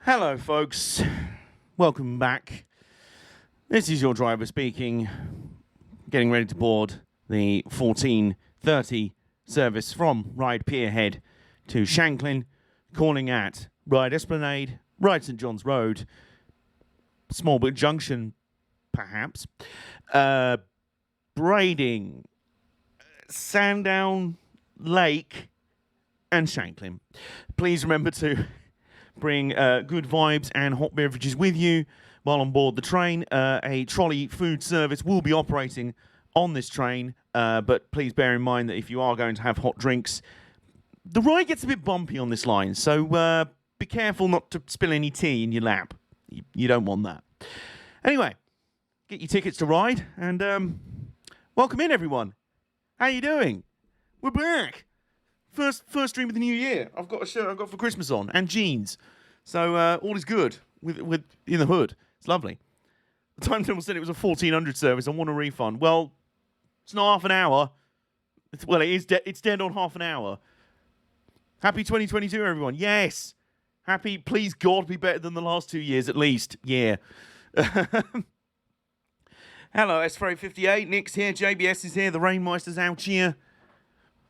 Hello, folks. Welcome back. This is your driver speaking, getting ready to board the 14:30 service from Ryde Pierhead to Shanklin, calling at Ryde Esplanade, Ryde St John's Road, Smallbrook Junction, perhaps, Brading, Sandown Lake, and Shanklin. Please remember to bring good vibes and hot beverages with you while on board the train. A trolley food service will be operating on this train, but please bear in mind that if you are going to have hot drinks, the ride gets a bit bumpy on this line, so be careful not to spill any tea in your lap. You don't want that. Anyway, get your tickets to Ryde, and welcome in, everyone. How you doing? We're back. First stream of the new year. I've got a shirt I've got for Christmas on, and jeans. So all is good with in the hood. It's lovely. The timetable said it was a 1400 service. I want a refund. Well, it's not half an hour. It's dead on half an hour. Happy 2022, everyone. Yes. Happy, please God, be better than the last 2 years at least. Yeah. Hello, S458. Nick's here. JBS is here. The Rainmeister's out here.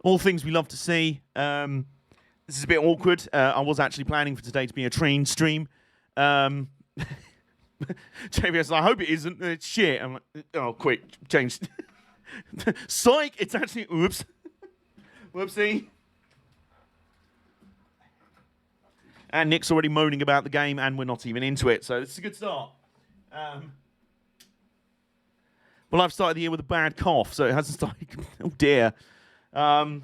All things we love to see. This is a bit awkward. I was actually planning for today to be a train stream. JBS, I hope it isn't. It's shit. I'm like, oh, quick, change. Psych, it's actually, oops. Whoopsie. And Nick's already moaning about the game, and we're not even into it, so this is a good start. Well, I've started the year with a bad cough, so it hasn't started. Oh dear. I'm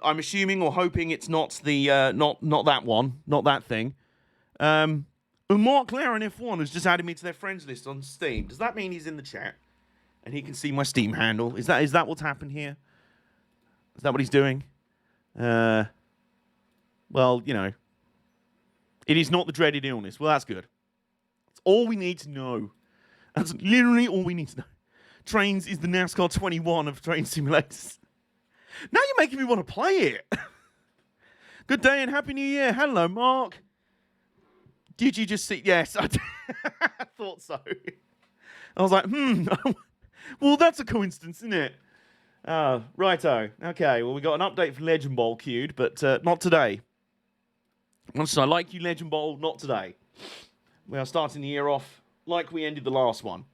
assuming or hoping it's not the not that one, not that thing. Mark Laren F1 has just added me to their friends list on Steam. Does that mean he's in the chat and he can see my Steam handle? Is that what's happened here? Is that what he's doing? Well, you know, it is not the dreaded illness. Well, that's good. That's all we need to know. That's literally all we need to know. Trains is the NASCAR 21 of train simulators. Now you're making me want to play it. Good day and Happy New Year. Hello, Mark. Did you just see? Yes, I thought so. I was like, well, that's a coincidence, isn't it? Righto. Okay, well, we got an update for Legend Bowl queued, but not today. So I like you, Legend Bowl, not today. We are starting the year off like we ended the last one,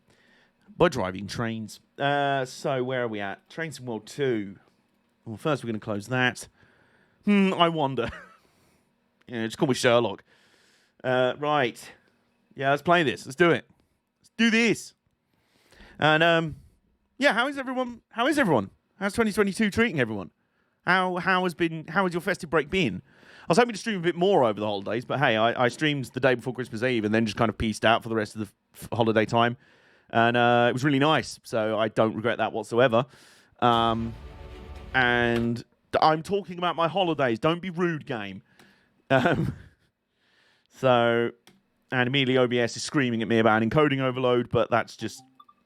by driving trains. So where are we at? Trains in World 2. Well, first we're going to close that. I wonder. Yeah, just call me Sherlock. Right. Yeah, let's play this. Let's do it. Let's do this. And, yeah, how is everyone? How's 2022 treating everyone? How has your festive break been? I was hoping to stream a bit more over the holidays, but hey, I streamed the day before Christmas Eve and then just kind of pieced out for the rest of the holiday time. And it was really nice, so I don't regret that whatsoever. And I'm talking about my holidays. Don't be rude, game. So, and immediately OBS is screaming at me about an encoding overload, but that's just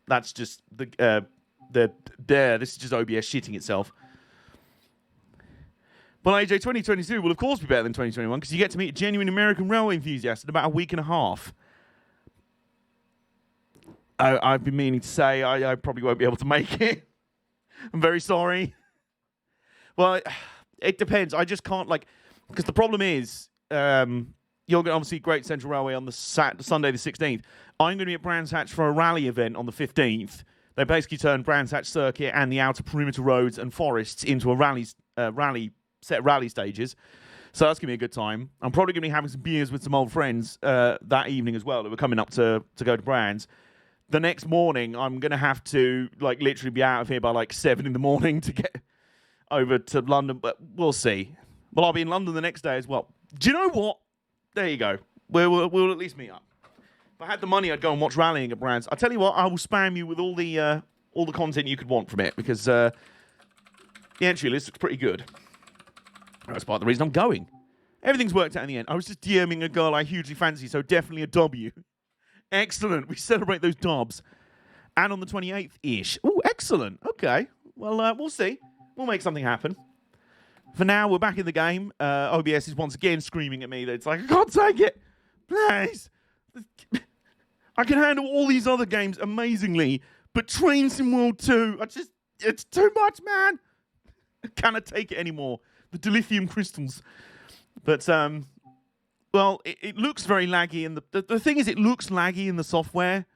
this is just OBS shitting itself. Well, AJ, 2022 will of course be better than 2021 because you get to meet a genuine American railway enthusiast in about a week and a half. I've been meaning to say I probably won't be able to make it. I'm very sorry. Well, it depends. I just can't, because the problem is, you're going to obviously Great Central Railway on the Sunday the 16th. I'm going to be at Brands Hatch for a rally event on the 15th. They basically turned Brands Hatch Circuit and the outer perimeter roads and forests into a set of rally stages. So that's going to be a good time. I'm probably going to be having some beers with some old friends that evening as well that were coming up to go to Brands. The next morning, I'm going to have to, literally be out of here by, 7 in the morning to get over to London. But we'll see. Well, I'll be in London the next day as well. Do you know what? There you go. We'll at least meet up. If I had the money, I'd go and watch rallying at Brands. I'll tell you what, I will spam you with all the content you could want from it, because the entry list looks pretty good. That's part of the reason I'm going. Everything's worked out in the end. I was just DMing a girl I hugely fancy, so definitely a W. Excellent. We celebrate those dobs. And on the 28th-ish. Oh, excellent. Okay. Well, we'll see. We'll make something happen. For now, we're back in the game. OBS is once again screaming at me that it's like, I can't take it. Please. I can handle all these other games amazingly, but Train Sim World 2, it's too much, man. I cannot take it anymore. The dilithium crystals. But, well, it looks very laggy. And the thing is, it looks laggy in the software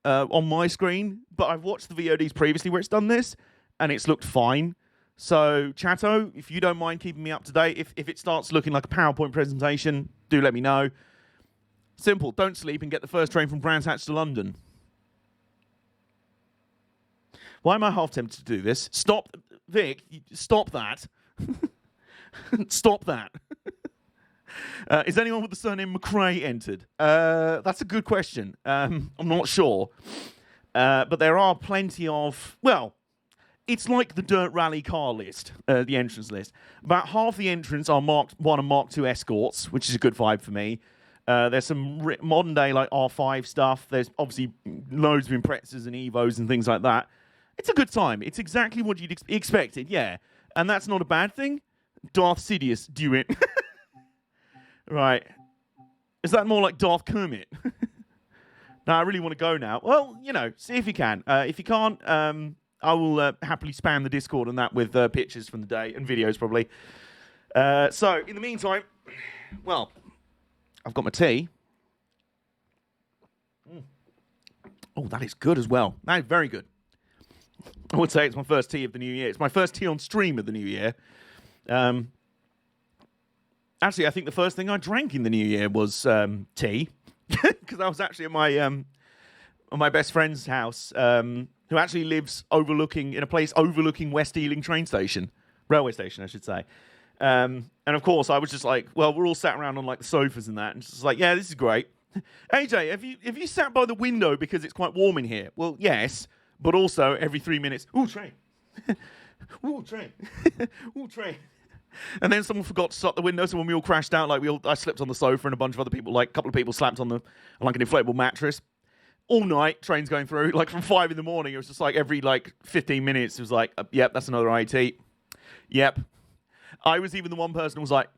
on my screen. But I've watched the VODs previously where it's done this, and it's looked fine. So, Chatto, if you don't mind keeping me up to date, if it starts looking like a PowerPoint presentation, do let me know. Simple. Don't sleep and get the first train from Brands Hatch to London. Why am I half tempted to do this? Stop. Vic, stop that. Stop that. Is anyone with the surname McRae entered? That's a good question. I'm not sure. But there are plenty of... Well, it's like the Dirt Rally car list, the entrance list. About half the entrants are Mark 1 and Mark 2 escorts, which is a good vibe for me. There's some modern day like R5 stuff. There's obviously loads of Imprezas and Evos and things like that. It's a good time. It's exactly what you'd expected, yeah. And that's not a bad thing. Darth Sidious, do it. Right. Is that more like Darth Kermit? No, I really want to go now. Well, you know, see if you can. If you can't, I will happily spam the Discord on that with pictures from the day and videos probably. So, in the meantime, well... I've got my tea. Oh, that is good as well. That is very good. I would say it's my first tea of the new year. It's my first tea on stream of the new year. Actually, I think the first thing I drank in the new year was tea. Because I was actually at my best friend's house, who actually lives in a place overlooking West Ealing train station. Railway station, I should say. And of course, I was just like, well, we're all sat around on like the sofas and that, and just like, yeah, this is great. AJ, have you sat by the window because it's quite warm in here? Well, yes, but also every 3 minutes, ooh, train, ooh, train, ooh, train. And then someone forgot to shut the window, so when we all crashed out, I slept on the sofa, and a bunch of other people, like a couple of people, slept on like an inflatable mattress. All night, trains going through, like from 5 in the morning. It was just like every like 15 minutes, it was like, yep, that's another IT. Yep. I was even the one person who was like,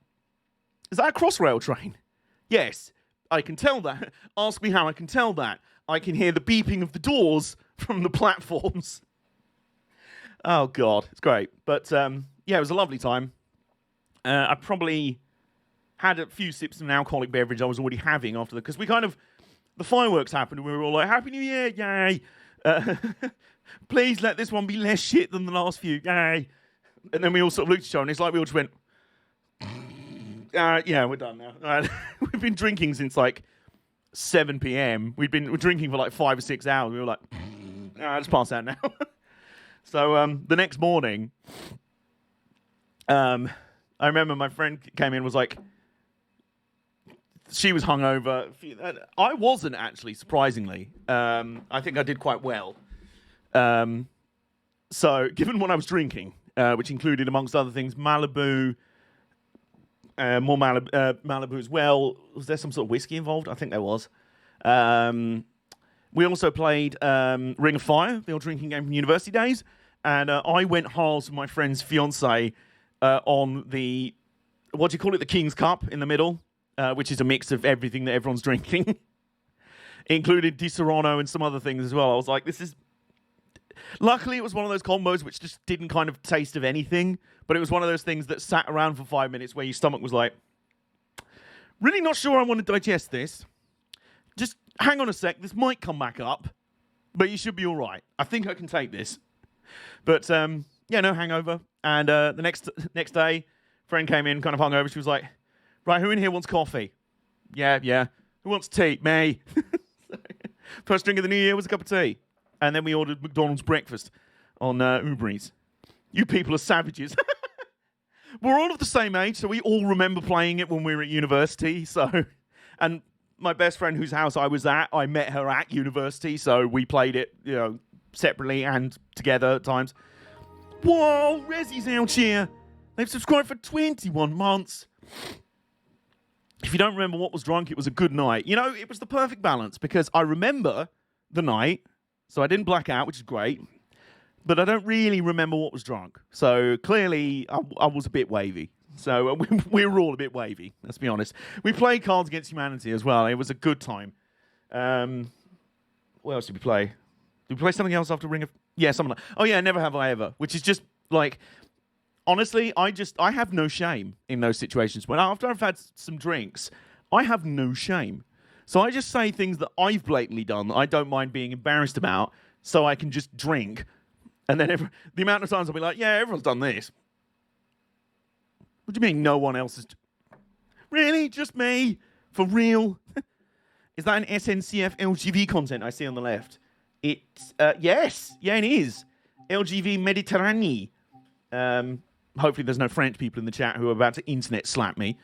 is that a Crossrail train? Yes, I can tell that. Ask me how I can tell that. I can hear the beeping of the doors from the platforms. Oh, God, it's great. But, yeah, it was a lovely time. I probably had a few sips of an alcoholic beverage I was already having after because the fireworks happened and we were all like, Happy New Year, yay. Please let this one be less shit than the last few, yay. And then we all sort of looked at each other, and it's like we all just went, yeah, we're done now. We've been drinking since like 7 p.m. We're drinking for like 5 or 6 hours. We were like, let's pass out now. So the next morning, I remember my friend came in and was like, she was hungover. I wasn't actually, surprisingly. I think I did quite well. So given what I was drinking, which included, amongst other things, Malibu, more Malibu as well. Was there some sort of whiskey involved? I think there was. We also played Ring of Fire, the old drinking game from university days, and I went halves with my friend's fiance on the, what do you call it, the King's Cup in the middle, which is a mix of everything that everyone's drinking. It included Di Serrano and some other things as well. I was like, this is... Luckily, it was one of those combos which just didn't kind of taste of anything, but it was one of those things that sat around for 5 minutes where your stomach was like, really not sure I want to digest this. Just hang on a sec, this might come back up, but you should be all right. I think I can take this. But, yeah, no hangover. And the next day, friend came in, kind of hungover. She was like, right, who in here wants coffee? Yeah. Who wants tea? Me. First drink of the new year was a cup of tea. And then we ordered McDonald's breakfast on Uber Eats. You people are savages. We're all of the same age, so we all remember playing it when we were at university. So, and my best friend whose house I was at, I met her at university, so we played it, separately and together at times. Whoa, Rezzy's out here. They've subscribed for 21 months. If you don't remember what was drunk, it was a good night. It was the perfect balance because I remember the night. So I didn't black out, which is great. but I don't really remember what was drunk. So clearly, I was a bit wavy. So we were all a bit wavy, let's be honest. We played Cards Against Humanity as well. It was a good time. What else did we play? Did we play something else after Ring of... Yeah, something like... Oh, yeah, Never Have I Ever, which is just, like... Honestly, I have no shame in those situations. When after I've had some drinks, I have no shame. So I just say things that I've blatantly done that I don't mind being embarrassed about, so I can just drink. And then the amount of times I'll be like, yeah, everyone's done this. What do you mean no one else has... Really? Just me? For real? Is that an SNCF LGV content I see on the left? It's, yes. Yeah, it is. LGV Mediterranee. Hopefully there's no French people in the chat who are about to internet slap me.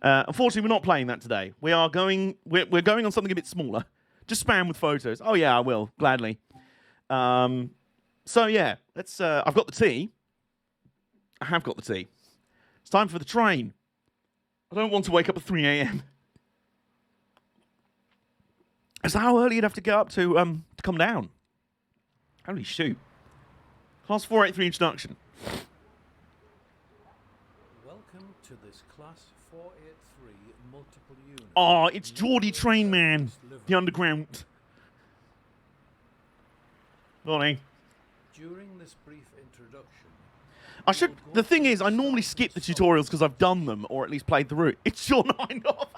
Unfortunately, we're not playing that today. We're going on something a bit smaller. Just spam with photos. Oh, yeah, I will. Gladly. So, yeah. Let's, I've got the tea. I have got the tea. It's time for the train. I don't want to wake up at 3 a.m. So how early you'd have to get up to come down? Holy shoot. Class 483 introduction. Welcome to this Class 483 multiple unit. Oh, it's Geordie Train Man. The Underground. Morning. During this brief introduction... The thing is, I normally skip the tutorials because I've done them, or at least played the route. It's your 9 off.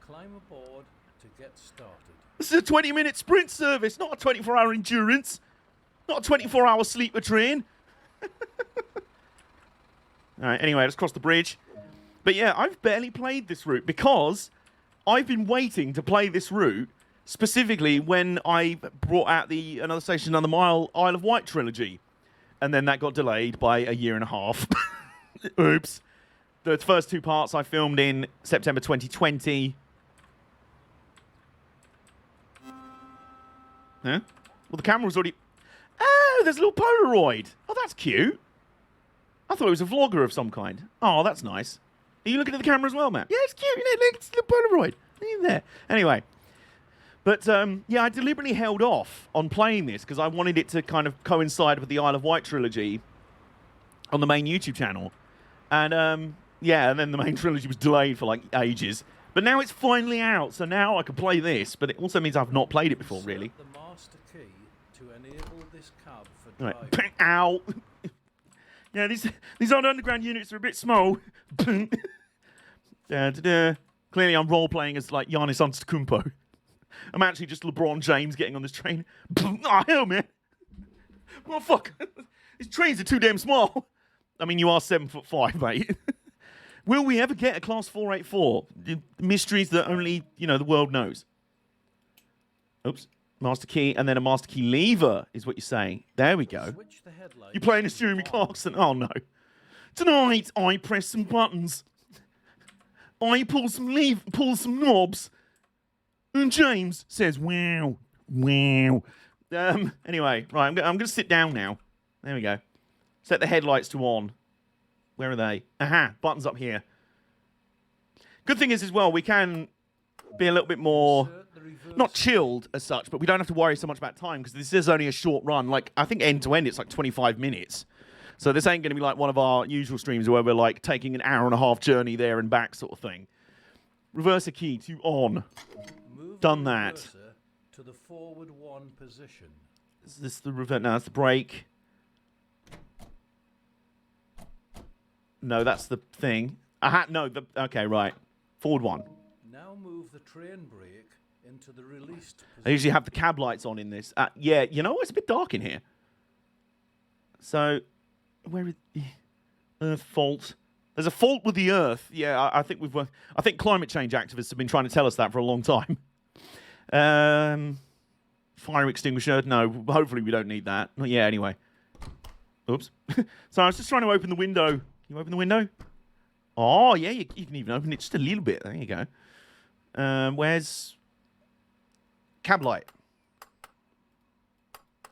Climb aboard to get started. This is a 20-minute sprint service, not a 24-hour endurance. Not a 24-hour sleeper train. Alright, anyway, let's cross the bridge. But yeah, I've barely played this route because I've been waiting to play this route specifically when I brought out the Another Station, Another Mile Isle of Wight trilogy. And then that got delayed by a year and a half. Oops. The first 2 parts I filmed in September 2020. Huh? Well, the camera was already... Oh, there's a little Polaroid. Oh, that's cute. I thought it was a vlogger of some kind. Oh, that's nice. Are you looking at the camera as well, Matt? Yeah, it's cute. It's a little Polaroid. In there. Anyway. But, yeah, I deliberately held off on playing this because I wanted it to kind of coincide with the Isle of Wight trilogy on the main YouTube channel. And, yeah, and then the main trilogy was delayed for, like, ages. But now it's finally out, so now I can play this. But it also means I've not played it before, really. The master key to enable this cab for driving. Right. Ow! Yeah, these old underground units are a bit small. Clearly I'm role-playing as, like, Giannis Antetokounmpo. I'm actually just LeBron James getting on this train. Oh, hell, man. Well, fuck. These trains are too damn small. I mean, you are 7'5", mate. Will we ever get a Class 484? Mysteries that only, the world knows. Oops. Master key and then a master key lever is what you're saying. There we go. You're playing as Jeremy Clarkson. Oh, no. Tonight, I press some buttons. I pull some knobs. And James says, wow, wow. Anyway, right, I'm going to sit down now. There we go. Set the headlights to on. Where are they? Aha, buttons up here. Good thing is, as well, we can be a little bit more, not chilled as such, but we don't have to worry so much about time because this is only a short run. Like, I think end to end, it's like 25 minutes. So this ain't going to be like one of our usual streams where we're like taking an hour and a half journey there and back sort of thing. Reverse a key to on. Done that. To the forward 1 position. Is this the reverse? No, that's the brake. No, that's the thing. Aha, no. Okay, right. Forward 1. Now move the train brake into the released position. I usually have the cab lights on in this. Yeah, it's a bit dark in here. So, where is the Earth fault? There's a fault with the Earth. Yeah, I think I think climate change activists have been trying to tell us that for a long time. Fire extinguisher. No, hopefully we don't need that. Not yet, anyway. Oops. So I was just trying to open the window. Can you open the window? Oh, yeah, you can even open it just a little bit. There you go. Where's cab light?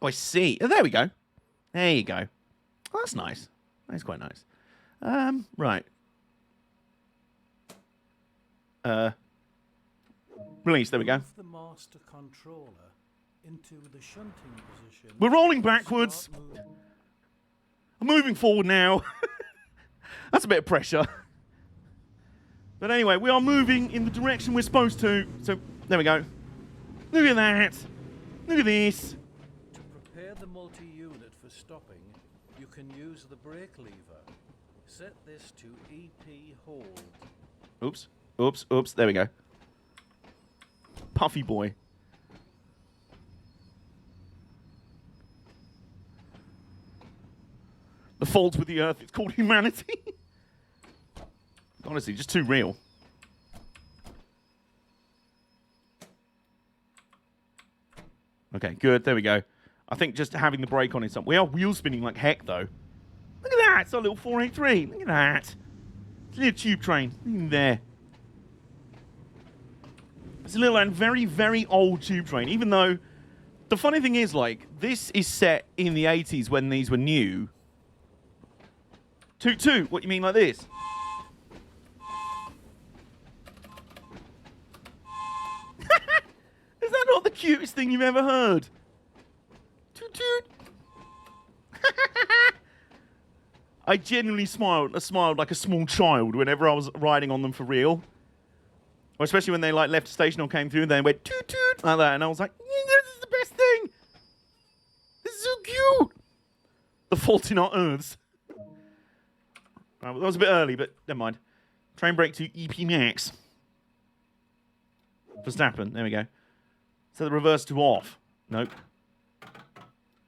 Oh, I see. Oh, there we go. There you go. Oh, that's nice. That's quite nice. Right. Release, there we go. The master controller into the shunting position. We're rolling backwards. Start moving. I'm moving forward now. That's a bit of pressure. But anyway, we are moving in the direction we're supposed to. So, there we go. Look at that. Look at this. To prepare the multi-unit for stopping, you can use the brake lever. Set this to EP hold. Oops. Oops. Oops. There we go. Puffy boy. The fault with the Earth, it's called humanity. Honestly, just too real. Okay, good. There we go. I think just having the brake on is something. We are wheel spinning like heck, though. Look at that. It's our little 483. Look at that. It's a little tube train. Look at there. It's a little and very, very old tube train, even though the funny thing is, like, this is set in the 80s when these were new. Toot toot. What you mean like this? Is that not the cutest thing you've ever heard? Toot toot. I genuinely smiled. I smiled like a small child whenever I was riding on them for real. Or especially when they like left a station or came through and they went toot toot like that, and I was like, yeah, this is the best thing. This is so cute. The fault in our earths. Right, well, that was a bit early, but never mind. Train brake to EP max. Verstappen. There we go. Set the reverse to off. Nope.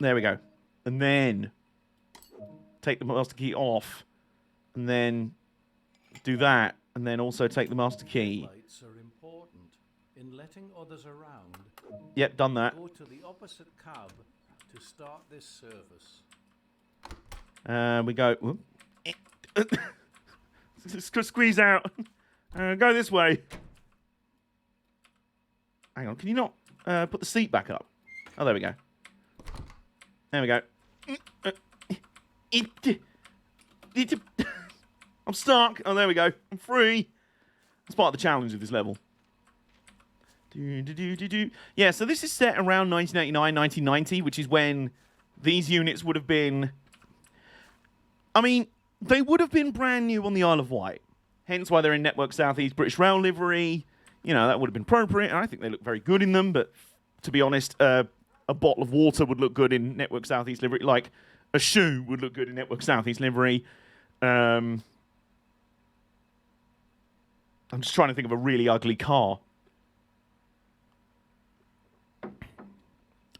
There we go. And then take the master key off. And then do that. And then also take the master key. Lights are important in letting others around. Yep, done that. Go to the opposite cab to start this service. We go. Whoop. Squeeze out. Go this way. Hang on, can you not put the seat back up? Oh, there we go. There we go. I'm stuck. Oh, there we go. I'm free. That's part of the challenge of this level. Yeah, so this is set around 1989, 1990, which is when these units would have been... I mean, they would have been brand new on the Isle of Wight. Hence why they're in Network Southeast British Rail livery. You know, that would have been appropriate. And I think they look very good in them. But to be honest, a bottle of water would look good in Network Southeast livery. Like, a shoe would look good in Network Southeast livery. I'm just trying to think of a really ugly car.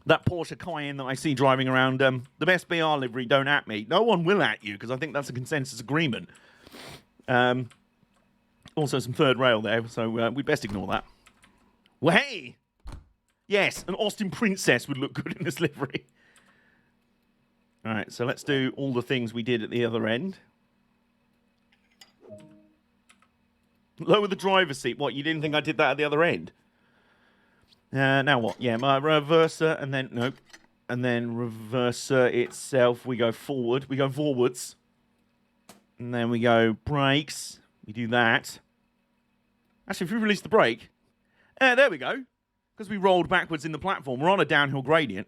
That Porsche Cayenne that I see driving around, the best BR livery, don't at me. No one will at you, because I think that's a consensus agreement. Also some third rail there, so we'd best ignore that. Well, hey! Yes, an Austin Princess would look good in this livery. All right, so let's do all the things we did at the other end. Lower the driver's seat. What, you didn't think I did that at the other end? Now what? Yeah, my reverser, and then, nope. And then reverser itself, we go forward. We go forwards. And then we go brakes. We do that. Actually, if we release the brake, there we go. Because we rolled backwards in the platform. We're on a downhill gradient.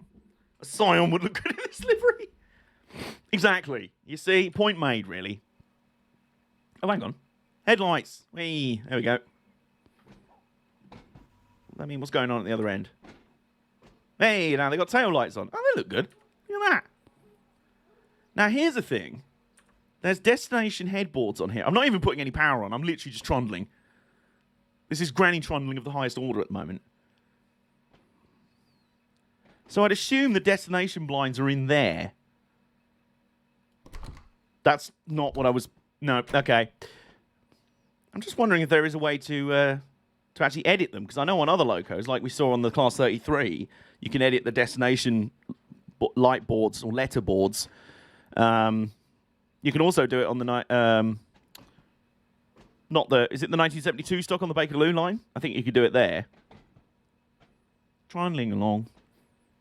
A Scion would look good in this livery. Exactly. You see, point made, really. Oh, hang on. Headlights. Whee. There we go. I mean, what's going on at the other end? Hey, now they got tail lights on. Oh, they look good. Look at that. Now, here's the thing. There's destination headboards on here. I'm not even putting any power on. I'm literally just trundling. This is granny trundling of the highest order at the moment. So I'd assume the destination blinds are in there. That's not what I was... No, okay. I'm just wondering if there is a way to actually edit them, because I know on other locos, like we saw on the Class 33, you can edit the destination light boards or letter boards. You can also do it on the night. Not the. Is it the 1972 stock on the Bakerloo line? I think you could do it there. Trundling along.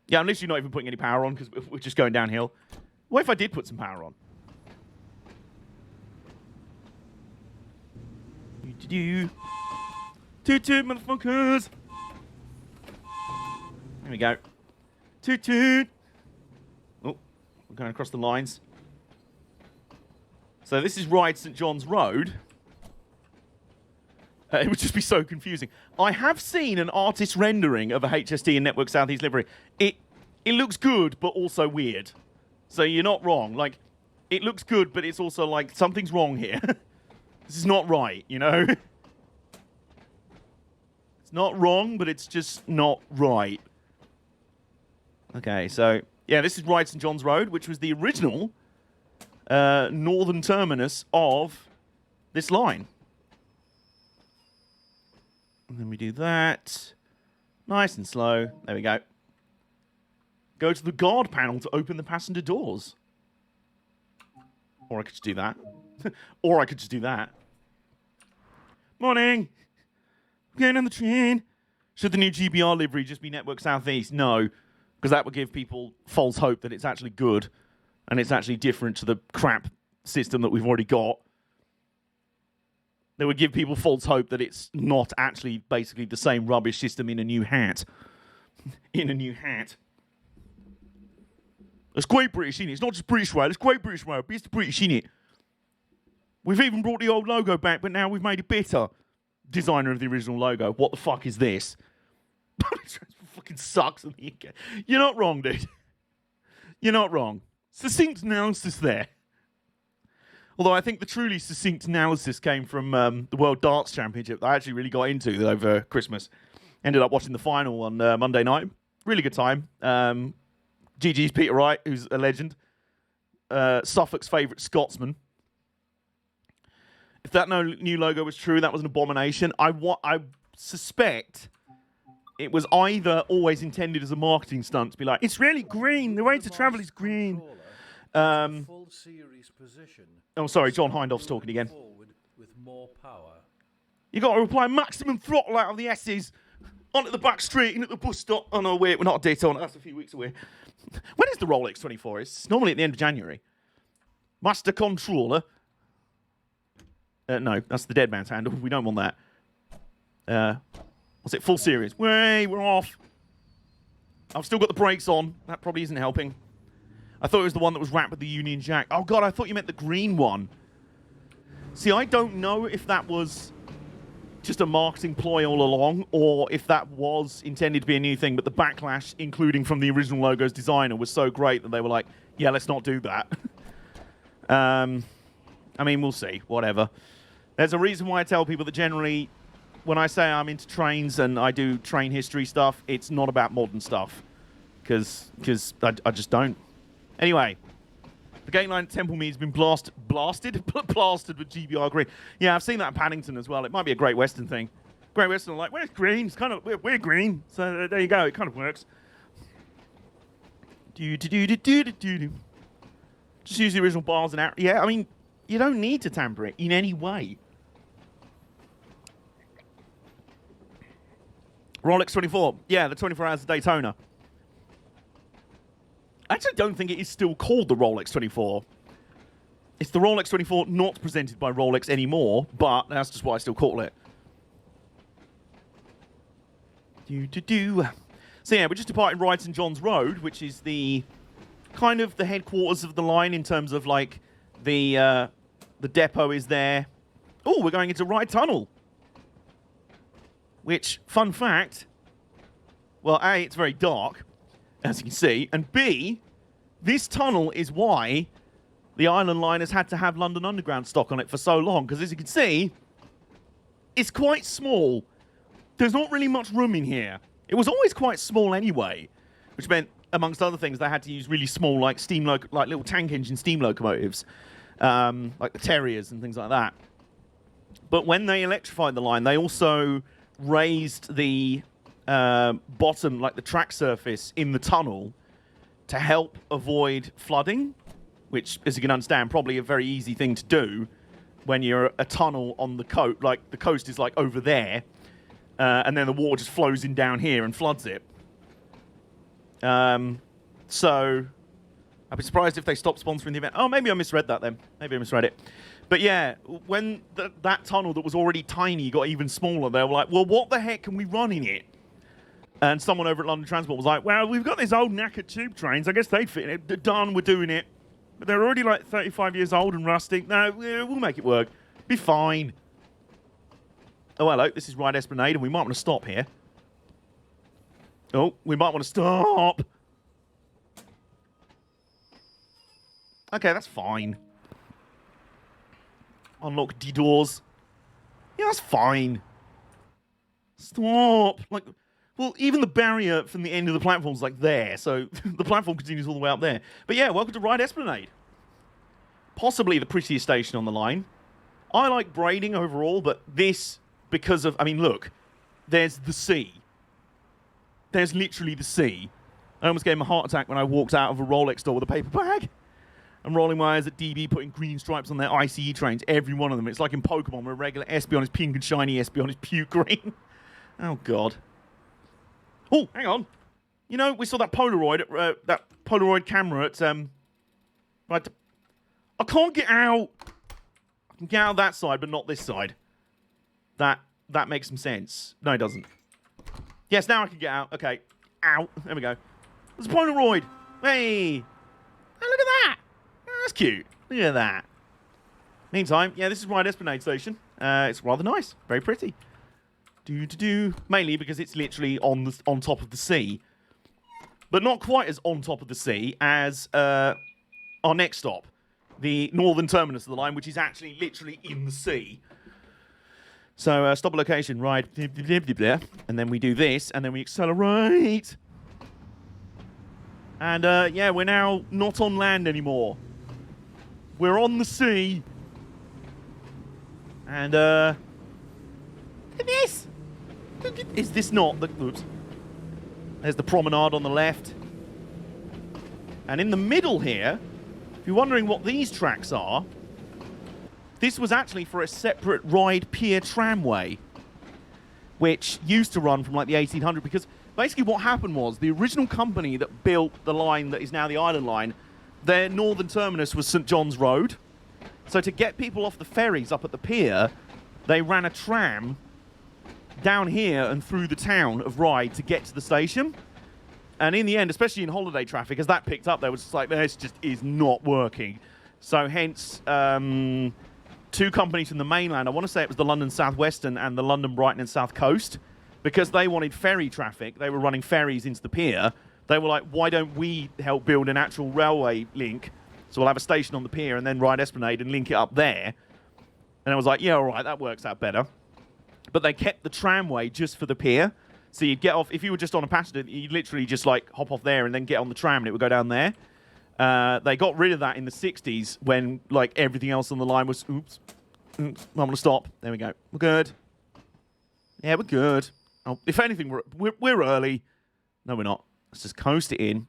Yeah, I'm literally not even putting any power on because we're just going downhill. What if I did put some power on? Toot toot, motherfuckers! There we go. Toot toot. Oh, we're going across the lines. So this is Ryde St John's Road. It would just be so confusing. I have seen an artist rendering of a HST in Network Southeast livery. It looks good, but also weird. So you're not wrong. Like, it looks good, but it's also like, something's wrong here. This is not right, you know? It's not wrong, but it's just not right. Okay, so, yeah, this is Ryde St John's Road, which was the original northern terminus of this line. And then we do that. Nice and slow. There we go. Go to the guard panel to open the passenger doors. Or I could just do that. Or I could just do that. Morning. Getting on the train. Should the new GBR livery just be Network Southeast? No. Because that would give people false hope that it's actually good. And it's actually different to the crap system that we've already got. They would give people false hope that it's not actually basically the same rubbish system in a new hat. In a new hat. It's quite British, innit? It's not just British rail, it's quite British rail. It's the British, innit? We've even brought the old logo back, but now we've made it better. Designer of the original logo. What the fuck is this? Fucking sucks. You're not wrong, dude. You're not wrong. Succinct analysis there. Although I think the truly succinct analysis came from the World Darts Championship that I actually really got into over Christmas. Ended up watching the final on Monday night. Really good time. GG's Peter Wright, who's a legend. Suffolk's favourite Scotsman. If that new logo was true, that was an abomination. I suspect it was either always intended as a marketing stunt to be like, it's really green. The way to travel is green. Full series position. Oh, sorry, John Hindhoff's talking again. With more power. You got to apply maximum throttle out of the S's onto the back street and at the bus stop. Oh no, wait, we're not at Daytona. That's a few weeks away. When is the Rolex 24? It's normally at the end of January. Master Controller. No, that's the dead man's handle. We don't want that. What's it? Full series. Way, we're off. I've still got the brakes on. That probably isn't helping. I thought it was the one that was wrapped with the Union Jack. Oh, God, I thought you meant the green one. See, I don't know if that was just a marketing ploy all along or if that was intended to be a new thing, but the backlash, including from the original logo's designer, was so great that they were like, yeah, let's not do that. I mean, we'll see. Whatever. There's a reason why I tell people that generally, when I say I'm into trains and I do train history stuff, it's not about modern stuff. Because I just don't. Anyway, the gate line at Templemead has been plastered with GBR green. Yeah, I've seen that at Paddington as well. It might be a Great Western thing. Great Western are like, where's green? It's kind of we're green, so there you go. It kind of works. Just use the original bars and arrows. Yeah, I mean, you don't need to tamper it in any way. Rolex 24. Yeah, the 24 hours of Daytona. I actually don't think it is still called the Rolex 24. It's the Rolex 24 not presented by Rolex anymore, but that's just why I still call it. So yeah, we're just departing Ryde St John's Road, which is the kind of the headquarters of the line in terms of like the depot is there. Oh, we're going into Ryde Tunnel. Which, fun fact, well, A, it's very dark, as you can see, and B, this tunnel is why the Island Line has had to have London Underground stock on it for so long, because as you can see, it's quite small. There's not really much room in here. It was always quite small anyway, which meant, amongst other things, they had to use really small, like like little tank engine steam locomotives, like the Terriers and things like that. But when they electrified the line, they also raised the bottom, like the track surface in the tunnel to help avoid flooding, which, as you can understand, probably a very easy thing to do when you're a tunnel on the coast. Like, the coast is, like, over there, and then the water just flows in down here and floods it. So, I'd be surprised if they stopped sponsoring the event. Oh, maybe I misread that then. Maybe I misread it. But yeah, when that tunnel that was already tiny got even smaller, they were like, well, what the heck can we run in it? And someone over at London Transport was like, well, we've got these old knackered tube trains. I guess they'd fit in it. They're done, we're doing it. But they're already like 35 years old and rusty. No, we'll make it work. Be fine. Oh, hello, this is Ryde Esplanade, and we might want to stop here. Oh, we might want to stop. Okay, that's fine. Unlock the doors. Yeah, that's fine. Stop. Like, well, even the barrier from the end of the platform's like there, so the platform continues all the way up there. But yeah, welcome to Ryde Esplanade. Possibly the prettiest station on the line. I like braiding overall, but this, because of, I mean, look, there's the sea. There's literally the sea. I almost gave him a heart attack when I walked out of a Rolex store with a paper bag. I'm rolling my eyes at DB putting green stripes on their ICE trains, every one of them. It's like in Pokemon where a regular Espeon is pink and shiny, Espeon is puke green. Oh, God. Oh, hang on. You know, we saw that Polaroid camera at, right, I can't get out. I can get out that side, but not this side. That makes some sense. No, it doesn't. Yes, now I can get out. Okay. Out. There we go. There's a Polaroid. Hey. Oh, look at that. Oh, that's cute. Look at that. Meantime, yeah, this is Ryde Esplanade Station. It's rather nice. Very pretty. Mainly because it's literally on top of the sea. But not quite as on top of the sea as our next stop. The northern terminus of the line, which is actually literally in the sea. So, stop location, ride, and then we do this, and then we accelerate. And, yeah, we're now not on land anymore. We're on the sea. And, look at this. Is this not the... Oops. There's the promenade on the left. And in the middle here, if you're wondering what these tracks are, this was actually for a separate Ryde Pier tramway, which used to run from like the 1800s, because basically what happened was the original company that built the line that is now the Island Line, their northern terminus was St. John's Road. So to get people off the ferries up at the pier, they ran a tram down here and through the town of Ryde to get to the station. And in the end, especially in holiday traffic, as that picked up, they were just like, this just is not working. So hence, two companies from the mainland, I want to say it was the London South Western and the London Brighton and South Coast, because they wanted ferry traffic, they were running ferries into the pier. They were like, why don't we help build an actual railway link? So we'll have a station on the pier and then Ryde Esplanade and link it up there. And I was like, yeah, all right, that works out better. But they kept the tramway just for the pier. So you'd get off, if you were just on a passenger, you'd literally just like hop off there and then get on the tram and it would go down there. They got rid of that in the 60s when like everything else on the line was, oops, I'm going to stop. There we go. We're good. Yeah, we're good. Oh, if anything, we're early. No, we're not. Let's just coast it in.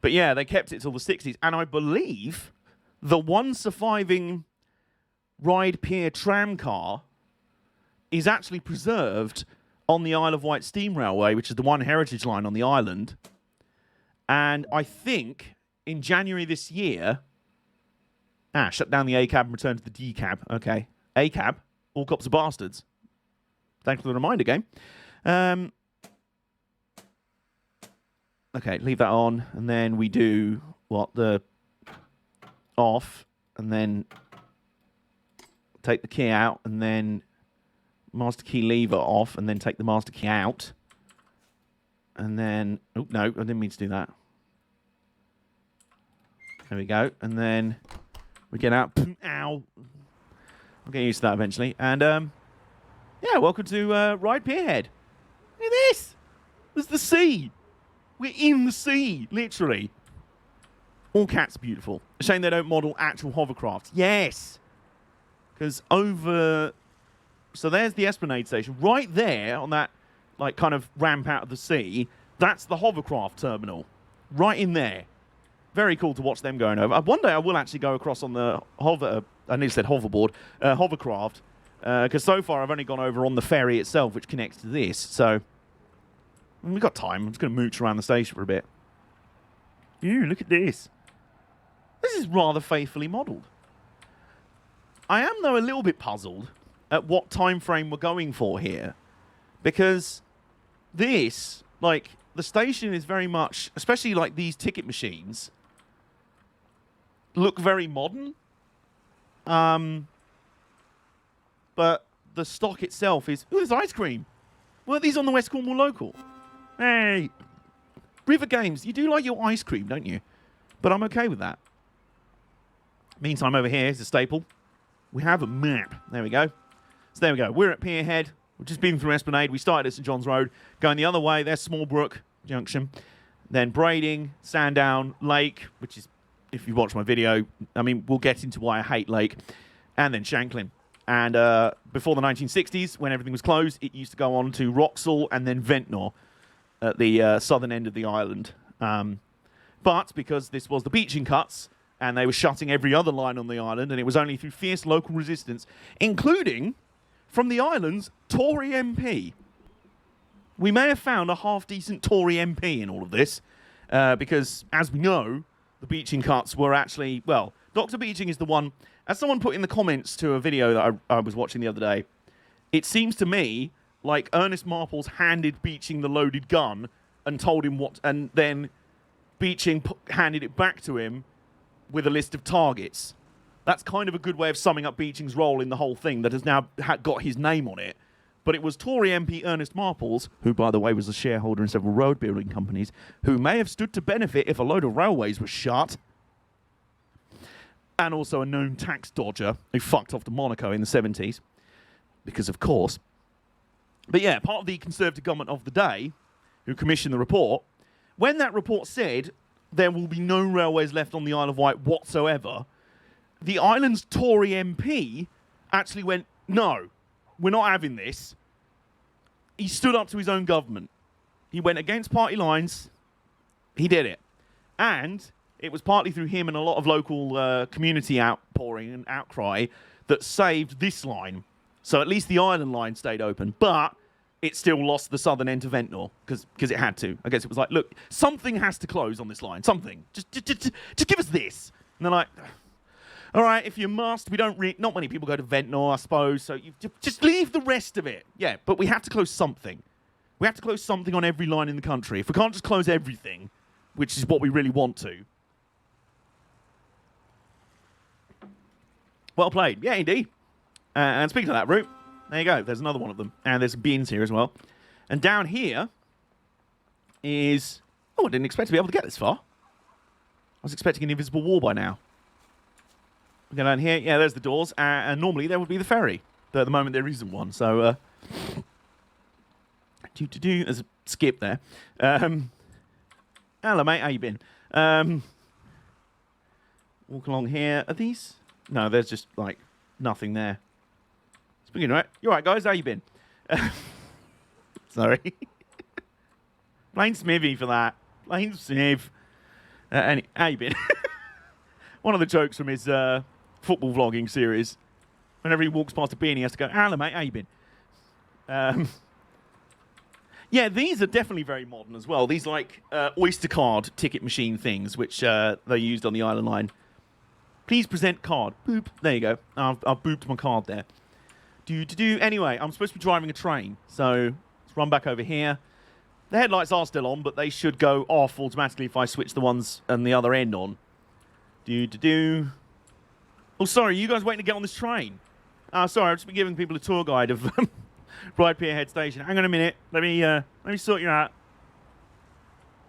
But yeah, they kept it till the 60s. And I believe the one surviving Ryde Pier tram car is actually preserved on the Isle of Wight Steam Railway, which is the one heritage line on the island. And I think in January this year... shut down the A cab and return to the D cab. Okay. A cab. All cops are bastards. Thanks for the reminder, game. Okay, leave that on. And then we do, what, the off. And then take the key out. And then master key lever off. And then take the master key out. And then, oh, no, I didn't mean to do that. There we go. And then... we get out. Ow. I'll get used to that eventually. And, yeah, welcome to Ryde Pierhead. Look at this. There's the sea. We're in the sea, literally. All cats beautiful. A shame they don't model actual hovercrafts. Yes. Because over... so there's the Esplanade Station. Right there on that, like, kind of ramp out of the sea, that's the hovercraft terminal. Right in there. Very cool to watch them going over. One day I will actually go across on the I nearly said hoverboard, hovercraft, because so far I've only gone over on the ferry itself, which connects to this. So we've got time. I'm just going to mooch around the station for a bit. Ew, look at this. This is rather faithfully modelled. I am, though, a little bit puzzled at what time frame we're going for here, because this, like, the station is very much, especially like these ticket machines, look very modern. But the stock itself is... Ooh, there's ice cream. Weren't these on the West Cornwall Local? Hey. River Games, you do like your ice cream, don't you? But I'm okay with that. Meantime, over here is a staple. We have a map. There we go. So there we go. We're at Pier Head. We've just been through Esplanade. We started at St John's Road. Going the other way, there's Smallbrook Junction. Then Brading, Sandown, Lake, which is, if you watch my video, I mean, we'll get into why I hate Lake. And then Shanklin. And before the 1960s, when everything was closed, it used to go on to Wroxall and then Ventnor at the southern end of the island. But because this was the beaching cuts, and they were shutting every other line on the island, and it was only through fierce local resistance, including from the island's Tory MP. We may have found a half-decent Tory MP in all of this, because, as we know, the beaching cuts were actually, well, Dr. Beaching is the one, as someone put in the comments to a video that I was watching the other day, it seems to me like Ernest Marples handed Beaching the loaded gun and told him what, and then Beaching handed it back to him with a list of targets. That's kind of a good way of summing up Beaching's role in the whole thing that has now got his name on it. But it was Tory MP Ernest Marples, who, by the way, was a shareholder in several road building companies, who may have stood to benefit if a load of railways were shut, and also a known tax dodger who fucked off to Monaco in the 70s, because of course. But yeah, part of the Conservative government of the day, who commissioned the report, when that report said there will be no railways left on the Isle of Wight whatsoever, the island's Tory MP actually went, no, we're not having this. He stood up to his own government. He went against party lines. He did it. And it was partly through him and a lot of local community outpouring and outcry that saved this line. So at least the island line stayed open. But it still lost the southern end to Ventnor because it had to. I guess it was like, look, something has to close on this line. Something. Just give us this. And they're like, all right, if you must, we don't not many people go to Ventnor, I suppose, so you just leave the rest of it. Yeah, but we have to close something. We have to close something on every line in the country. If we can't just close everything, which is what we really want to. Well played. Yeah, indeed. And speaking of that route, there you go. There's another one of them. And there's beans here as well. And down here is... Oh, I didn't expect to be able to get this far. I was expecting an invisible wall by now. We go down here. Yeah, there's the doors. And normally there would be the ferry. But at the moment there isn't one. So, there's a skip there. Hello, mate. How you been? Walk along here. Are these... No, there's just, like, nothing there. Speaking of it, you alright, guys? How you been? Sorry. Blame Smithy for that. Blame Smiv. How you been? One of the jokes from his football vlogging series. Whenever he walks past a bean, he has to go, hello, mate, how you been? Yeah, these are definitely very modern as well. These, like, Oyster card ticket machine things, which they used on the Island Line. Please present card. Boop. There you go. I've booped my card there. Anyway, I'm supposed to be driving a train, so let's run back over here. The headlights are still on, but they should go off automatically if I switch the ones on the other end on. Oh, sorry, you guys waiting to get on this train? Sorry, I've just been giving people a tour guide of Ryde Pier Head Station. Hang on a minute. Let me sort you out.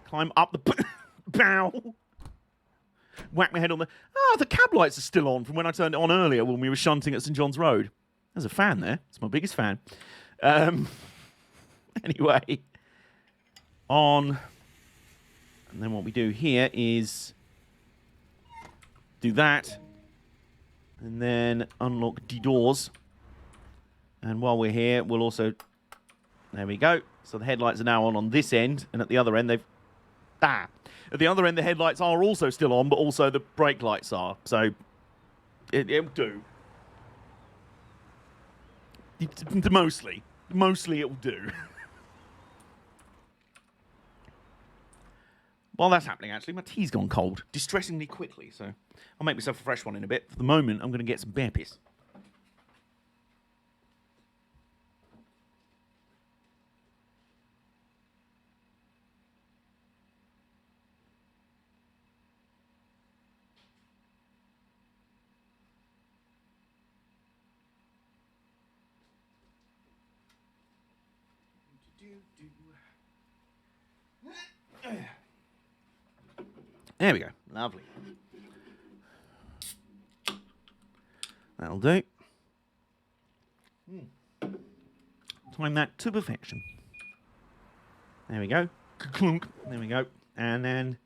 Climb up the... Bow! Whack my head on the... Oh, the cab lights are still on from when I turned it on earlier when we were shunting at St John's Road. There's a fan there. It's my biggest fan. Anyway. On. And then what we do here is do that. And then unlock the doors. And while we're here, we'll also... There we go. So the headlights are now on this end. And at the other end, they've... At the other end, the headlights are also still on, but also the brake lights are. So it'll do. Mostly it'll do. While that's happening, actually, my tea's gone cold, distressingly quickly, so I'll make myself a fresh one in a bit. For the moment, I'm going to get some bear piss. There we go. Lovely. That'll do. Time that to perfection. There we go. Clunk. There we go. And then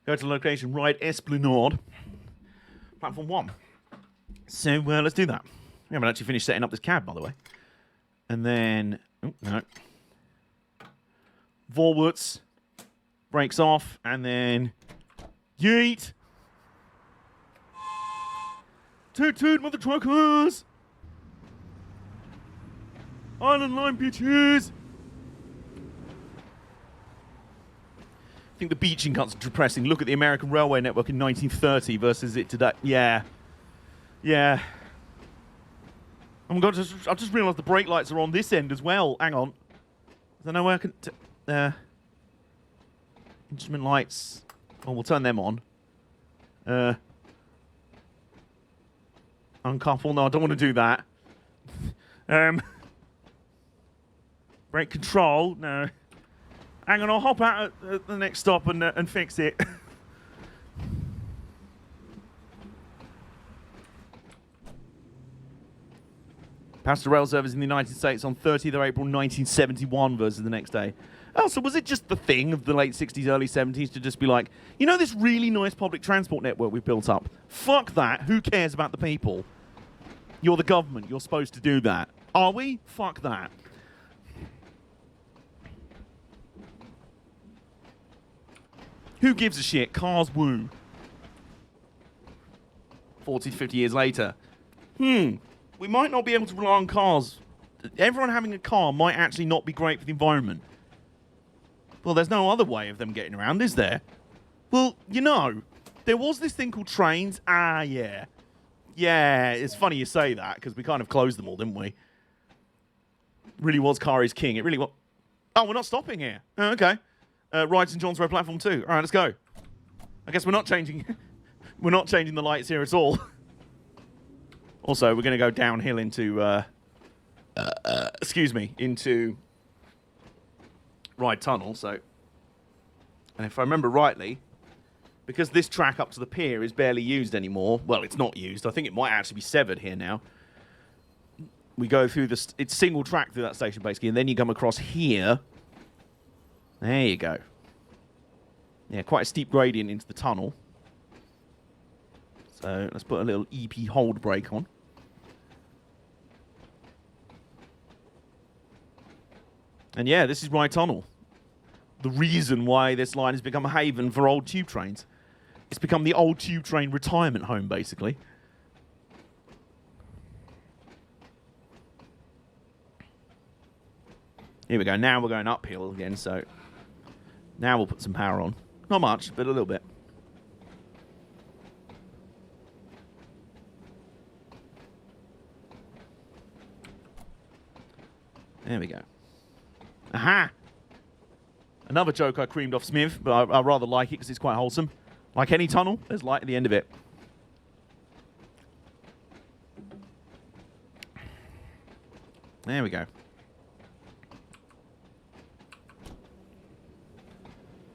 go to location Ryde Esplanade. Platform 1. So let's do that. We haven't actually finished setting up this cab, by the way. And then... Oh, no. Forwards. Brakes off. And then... Yeet! Toot toot, mother truckers! Island line bitches! I think the beaching cuts are depressing. Look at the American railway network in 1930 versus it today. Yeah. Yeah. Oh my god, I just realised the brake lights are on this end as well. Hang on. Is there no way I can... instrument lights. Oh, we'll turn them on. Uncouple. No, I don't want to do that. Brake control. No. Hang on, I'll hop out at the next stop and fix it. Passed rail service in the United States on 30th of April 1971 versus the next day. Oh, so was it just the thing of the late 60s, early 70s to just be like, you know this really nice public transport network we've built up? Fuck that. Who cares about the people? You're the government. You're supposed to do that. Are we? Fuck that. Who gives a shit? Cars woo. 40 to 50 years later. We might not be able to rely on cars. Everyone having a car might actually not be great for the environment. Well, there's no other way of them getting around, is there? Well, you know, there was this thing called trains. Ah, yeah. Yeah, it's funny you say that, because we kind of closed them all, didn't we? It really was car is king. It really was. Oh, we're not stopping here. Oh, okay. Ryde St. John's Road, platform 2. All right, let's go. I guess we're not changing... we're not changing the lights here at all. Also, we're going to go downhill into... excuse me, into... Ryde Tunnel, so... And if I remember rightly, because this track up to the pier is barely used anymore, well, it's not used. I think it might actually be severed here now. We go through this... It's single track through that station, basically, and then you come across here. There you go. Yeah, quite a steep gradient into the tunnel. So, let's put a little EP hold brake on. And yeah, this is Ryde Tunnel. The reason why this line has become a haven for old tube trains. It's become the old tube train retirement home, basically. Here we go. Now we're going uphill again, so... Now we'll put some power on. Not much, but a little bit. There we go. Aha! Another joke I creamed off Smith, but I rather like it because it's quite wholesome. Like any tunnel, there's light at the end of it. There we go.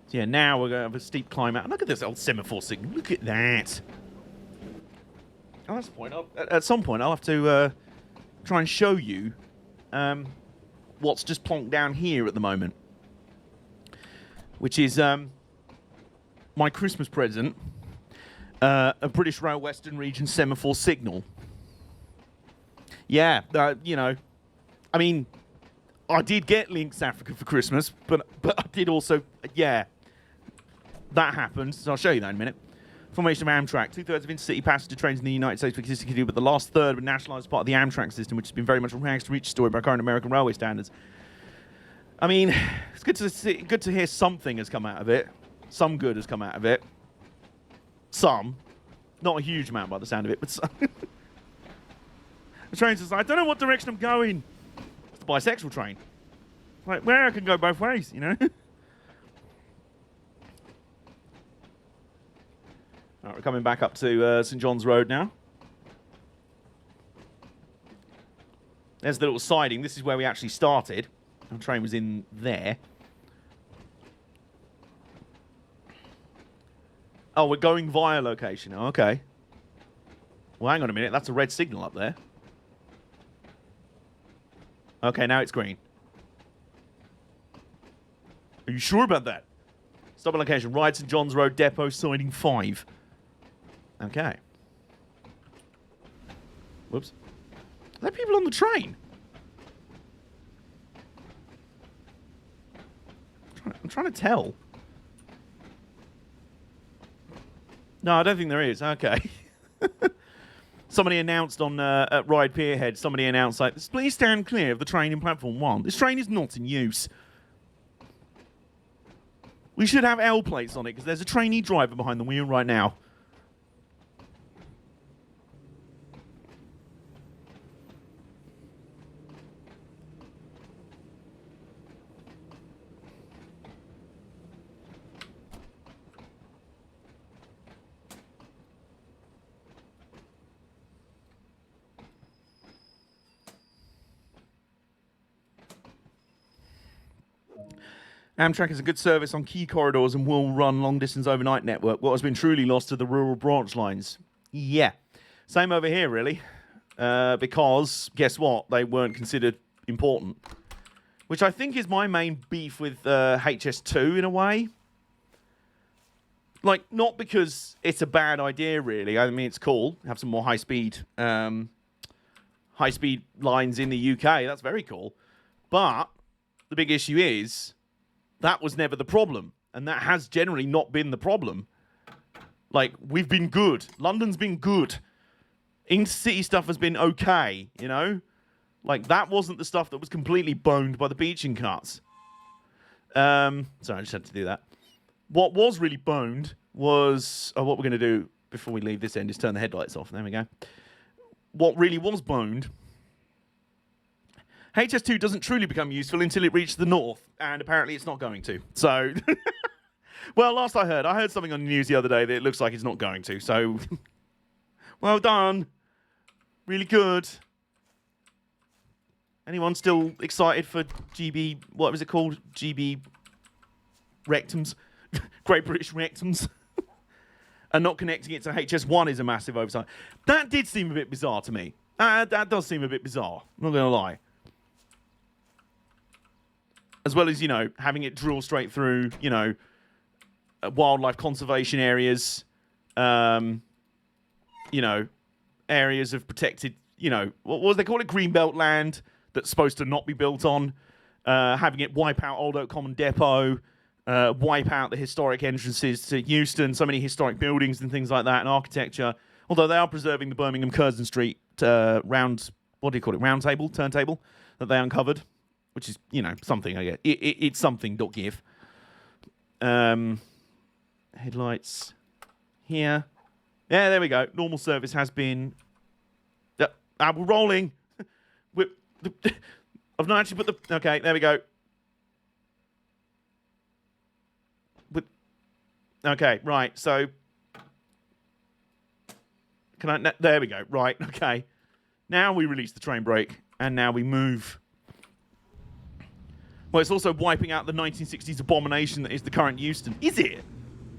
So yeah, now we're going to have a steep climb out. Look at this old semaphore signal. Look at that. Oh, that's the point. At some point, I'll have to try and show you what's just plonked down here at the moment. Which is my Christmas present, a British Rail Western Region semaphore signal. Yeah, you know, I mean, I did get Lynx Africa for Christmas, but I did also, yeah, that happened. So I'll show you that in a minute. Formation of Amtrak. 2/3 of intercity passenger trains in the United States were existing to do, but the last third were nationalised as part of the Amtrak system, which has been very much a rags to riches story by current American railway standards. I mean, it's good to hear something has come out of it. Some good has come out of it. Some. Not a huge amount by the sound of it, but some. The train says, I don't know what direction I'm going. It's the bisexual train. Like, where I can go both ways, you know? Alright, we're coming back up to St. John's Road now. There's the little siding. This is where we actually started. The train was in there. Oh, we're going via location. Oh, okay. Well, hang on a minute. That's a red signal up there. Okay, now it's green. Are you sure about that? Stop on location. Ryde St. John's Road Depot, siding 5. Okay. Whoops. Are there people on the train? I'm trying to tell. No, I don't think there is. Okay. Somebody announced on at Ryde Pierhead, somebody announced, like, please stand clear of the train in platform 1. This train is not in use. We should have L plates on it, because there's a trainee driver behind the wheel right now. Amtrak is a good service on key corridors and will run long-distance overnight network. What has been truly lost to the rural branch lines? Yeah. Same over here, really. Because, guess what? They weren't considered important. Which I think is my main beef with HS2, in a way. Like, not because it's a bad idea, really. I mean, it's cool. Have some more high-speed lines in the UK. That's very cool. But the big issue is that was never the problem. And that has generally not been the problem. Like, we've been good. London's been good. Intercity stuff has been okay, you know? Like, that wasn't the stuff that was completely boned by the beaching cuts. Sorry, I just had to do that. What was really boned was... Oh, what we're going to do before we leave this end is turn the headlights off. There we go. What really was boned... HS2 doesn't truly become useful until it reaches the north, and apparently it's not going to. So, well, last I heard something on the news the other day that it looks like it's not going to. So, well done. Really good. Anyone still excited for GB, what was it called? GB rectums? Great British rectums? And not connecting it to HS1 is a massive oversight. That did seem a bit bizarre to me. That does seem a bit bizarre. I'm not going to lie. As well as, you know, having it drill straight through, you know, wildlife conservation areas, you know, areas of protected, you know, what was they call it? Greenbelt land that's supposed to not be built on. Having it wipe out Old Oak Common Depot, wipe out the historic entrances to Euston, so many historic buildings and things like that, and architecture. Although they are preserving the Birmingham Curzon Street round turntable that they uncovered. Which is, you know, something, I guess. It's something, don't give. Headlights here. Yeah, there we go. Normal service has been... we're rolling. I've not actually put the... Okay, there we go. Okay, right, so... There we go. Right, okay. Now we release the train brake, and now we move... Well, it's also wiping out the 1960s abomination that is the current Euston. Is it?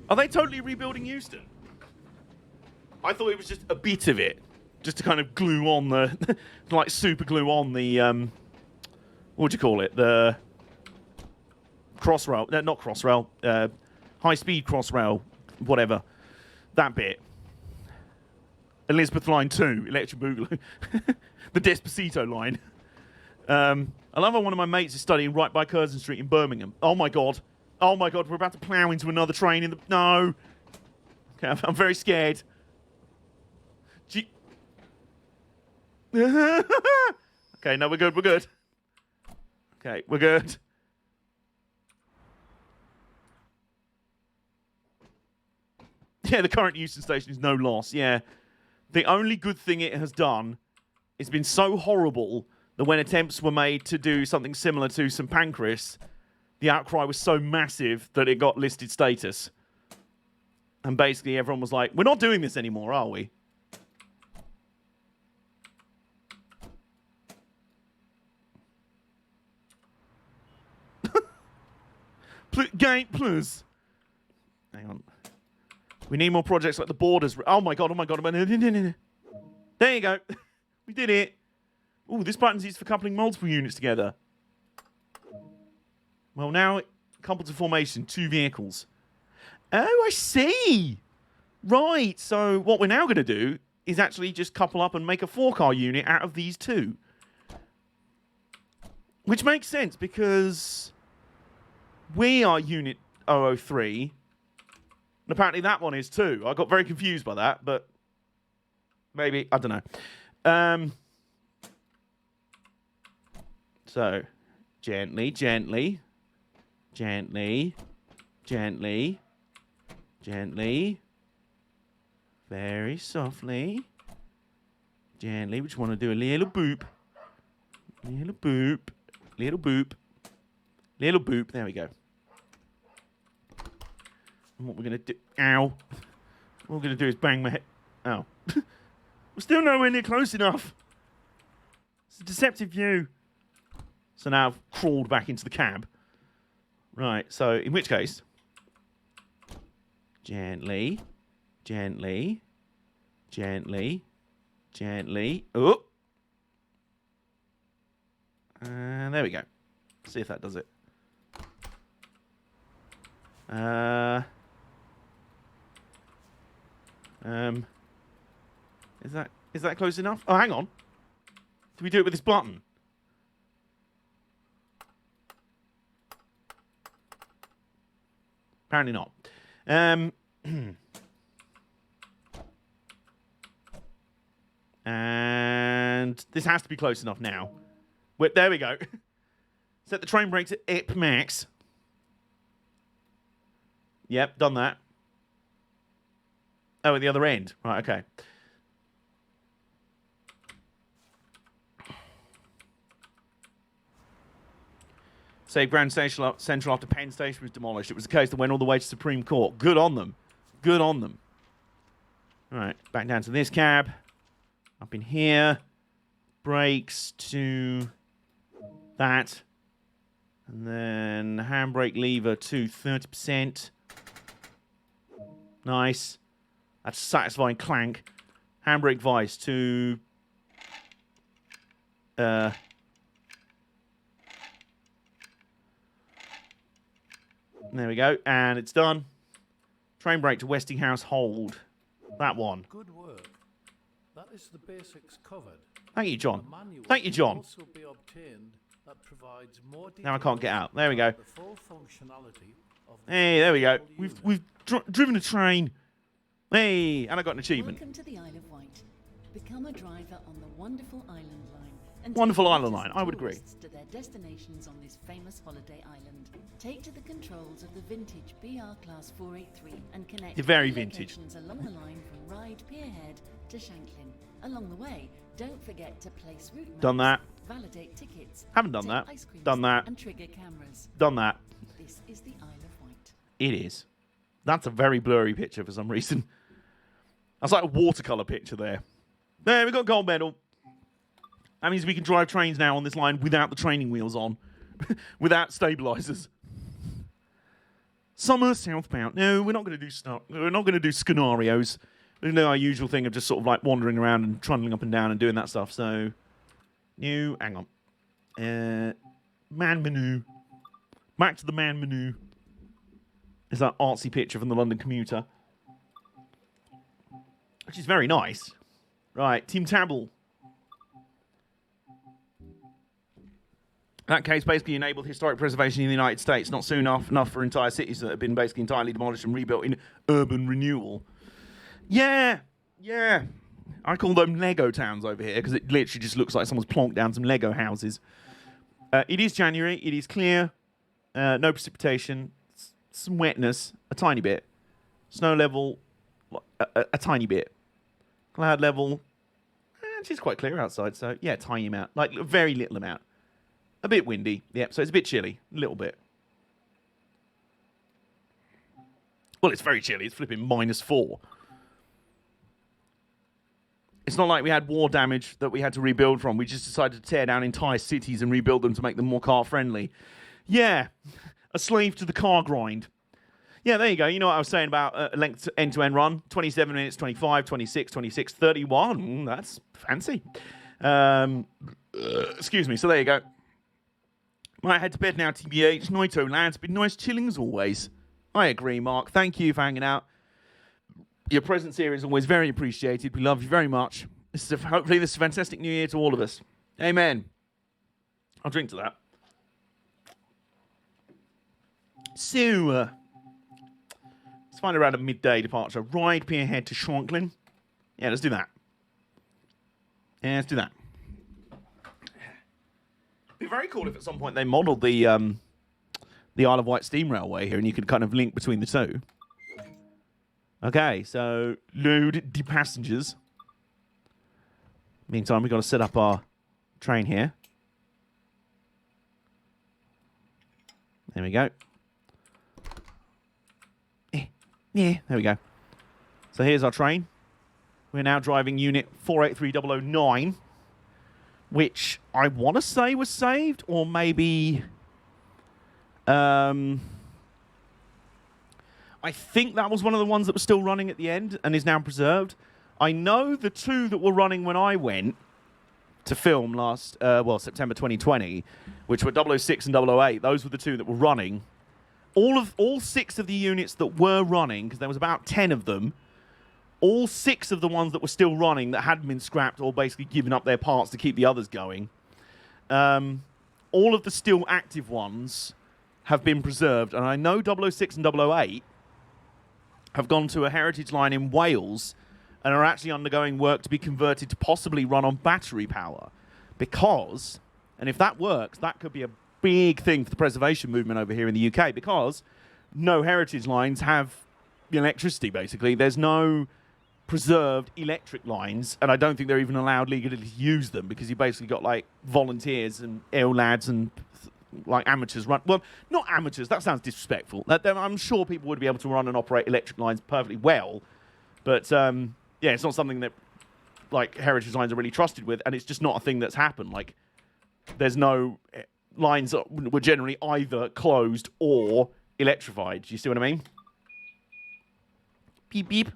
Are they totally rebuilding Euston? I thought it was just a bit of it. Just to kind of glue on the... like, super glue on the... what would you call it? The... Crossrail. No, not Crossrail. High-speed Crossrail. Whatever. That bit. Elizabeth Line 2. Electric Boogaloo. The Despacito line. I love how one of my mates is studying right by Curzon Street in Birmingham. Oh my god. Oh my god, we're about to plough into another train in the... No. Okay, I'm very scared. Okay, no, we're good, we're good. Okay, we're good. Yeah, the current Euston Station is no loss, yeah. The only good thing it has done, it's been so horrible... that when attempts were made to do something similar to St Pancras, the outcry was so massive that it got listed status. And basically everyone was like, we're not doing this anymore, are we? Gate plus. Hang on. We need more projects like the borders. Oh my god, oh my god. There you go. We did it. Ooh, this button's used for coupling multiple units together. Well, now, coupled to formation, 2 vehicles. Oh, I see. Right, so what we're now going to do is actually just couple up and make a 4-car unit out of these 2. Which makes sense, because we are Unit 003, and apparently that one is too. I got very confused by that, but maybe, I don't know. So, gently, gently, gently, gently, gently, very softly, gently. We just want to do a little boop, little boop, little boop, little boop. There we go. And what we're going to do... Ow. What we're going to do is bang my head... Oh. We're still nowhere near close enough. It's a deceptive view. So now I've crawled back into the cab. Right, so in which case... Gently. Gently. Gently. Gently. Oh! And there we go. See if that does it. Is that close enough? Oh, hang on. Do we do it with this button? Apparently not. And this has to be close enough now. Wait, there we go. Set the train brake to IP max. Yep, done that. Oh, at the other end. Right, okay. Save Grand Central after Penn Station was demolished. It was a case that went all the way to Supreme Court. Good on them. Good on them. All right, back down to this cab. Up in here. Brakes to that. And then handbrake lever to 30%. Nice. That's a satisfying clank. Handbrake vice to... There we go. And it's done. Train brake to Westinghouse hold. That one. Good work. That is the basics covered. Thank you, John. Thank you, John. Also be obtained that provides more Now I can't get out. There we go. the full functionality of the Hey, there we go. unit. We've driven a train. Hey, and I got an achievement. Welcome to the Isle of Wight. Become a driver on the wonderful island line. And Wonderful take island visitors line, I would agree. tourists to their destinations on this famous holiday island. Take to the controls of the vintage BR Class 483 and connect They're very key vintage. locations along the line from Ryde Pierhead to Shanklin. Along the way, don't forget to place route maps, Done that. validate tickets, Haven't done take that. ice creams, Done that. and trigger cameras. Done that. This is the Isle of Wight. It is. That's a very blurry picture for some reason. That's like a watercolor picture there. There, we got gold medal. That means we can drive trains now on this line without the training wheels on. Without stabilizers. Summer southbound. No, we're not going to do we're not going to do scenarios. We're going to do our usual thing of just sort of like wandering around and trundling up and down and doing that stuff. So, new, hang on. Man menu. Back to the man menu. Is that artsy picture from the London Commuter. Which is very nice. Right, Team Tabble. That case basically enabled historic preservation in the United States, not soon enough for entire cities that have been basically entirely demolished and rebuilt in urban renewal. Yeah, yeah. I call them Lego towns over here because it literally just looks like someone's plonked down some Lego houses. It is January. It is clear. No precipitation. Some wetness. A tiny bit. Snow level. A tiny bit. Cloud level. It's quite clear outside, so yeah, tiny amount. Like a very little amount. A bit windy. Yep, so it's a bit chilly. A little bit. Well, it's very chilly. It's flipping -4. It's not like we had war damage that we had to rebuild from. We just decided to tear down entire cities and rebuild them to make them more car-friendly. Yeah. a slave to the car grind. Yeah, there you go. You know what I was saying about length end-to-end run? 27 minutes, 25, 26, 26, 31. That's fancy. Excuse me. So there you go. Might head to bed now, TBH. Noito, lads. Been nice chilling as always. I agree, Mark. Thank you for hanging out. Your presence here is always very appreciated. We love you very much. Hopefully this is a fantastic new year to all of us. Amen. I'll drink to that. So, let's find around a midday departure. Ryde pier head to Shanklin. Yeah, let's do that. Yeah, let's do that. It'd be very cool if at some point they modelled the Isle of Wight steam railway here and you could kind of link between the two. Okay, so load the passengers. Meantime, we've got to set up our train here. There we go. Yeah, there we go. So here's our train. We're now driving unit 483009, which I want to say was saved, or maybe... I think that was one of the ones that was still running at the end and is now preserved. I know the two that were running when I went to film last, September 2020, which were 006 and 008. Those were the two that were running. All 6 of the units that were running, because there was about 10 of them, all 6 of the ones that were still running that hadn't been scrapped or basically given up their parts to keep the others going, all of the still active ones have been preserved. And I know 006 and 008 have gone to a heritage line in Wales and are actually undergoing work to be converted to possibly run on battery power. Because, and if that works, that could be a big thing for the preservation movement over here in the UK, because no heritage lines have electricity, basically. There's no preserved electric lines, and I don't think they're even allowed legally to use them, because you basically got, like, volunteers and ill lads and, like, amateurs run... Well, not amateurs, that sounds disrespectful. I'm sure people would be able to run and operate electric lines perfectly well, but, yeah, it's not something that, like, heritage lines are really trusted with, and it's just not a thing that's happened. Like, there's no... lines were generally either closed or electrified. Do you see what I mean? Beep, beep.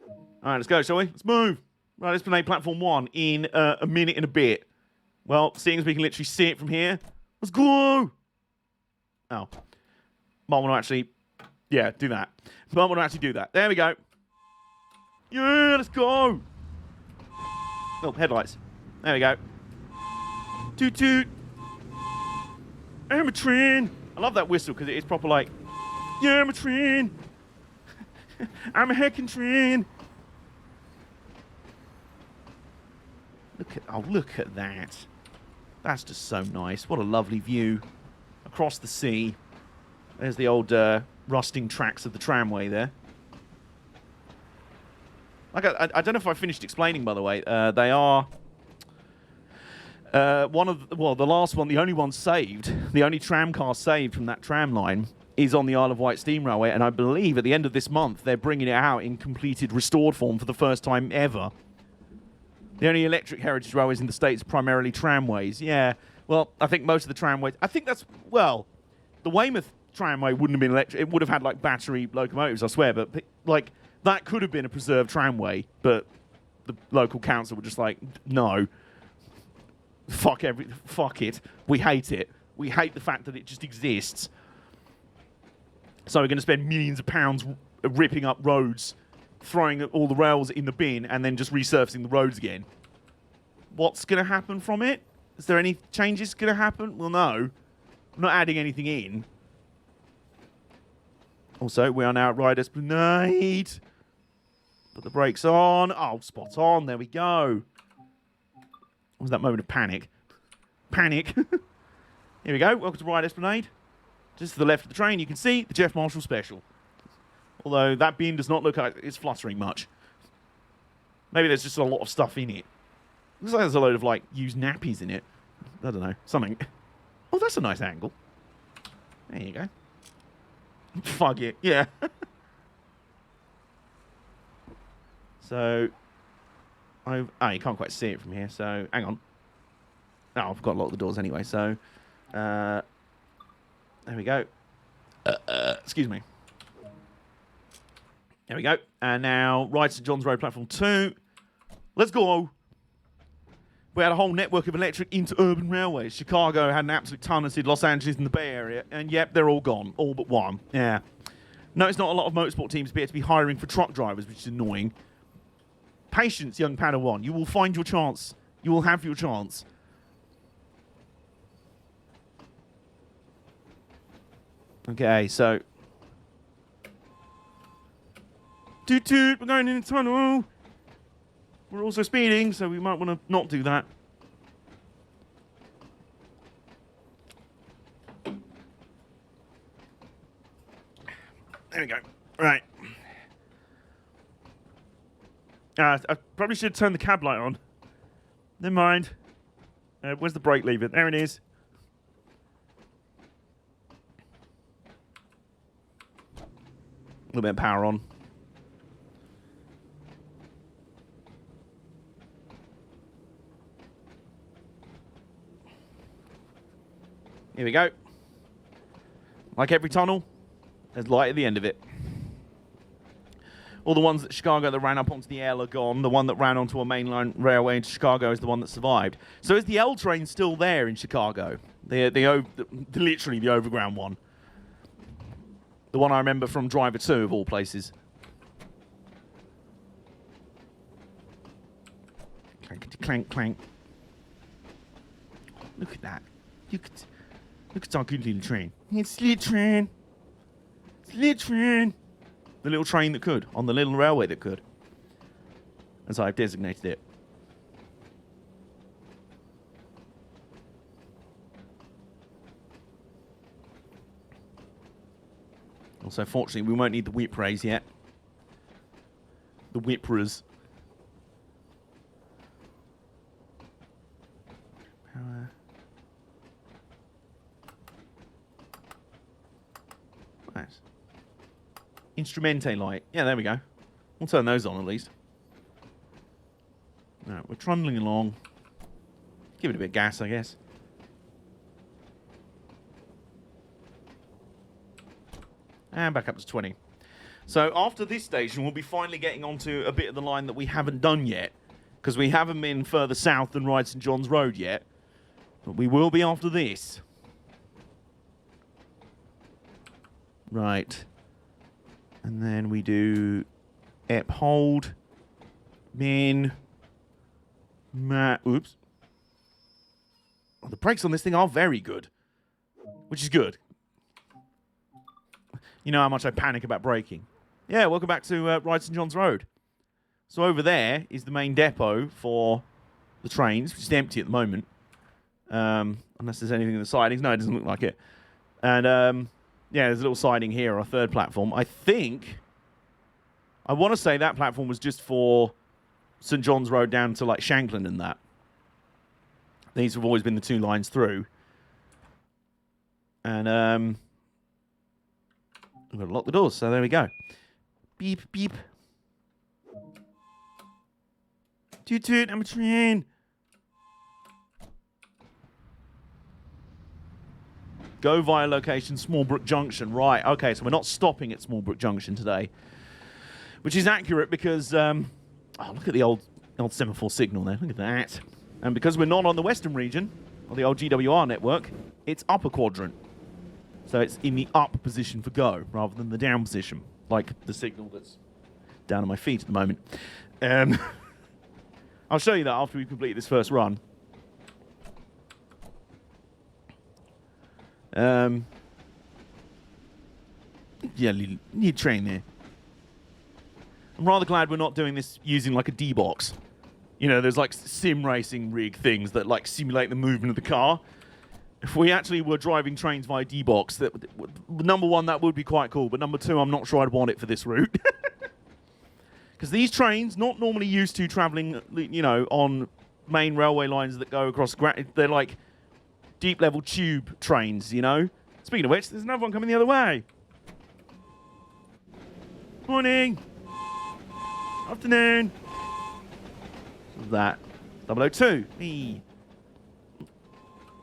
All right, let's go, shall we? Let's move. Right, let's play platform 1 in a minute and a bit. Well, seeing as we can literally see it from here, let's go. Oh. Might want to actually, yeah, do that. Might want to actually do that. There we go. Yeah, let's go. Oh, headlights. There we go. Toot toot. I'm a train. I love that whistle because it is proper like, yeah, I'm a train. I'm a heckin' train. Look at that. That's just so nice. What a lovely view across the sea. There's the old rusting tracks of the tramway there. Like I don't know if I finished explaining, by the way. They are the last one, the only one saved, the only tram car saved from that tram line is on the Isle of Wight steam railway, and I believe at the end of this month they're bringing it out in completed restored form for the first time ever. The only electric heritage railways in the States are primarily tramways. Yeah, well, I think most of the tramways... I think that's... Well, the Weymouth tramway wouldn't have been electric. It would have had, like, battery locomotives, I swear, but, like, that could have been a preserved tramway, but the local council were just like, no. Fuck it. We hate it. We hate the fact that it just exists. So we're going to spend millions of pounds ripping up roads, throwing all the rails in the bin, and then just resurfacing the roads again. What's going to happen from it? Is there any changes going to happen? Well, no. I'm not adding anything in. Also, we are now at Ryde Esplanade. Put the brakes on. Oh, spot on. There we go. What was that moment of panic? Panic. Here we go. Welcome to Ryde Esplanade. Just to the left of the train, you can see the Jeff Marshall Special. Although that bin does not look like it's fluttering much. Maybe there's just a lot of stuff in it. Looks like there's a load of, like, used nappies in it. I don't know. Something. Oh, that's a nice angle. There you go. Fuck it. Yeah. So... you can't quite see it from here, so... Hang on. Oh, I've got to lock the doors anyway, so... there we go. Excuse me. There we go. And now, Ryde St John's Road, Platform 2. Let's go. We had a whole network of electric interurban railways. Chicago had an absolute ton of Los Angeles and the Bay Area. And yep, they're all gone. All but one. Yeah. No, it's not a lot of motorsport teams appear to be hiring for truck drivers, which is annoying. Patience, young Padawan. You will find your chance. You will have your chance. Okay, so... Toot toot, we're going in the tunnel. We're also speeding, so we might want to not do that. There we go. Right. I probably should turn the cab light on. Never mind. Where's the brake lever? There it is. A little bit of power on. Here we go. Like every tunnel, there's light at the end of it. All the ones at Chicago that ran up onto the L are gone. The one that ran onto a mainline railway into Chicago is the one that survived. So is the L train still there in Chicago? Literally the overground one. The one I remember from Driver 2 of all places. Clank, clank, clank. Look at that. Look at our good little train. It's a little train. It's a little train. The little train that could. On the little railway that could. As I've designated it. Also, fortunately, we won't need the whip rays yet. The whippers. Power. Nice. Instrumente light. Yeah, there we go. We'll turn those on at least. Alright, we're trundling along. Give it a bit of gas, I guess. And back up to 20. So after this station, we'll be finally getting onto a bit of the line that we haven't done yet. Because we haven't been further south than Ryde St John's Road yet. But we will be after this. Right. And then we do ep hold. Min. Oops. Oh, the brakes on this thing are very good. Which is good. You know how much I panic about braking. Yeah, welcome back to Ryde St John's Road. So over there is the main depot for the trains, which is empty at the moment. Unless there's anything in the sidings. No, it doesn't look like it. And, yeah, there's a little siding here, our third platform. I want to say that platform was just for St John's Road down to, like, Shanklin and that. These have always been the two lines through. And, we've got to lock the doors, so there we go. Beep, beep. Toot, toot, I'm a train. Go via location Smallbrook Junction. Right, okay, so we're not stopping at Smallbrook Junction today. Which is accurate because, oh, look at the old semaphore signal there. Look at that. And because we're not on the Western region, or the old GWR network, it's upper quadrant. So it's in the up position for go, rather than the down position, like the signal that's down on my feet at the moment. I'll show you that after we complete this first run. Yeah, need train there. I'm rather glad we're not doing this using like a D-box. You know, there's like sim racing rig things that like simulate the movement of the car. If we actually were driving trains via D-box, number one, that would be quite cool. But number two, I'm not sure I'd want it for this route. Because these trains, not normally used to travelling, you know, on main railway lines that go across, they're like deep-level tube trains, you know? Speaking of which, there's another one coming the other way. Morning. Afternoon. What's that? 002. Me.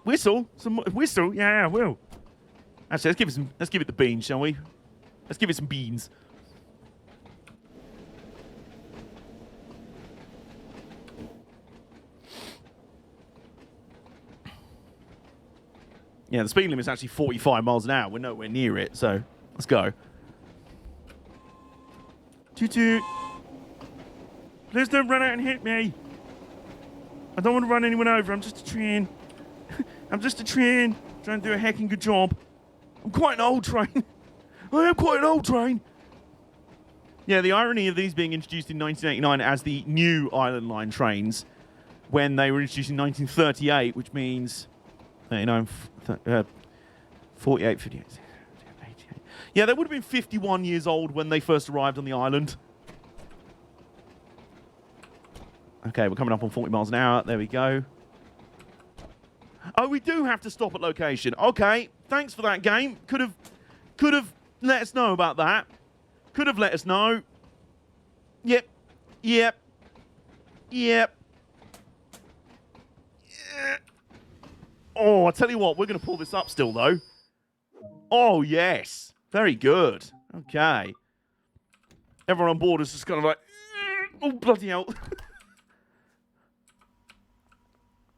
Whistle? Some whistle? Yeah, I will. Actually, let's give it the beans, shall we? Let's give it some beans. Yeah, the speed limit is actually 45 miles an hour. We're nowhere near it, so let's go. Toot toot. Please don't run out and hit me. I don't want to run anyone over. I'm just a train. I'm just a train trying to do a hecking good job. I'm quite an old train. I am quite an old train. Yeah, the irony of these being introduced in 1989 as the new Island Line trains when they were introduced in 1938, which means 39, 48, 58, 88. Yeah, they would have been 51 years old when they first arrived on the island. Okay, we're coming up on 40 miles an hour. There we go. Oh, we do have to stop at location. Okay, thanks for that, game. Could have let us know about that. Could have let us know. Yep. Yep. Yep. Yeah. Oh, I tell you what, we're going to pull this up still, though. Oh, yes. Very good. Okay. Everyone on board is just kind of like, oh, bloody hell.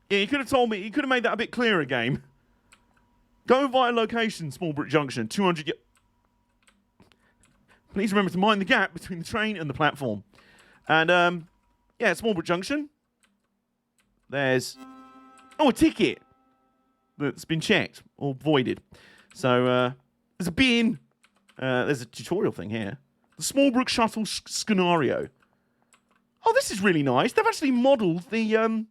Yeah, you could have told me, you could have made that a bit clearer, game. Go via location, Smallbrook Junction, 200... Please remember to mind the gap between the train and the platform. And, yeah, Smallbrook Junction. There's... Oh, a ticket that's been checked or voided. So, there's a bin. There's a tutorial thing here. The Smallbrook Shuttle scenario. Oh, this is really nice. They've actually modelled the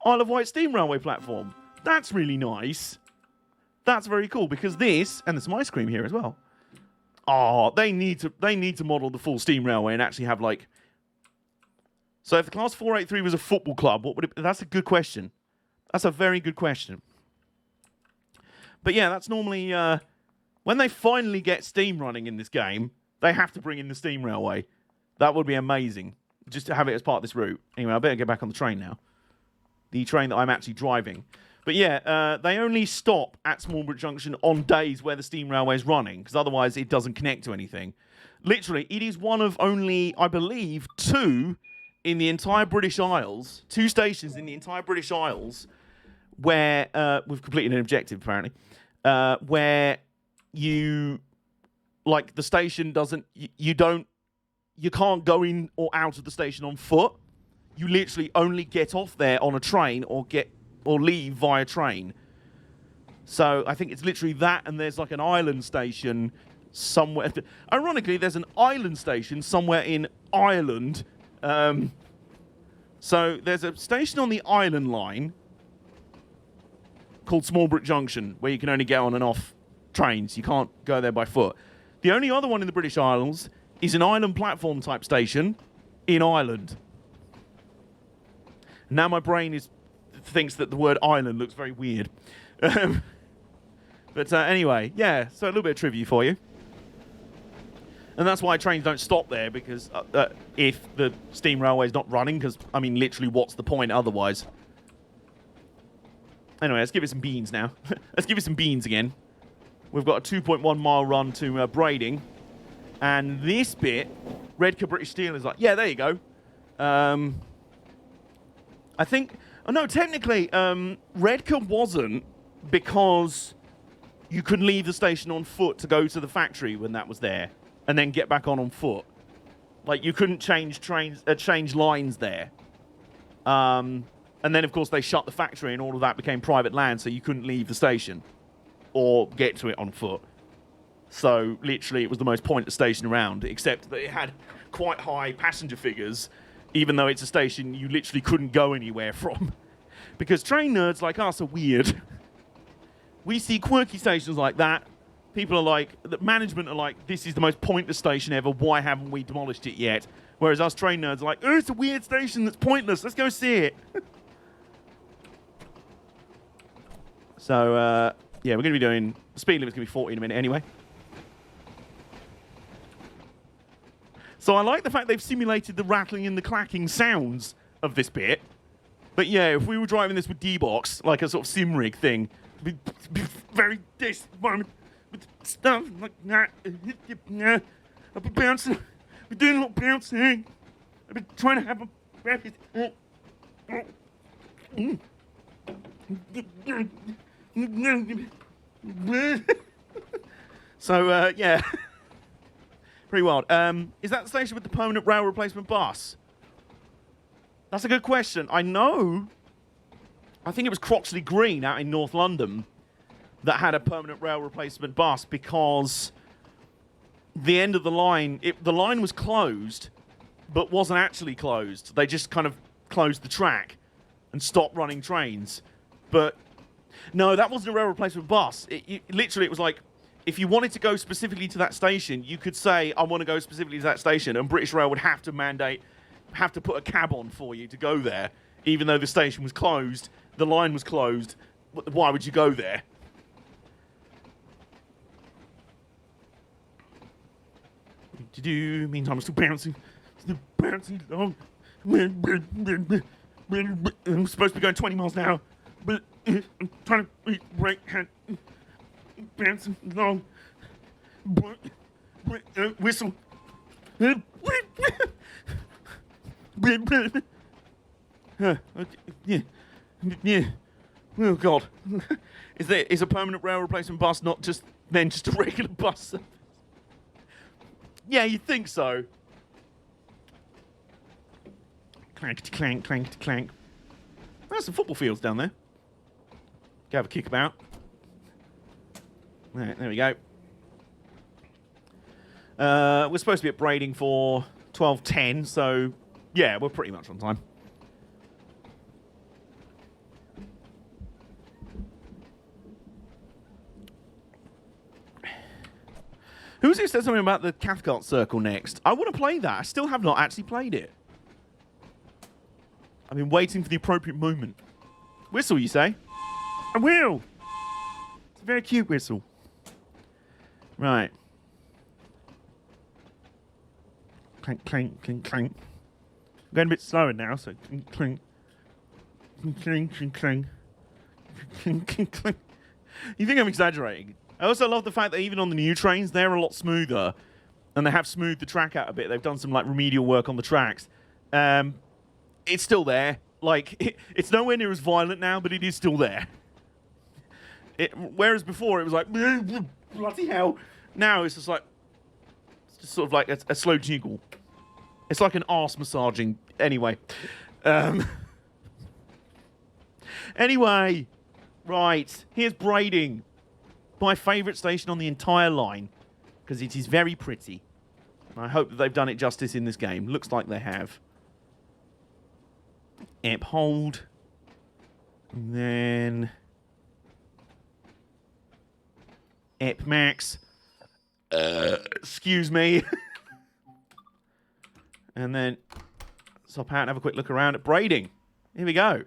Isle of Wight Steam Railway platform. That's really nice. That's very cool because this, and there's some ice cream here as well. Oh, they need to model the full steam railway and actually have like. So if the Class 483 was a football club, what would it? That's a good question. That's a very good question. But yeah, that's normally when they finally get steam running in this game, they have to bring in the steam railway. That would be amazing. Just to have it as part of this route. Anyway, I better get back on the train now. The train that I'm actually driving. But yeah, they only stop at Smallbrook Junction on days where the steam railway is running, because otherwise it doesn't connect to anything. Literally, it is one of only, I believe, two in the entire British Isles, two stations in the entire British Isles, where, we've completed an objective apparently, where you, like, the station doesn't, you can't go in or out of the station on foot. You literally only get off there on a train or leave via train. So I think it's literally that, and there's like an island station somewhere. Ironically, there's an island station somewhere in Ireland. So there's a station on the Island Line called Smallbrook Junction, where you can only get on and off trains. You can't go there by foot. The only other one in the British Isles is an island platform type station in Ireland. Now my brain thinks that the word island looks very weird. But anyway, yeah, so a little bit of trivia for you. And that's why trains don't stop there, because if the steam railway is not running, because, I mean, literally, what's the point otherwise? Anyway, let's give it some beans now. Let's give it some beans again. We've got a 2.1 mile run to Brading. And this bit, Redcar British Steel is like, yeah, there you go. I think... Oh, no, technically, Redcar wasn't, because you could leave the station on foot to go to the factory when that was there, and then get back on foot. Like, you couldn't change lines there. And then, of course, they shut the factory, and all of that became private land, so you couldn't leave the station or get to it on foot. So, literally, it was the most pointless station around, except that it had quite high passenger figures, even though it's a station you literally couldn't go anywhere from. Because train nerds like us are weird. We see quirky stations like that. People are like, the management are like, this is the most pointless station ever, why haven't we demolished it yet? Whereas us train nerds are like, oh, it's a weird station that's pointless, let's go see it. So, yeah, we're going to be doing, the speed limit's going to be 40 in a minute anyway. So I like the fact they've simulated the rattling and the clacking sounds of this bit. But yeah, if we were driving this with D-Box, like a sort of sim rig thing, it'd be very this moment. with stuff like that. I've been bouncing. I've been doing a little bouncing. I've been trying to have a rapid. So, yeah. Pretty wild. Is that the station with the permanent rail replacement bus? That's a good question. I know. I think it was Croxley Green out in North London that had a permanent rail replacement bus because the end of the line, the line was closed, but wasn't actually closed. They just kind of closed the track and stopped running trains. But no, that wasn't a rail replacement bus. Literally, it was like, if you wanted to go specifically to that station, you could say, I want to go specifically to that station, and British Rail would have to put a cab on for you to go there, even though the station was closed, the line was closed. Why would you go there? Meantime, I'm still bouncing. Along. I'm supposed to be going 20 miles an hour, but I'm trying to brake hand. Bouncing along. Whistle. Yeah. Oh God. Is a permanent rail replacement bus not just a regular bus? Yeah, you'd think so. Clank, clank, clank, clank. There's some football fields down there. Go have a kick about. Right, there we go. We're supposed to be at Brading for 12:10, so yeah, we're pretty much on time. Who's who said something about the Cathcart Circle next? I want to play that. I still have not actually played it. I've been waiting for the appropriate moment. Whistle, you say? I will. It's a very cute whistle. Right. Clank, clank, clank, clank. I'm going a bit slower now, so clank, clank. Clank, clank, clank. Clank, clank, clank. You think I'm exaggerating? I also love the fact that even on the new trains, they're a lot smoother. And they have smoothed the track out a bit. They've done some like remedial work on the tracks. It's still there. Like, it's nowhere near as violent now, but it is still there. Whereas before, it was like, bloody hell. Now it's just like, it's just sort of like a slow jiggle. It's like an arse massaging. Anyway. Anyway. Right. Here's Brading. My favourite station on the entire line. Because it is very pretty. And I hope that they've done it justice in this game. Looks like they have. Amp hold. And then Amp max. Excuse me. And then stop out and have a quick look around at Brading. Here we go.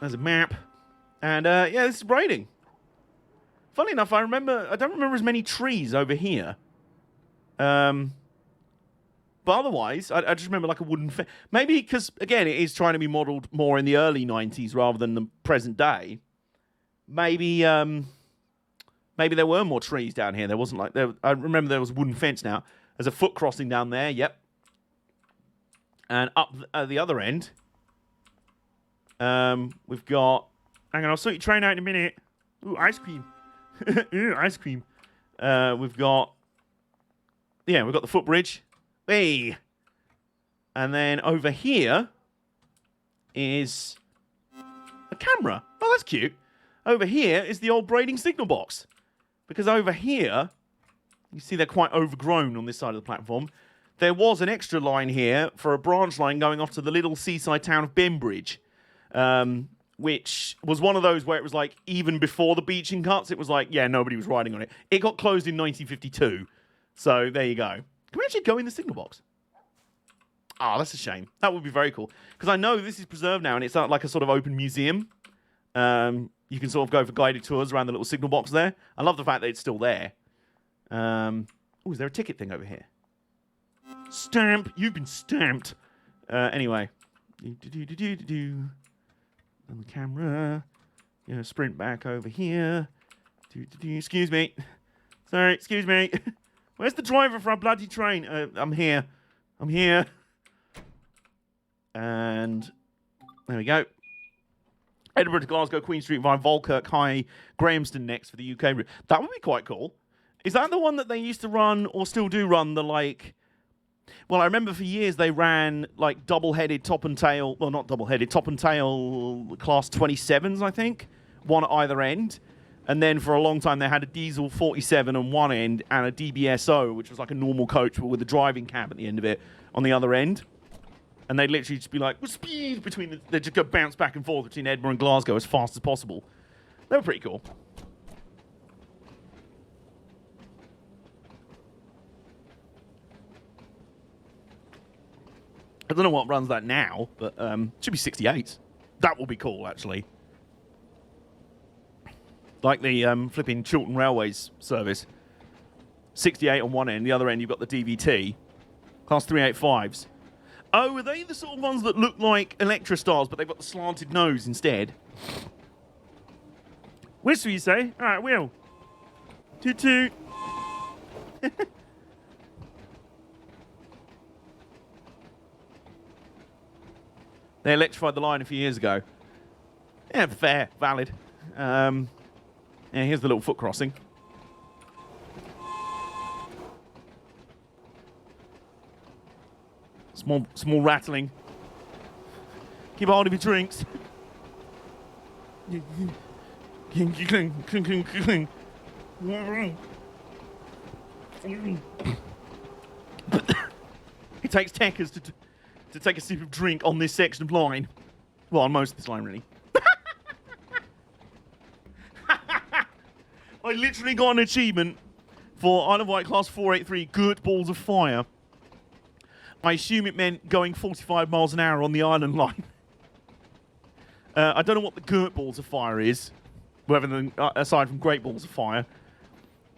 There's a map. And yeah, this is Brading. Funny enough, I don't remember as many trees over here. But otherwise, I just remember like a wooden fence. Maybe because, again, it is trying to be modelled more in the early 90s rather than the present day. Maybe maybe there were more trees down here. There wasn't like... I remember there was a wooden fence now. There's a foot crossing down there, yep. And up at the other end, we've got... Hang on, I'll sort your train out in a minute. Ooh, ice cream. Ooh, ice cream. We've got... Yeah, we've got the footbridge. Hey! And then over here is a camera. Oh, that's cute. Over here is the old Brading signal box. Because over here, you see they're quite overgrown on this side of the platform. There was an extra line here for a branch line going off to the little seaside town of Bembridge. Which was one of those where it was like, even before the beaching cuts, it was like, yeah, nobody was riding on it. It got closed in 1952. So there you go. Can we actually go in the signal box? Oh, that's a shame. That would be very cool. Because I know this is preserved now, and it's like a sort of open museum. You can sort of go for guided tours around the little signal box there. I love the fact that it's still there. Oh, is there a ticket thing over here? Stamp. You've been stamped. Anyway. On the camera. You know, sprint back over here. Excuse me. Sorry, excuse me. Where's the driver for our bloody train? I'm here. I'm here. And there we go. Edinburgh to Glasgow, Queen Street via Falkirk, High, Grahamston next for the UK route. That would be quite cool. Is that the one that they used to run, or still do run, the like... Well, I remember for years they ran like double-headed top and tail... Well, not double-headed, top and tail class 27s, I think. One at either end. And then for a long time they had a diesel 47 on one end and a DBSO, which was like a normal coach but with a driving cab at the end of it on the other end. And they'd literally just be like, speed between the... They'd just go bounce back and forth between Edinburgh and Glasgow as fast as possible. They were pretty cool. I don't know what runs that now, but it should be 68. That will be cool, actually. Like the flipping Chiltern Railways service. 68 on one end, the other end you've got the DVT. Class 385s. Oh, are they the sort of ones that look like Electrostars, but they've got the slanted nose instead? Whistle, you say? All right, wheel. Toot toot. They electrified the line a few years ago. Yeah, fair, valid. Yeah, here's the little foot crossing. Small rattling. Keep hold of your drinks. It takes techers to take a sip of drink on this section of line. Well, on most of this line, really. I literally got an achievement for Isle of Wight Class 483, Girt Balls of Fire. I assume it meant going 45 miles an hour on the island line. I don't know what the Girt Balls of Fire is, aside from Great Balls of Fire.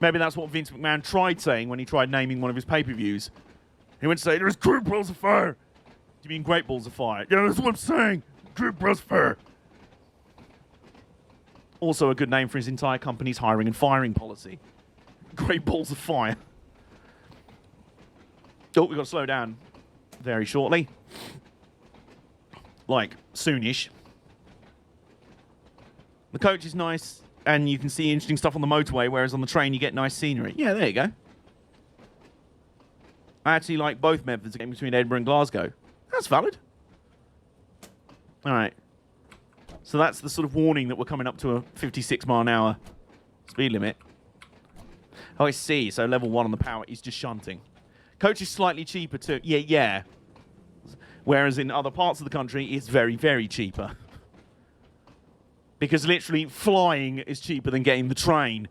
Maybe that's what Vince McMahon tried saying when he tried naming one of his pay-per-views. He went to say, there's Girt Balls of Fire. Do you mean Great Balls of Fire? Yeah, that's what I'm saying. Girt Balls of Fire. Also a good name for his entire company's hiring and firing policy. Great Balls of Fire. Oh, we've got to slow down very shortly. Like, soonish. The coach is nice, and you can see interesting stuff on the motorway, whereas on the train you get nice scenery. Yeah, there you go. I actually like both methods of getting between Edinburgh and Glasgow. That's valid. All right. So that's the sort of warning that we're coming up to a 56 mile an hour speed limit. Oh, I see. So level 1 on the power is just shunting. Coach is slightly cheaper too. Yeah. Whereas in other parts of the country, it's very, very cheaper. Because literally flying is cheaper than getting the train.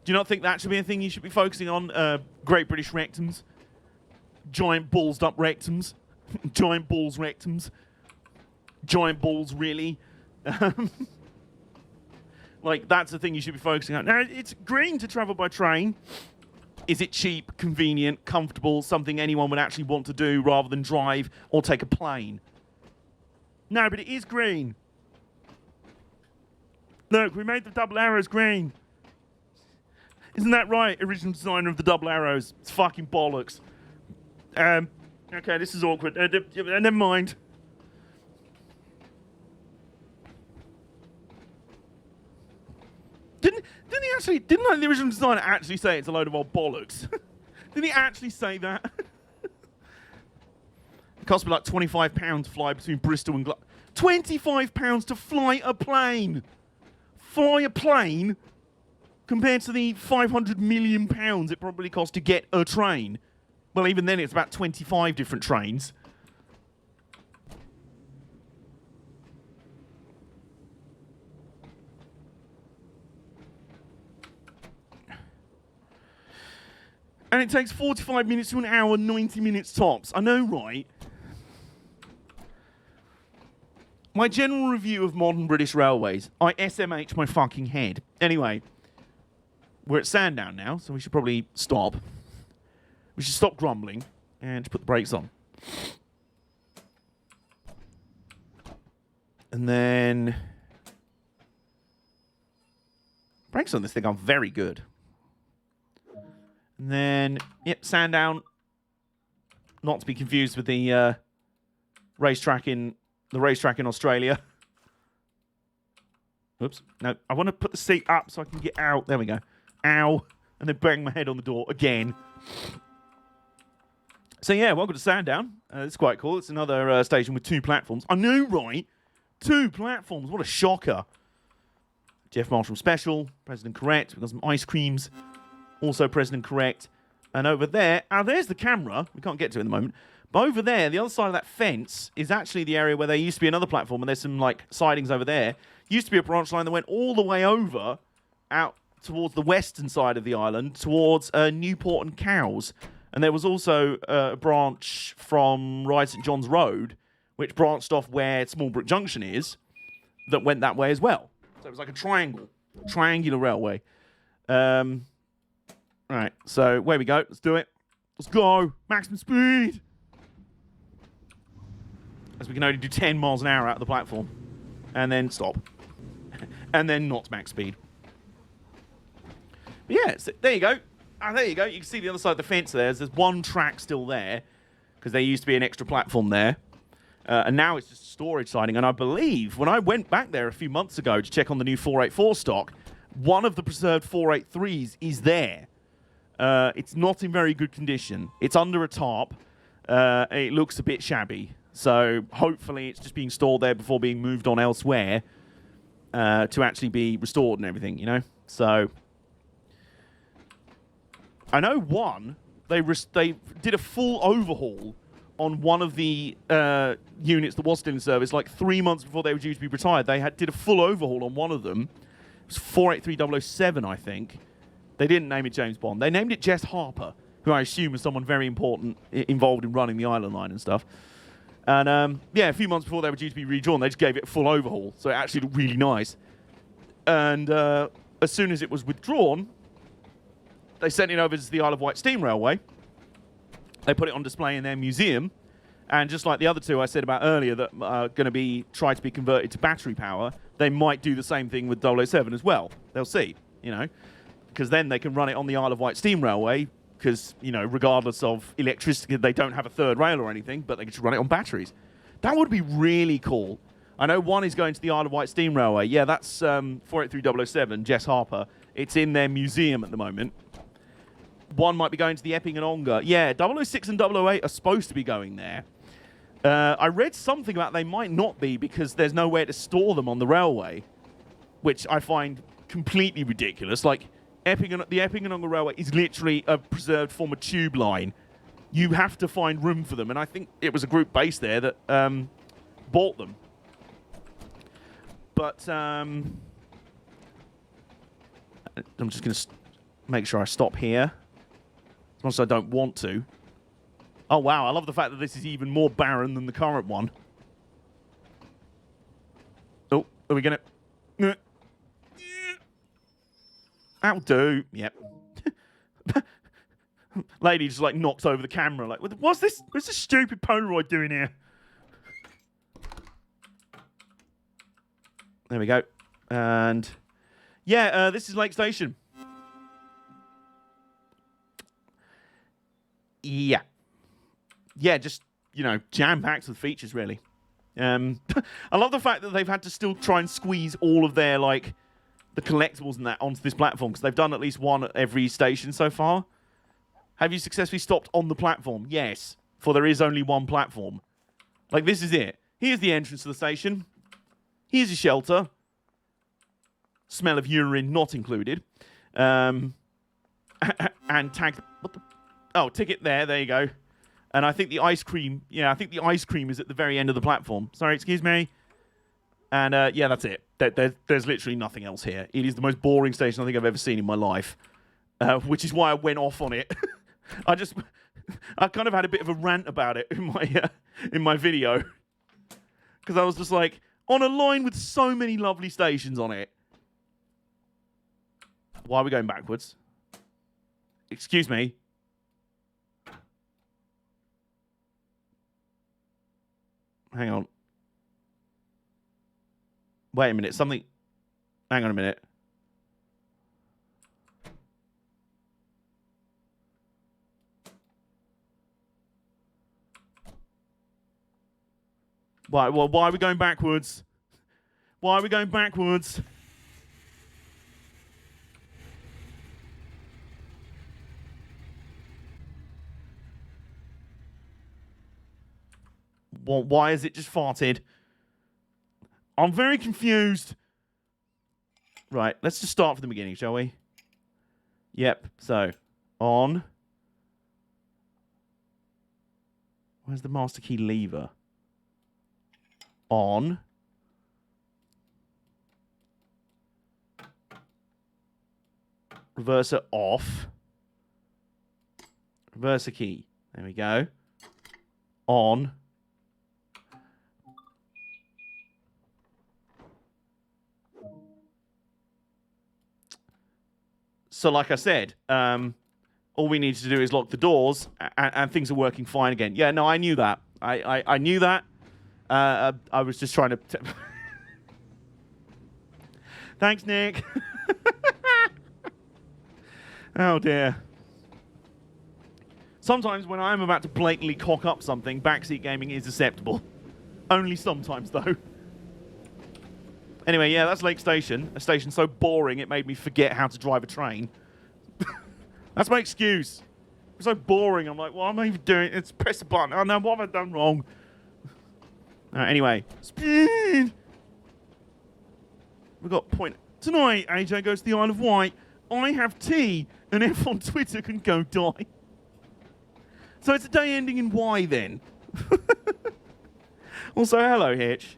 Do you not think that should be a thing you should be focusing on? Great British rectums. Giant ballsed up rectums. Giant balls rectums. Giant balls, really. Like, that's the thing you should be focusing on. Now, it's green to travel by train. Is it cheap, convenient, comfortable, something anyone would actually want to do rather than drive or take a plane? No, but it is green. Look, we made the double arrows green. Isn't that right, original designer of the double arrows? It's fucking bollocks. Okay, this is awkward. Never mind. Didn't the original designer actually say it's a load of old bollocks? Didn't he actually say that? It cost me like £25 to fly between Bristol and Glasgow. £25 to fly a plane! Fly a plane compared to the £500 million it probably cost to get a train. Well, even then it's about 25 different trains. And it takes 45 minutes to an hour, 90 minutes tops. I know, right? My general review of modern British railways. I SMH my fucking head. Anyway, we're at Sandown now, so we should probably stop. We should stop grumbling and put the brakes on. And then Brakes on this thing are very good. And then, yep, Sandown. Not to be confused with the racetrack in Australia. Oops. No, I want to put the seat up so I can get out. There we go. Ow. And then bang my head on the door again. So yeah, welcome to Sandown. It's quite cool. It's another station with 2 platforms. I know, right? 2 platforms. What a shocker. Jeff Marshall Special. President Correct. We've got some ice creams. Also President Correct. And over there, there's the camera. We can't get to it in the moment. But over there, the other side of that fence is actually the area where there used to be another platform, and there's some like sidings over there. Used to be a branch line that went all the way over, out towards the western side of the island, towards Newport and Cowes. And there was also a branch from Ryde St John's Road, which branched off where Smallbrook Junction is, that went that way as well. So it was like a triangular railway. Right, so where we go. Let's do it. Let's go. Maximum speed. As we can only do 10 miles an hour out of the platform. And then stop. And then not max speed. But yeah, so there you go. There you go. You can see the other side of the fence there. There's one track still there. Because there used to be an extra platform there. And now it's just a storage siding. And I believe when I went back there a few months ago to check on the new 484 stock, one of the preserved 483s is there. It's not in very good condition. It's under a tarp. It looks a bit shabby. So hopefully it's just being stored there before being moved on elsewhere to actually be restored and everything, you know? So I know they did a full overhaul on one of the units that was still in service like 3 months before they were due to be retired. They did a full overhaul on one of them. It was 483007, I think. They didn't name it James Bond. They named it Jess Harper, who I assume is someone very important involved in running the Island Line and stuff. And, yeah, a few months before they were due to be redrawn, they just gave it a full overhaul. So it actually looked really nice. And as soon as it was withdrawn, they sent it over to the Isle of Wight Steam Railway. They put it on display in their museum. And just like the other 2 I said about earlier that are going to be try to be converted to battery power, they might do the same thing with 007 as well. They'll see, you know. Because then they can run it on the Isle of Wight Steam Railway, because, you know, regardless of electricity, they don't have a third rail or anything, but they can just run it on batteries. That would be really cool. I know one is going to the Isle of Wight Steam Railway. Yeah, that's 483007, Jess Harper. It's in their museum at the moment. One might be going to the Epping and Ongar. Yeah, 006 and 008 are supposed to be going there. I read something about they might not be because there's nowhere to store them on the railway, which I find completely ridiculous. Like, the Epping and Ongar Railway is literally a preserved former tube line. You have to find room for them, and I think it was a group based there that bought them. But I'm just going to make sure I stop here, as much as I don't want to. Oh wow, I love the fact that this is even more barren than the current one. Oh, are we going to... That'll do. Yep. Lady just like knocks over the camera. Like, what's this? What's this stupid Polaroid doing here? There we go. And yeah, this is Lake Station. Yeah. Yeah, just, you know, jam-packed with features, really. I love the fact that they've had to still try and squeeze all of their, like, the collectibles and that onto this platform, because they've done at least one at every station so far. Have you successfully stopped on the platform? Yes, for there is only one platform. Like, this is it. Here's the entrance to the station. Here's your shelter. Smell of urine not included. And tag... What the... Oh, ticket there. There you go. And I think the ice cream... Yeah, I think the ice cream is at the very end of the platform. Sorry, excuse me. And, yeah, that's it. There's literally nothing else here. It is the most boring station I think I've ever seen in my life. Which is why I went off on it. I kind of had a bit of a rant about it in my video. Because I was just like, on a line with so many lovely stations on it. Why are we going backwards? Excuse me. Hang on. Wait a minute. Something... Hang on a minute. Why are we going backwards? Why are we going backwards? Why is it just farted? I'm very confused. Right, let's just start from the beginning, shall we? Yep, so, on. Where's the master key lever? On. Reverser off. Reverser key. There we go. On. So like I said, all we need to do is lock the doors and things are working fine again. Yeah, no, I knew that. I knew that. I was just trying to... Thanks, Nick. Oh, dear. Sometimes when I'm about to blatantly cock up something, backseat gaming is acceptable. Only sometimes, though. Anyway, yeah, that's Lake Station. A station so boring it made me forget how to drive a train. That's my excuse. It's so boring. I'm like, what am I even doing? It's press a button. Oh, no, what have I done wrong? Anyway. Speed! We've got point. Tonight, AJ goes to the Isle of Wight. I have tea, and F on Twitter can go die. So it's a day ending in Y, then. Also, hello, Hitch.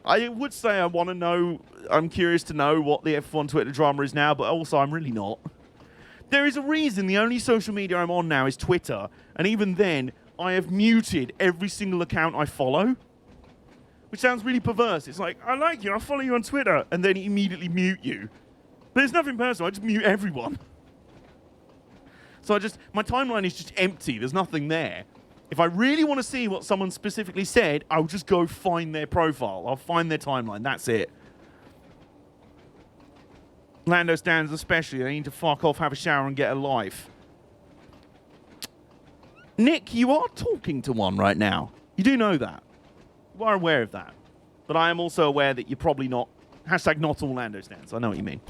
I would say I want to know, I'm curious to know what the F1 Twitter drama is now, but also I'm really not. There is a reason the only social media I'm on now is Twitter, and even then, I have muted every single account I follow. Which sounds really perverse. It's like, I like you, I'll follow you on Twitter, and then immediately mute you. But it's nothing personal, I just mute everyone. So my timeline is just empty, there's nothing there. If I really want to see what someone specifically said, I'll just go find their profile. I'll find their timeline. That's it. Lando stands especially. They need to fuck off, have a shower, and get a life. Nick, you are talking to one right now. You do know that. You are aware of that. But I am also aware that you're probably not... Hashtag not all Lando stands. I know what you mean.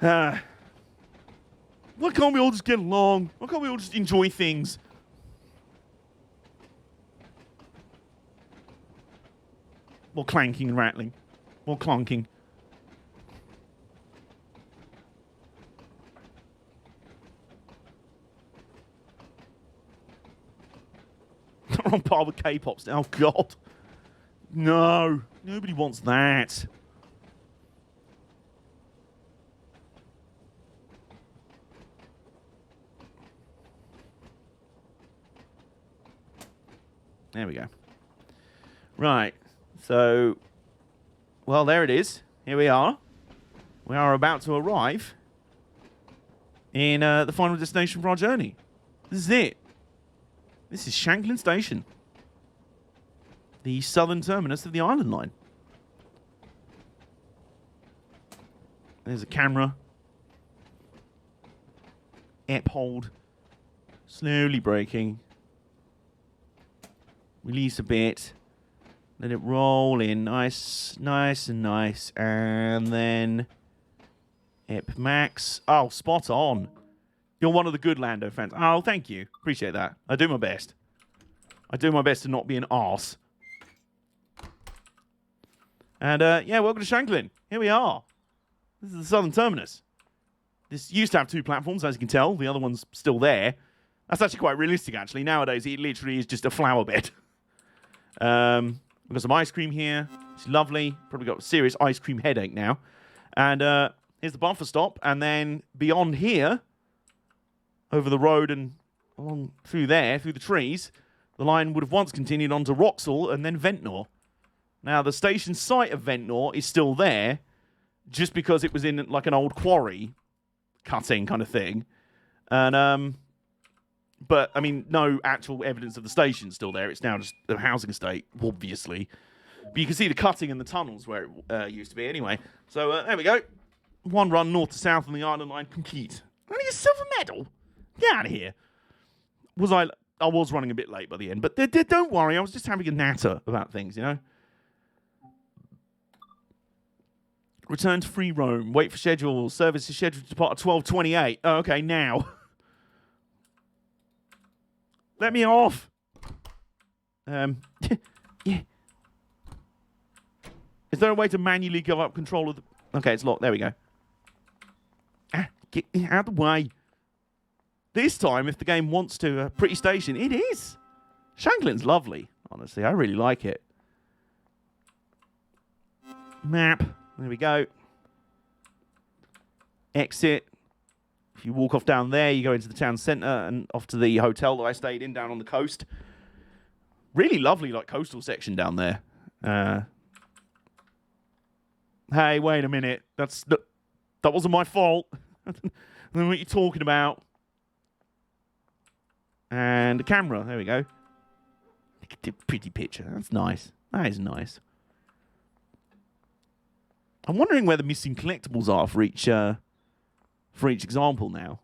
Why can't we all just get along? Why can't we all just enjoy things? More clanking and rattling. More clunking. They're on par with K-pops now. Oh, God. No. Nobody wants that. There we go. Right. So, well, there it is. Here we are. We are about to arrive in the final destination for our journey. This is it. This is Shanklin Station, the southern terminus of the Island Line. There's a camera. Ep hold. Slowly braking. Release a bit. Let it roll in. Nice, nice and nice. And then... Ep max. Oh, spot on. You're one of the good Lando fans. Oh, thank you. Appreciate that. I do my best. I do my best to not be an arse. And, yeah, welcome to Shanklin. Here we are. This is the southern terminus. This used to have 2 platforms, as you can tell. The other one's still there. That's actually quite realistic, actually. Nowadays, it literally is just a flower bed. We've got some ice cream here. It's lovely. Probably got a serious ice cream headache now. And here's the buffer stop. And then beyond here, over the road and along through there, through the trees, the line would have once continued on to Wroxall and then Ventnor. Now, the station site of Ventnor is still there, just because it was in like an old quarry cutting kind of thing. And but, I mean, no actual evidence of the station still there. It's now just a housing estate, obviously. But you can see the cutting and the tunnels where it used to be anyway. So, there we go. One run north to south on the Island Line complete. Only a silver medal? Get out of here. Was I... I was running a bit late by the end, but don't worry, I was just having a natter about things, you know? Return to free roam. Wait for schedule. Service is scheduled to depart at 12:28. Oh, okay, now. Let me off. Yeah. Is there a way to manually give up control of the... Okay, it's locked. There we go. Get out of the way. This time, if the game wants to, pretty station, it is. Shanklin's lovely, honestly. I really like it. Map. There we go. Exit. If you walk off down there, you go into the town centre and off to the hotel that I stayed in down on the coast. Really lovely, like, coastal section down there. Hey, wait a minute. That wasn't my fault. I don't know what you're talking about. And the camera. There we go. Look at the pretty picture. That's nice. That is nice. I'm wondering where the missing collectibles are for each example now.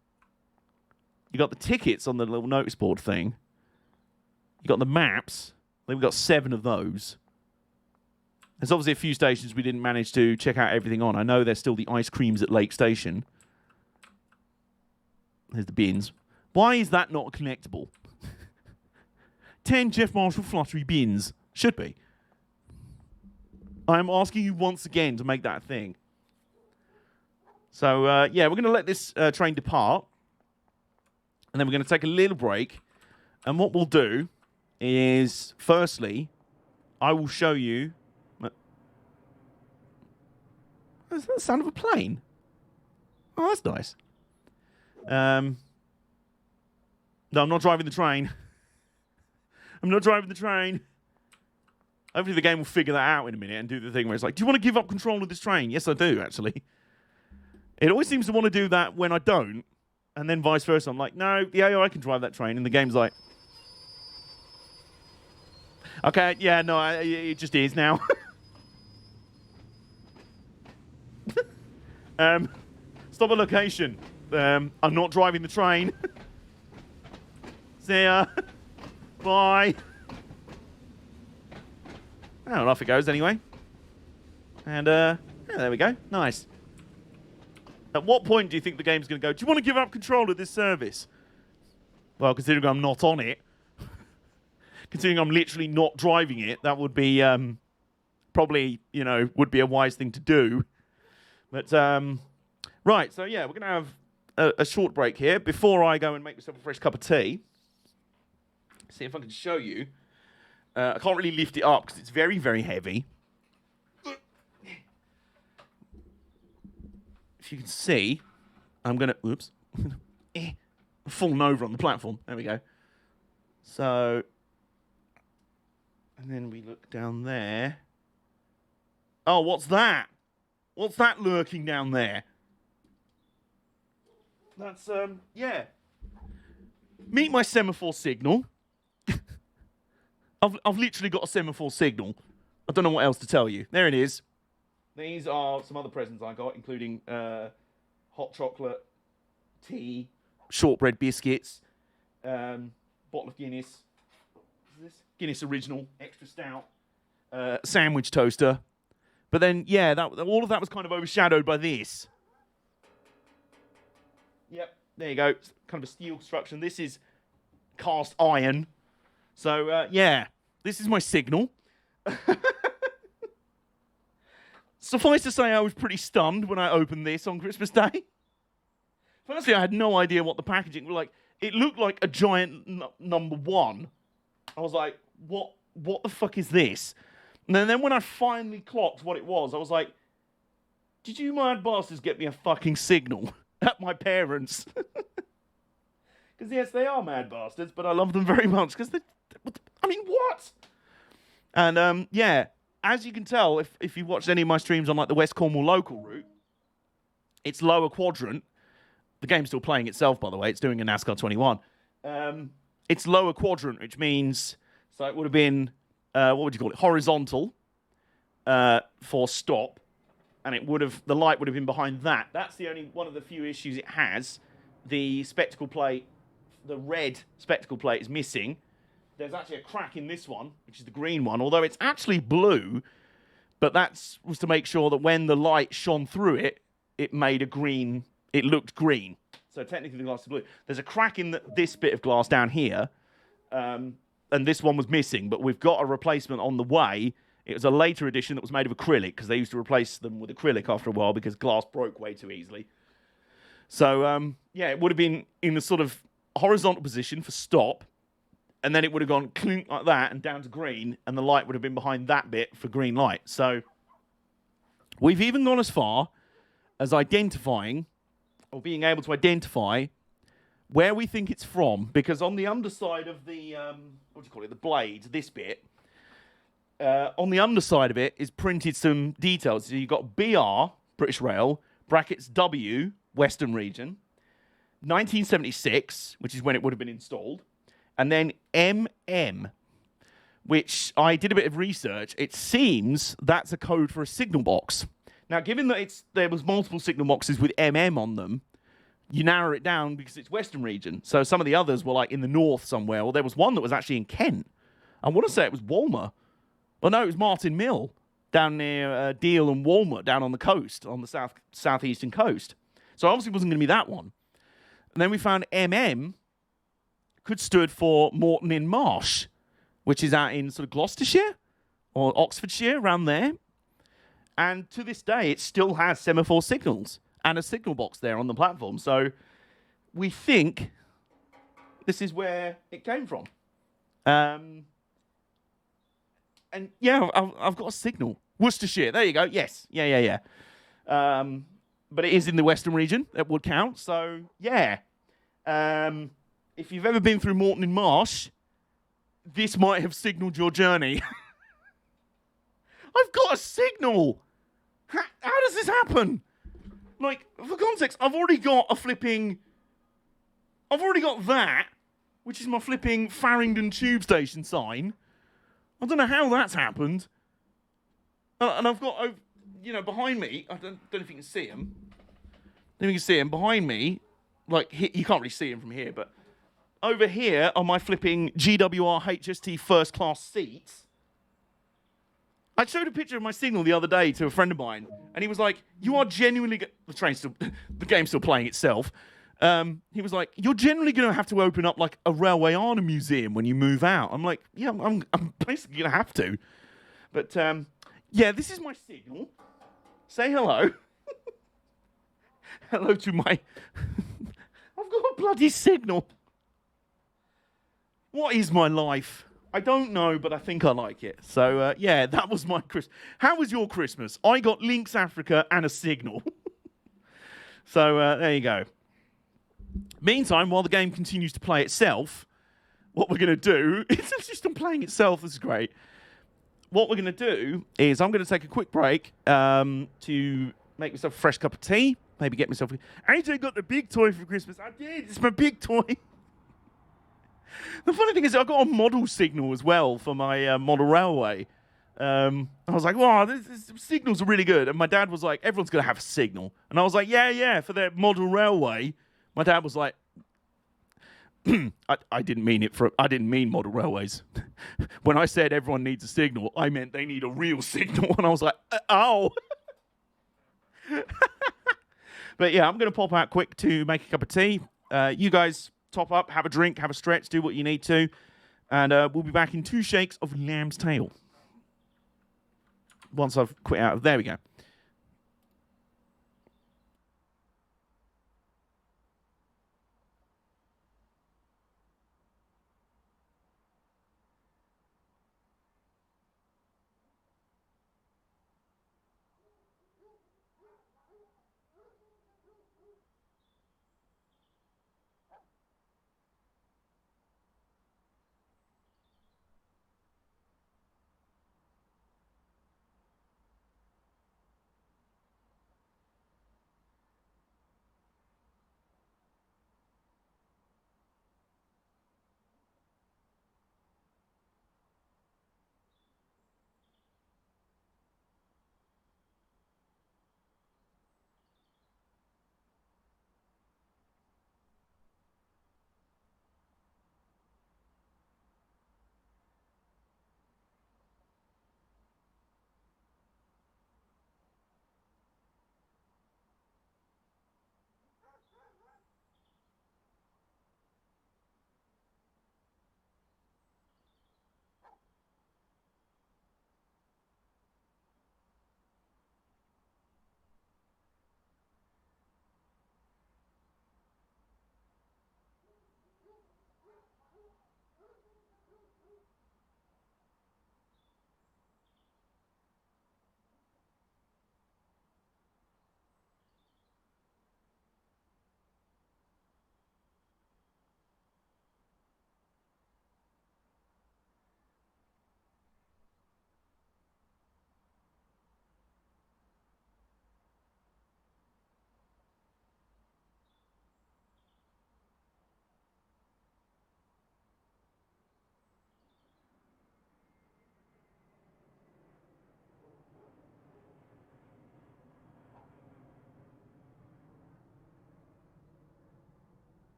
You got the tickets on the little notice board thing. You got the maps. Then we've got 7 of those. There's obviously a few stations we didn't manage to check out everything on. I know there's still the ice creams at Lake Station. There's the bins. Why is that not a collectible? 10 Jeff Marshall Fluttery bins. Should be. I'm asking you once again to make that a thing. So, yeah, we're going to let this train depart. And then we're going to take a little break. And what we'll do is, firstly, I will show you... Is that the sound of a plane? Oh, that's nice. No, I'm not driving the train. I'm not driving the train. Hopefully the game will figure that out in a minute and do the thing where it's like, do you want to give up control of this train? Yes, I do, actually. It always seems to want to do that when I don't. And then vice versa. I'm like, no, the AI can drive that train. And the game's like, okay, yeah, no, it just is now. Stop at location. I'm not driving the train. See ya. Bye. Oh, and off it goes anyway. And, yeah, there we go. Nice. At what point do you think the game's going to go, do you want to give up control of this service? Well, considering I'm not on it, considering I'm literally not driving it, that would be, probably, you know, would be a wise thing to do. But, right, so yeah, we're going to have a short break here before I go and make myself a fresh cup of tea. See if I can show you. I can't really lift it up because it's very, very heavy. If you can see, I'm going to... Oops. Fallen over on the platform. There we go. So... And then we look down there. Oh, what's that? What's that lurking down there? That's, yeah. Meet my semaphore signal. I've literally got a semaphore signal. I don't know what else to tell you. There it is. These are some other presents I got, including hot chocolate, tea, shortbread biscuits, bottle of Guinness. What is this? Guinness Original, extra stout, sandwich toaster. But then, yeah, all of that was kind of overshadowed by this. Yep, there you go. It's kind of a steel construction. This is cast iron. So, yeah, this is my signal. Suffice to say, I was pretty stunned when I opened this on Christmas Day. Firstly, I had no idea what the packaging was like. It looked like a giant number 1. I was like, what the fuck is this? And then when I finally clocked what it was, I was like, did you mad bastards get me a fucking signal at my parents'? Because, yes, they are mad bastards, but I love them very much. Because, I mean, what? And, yeah, as you can tell, if you've watched any of my streams on, like, the West Cornwall local route, it's lower quadrant. The game's still playing itself, by the way. It's doing a NASCAR 21. It's lower quadrant, which means, so it would have been, what would you call it? Horizontal for stop. And the light would have been behind that. That's the only one of the few issues it has. The spectacle plate the red spectacle plate is missing. There's actually a crack in this one, which is the green one, although it's actually blue. But that was to make sure that when the light shone through it, it made a green. It looked green. So technically the glass is blue. There's a crack in this bit of glass down here, and this one was missing. But we've got a replacement on the way. It was a later edition that was made of acrylic because they used to replace them with acrylic after a while because glass broke way too easily. So yeah, it would have been in the sort of horizontal position for stop. And then it would have gone clink like that and down to green, and the light would have been behind that bit for green light. So we've even gone as far as identifying, or being able to identify, where we think it's from. Because on the underside of the, what do you call it, the blade, this bit, on the underside of it is printed some details. So you've got BR, British Rail, brackets W, Western Region, 1976, which is when it would have been installed. And then MM, which I did a bit of research. It seems that's a code for a signal box. Now, given that there was multiple signal boxes with MM on them, you narrow it down because it's Western Region. So some of the others were like in the north somewhere. Or there was one that was actually in Kent. I want to say it was Walmer. Well, no, it was Martin Mill down near Deal and Walmer down on the coast, on the southeastern coast. So obviously it wasn't going to be that one. And then we found MM could stood for Morton in Marsh, which is out in sort of Gloucestershire or Oxfordshire, around there. And to this day, it still has semaphore signals and a signal box there on the platform. So we think this is where it came from. And yeah, I've got a signal. Worcestershire, there you go. Yes, yeah. But it is in the Western Region. That would count. So yeah. If you've ever been through Morton in Marsh, this might have signalled your journey. I've got a signal! How does this happen? Like, for context, I've already got that, which is my flipping Farringdon tube station sign. I don't know how that's happened. And I've got, behind me, I don't know if you can see him. If you can see him, behind me, like, you can't really see him from here, but over here are my flipping GWR HST first class seats. I showed a picture of my signal the other day to a friend of mine, and he was like, "You are genuinely..." The game's still playing itself. He was like, "You're generally going to have to open up like a Railway Arna museum when you move out." I'm like, "Yeah, I'm basically going to have to." But yeah, this is my signal. Say hello. Hello to my... I've got a bloody signal. What is my life? I don't know, but I think I like it. So, yeah, that was my Christmas. How was your Christmas? I got Lynx Africa and a signal. So, there you go. Meantime, while the game continues to play itself, what we're going to do... It's just still playing itself. This is great. What we're going to do is I'm going to take a quick break to make myself a fresh cup of tea. Maybe get myself... AJ got the big toy for Christmas. I did. It's my big toy. The funny thing is, I got a model signal as well for my model railway. I was like, wow, this signals are really good. And my dad was like, everyone's going to have a signal. And I was like, yeah, for their model railway. My dad was like, I didn't mean model railways. When I said everyone needs a signal, I meant they need a real signal. And I was like, oh. But yeah, I'm going to pop out quick to make a cup of tea. You guys... top up, have a drink, have a stretch, do what you need to. And we'll be back in 2 shakes of lamb's tail. Once I've quit out. There we go.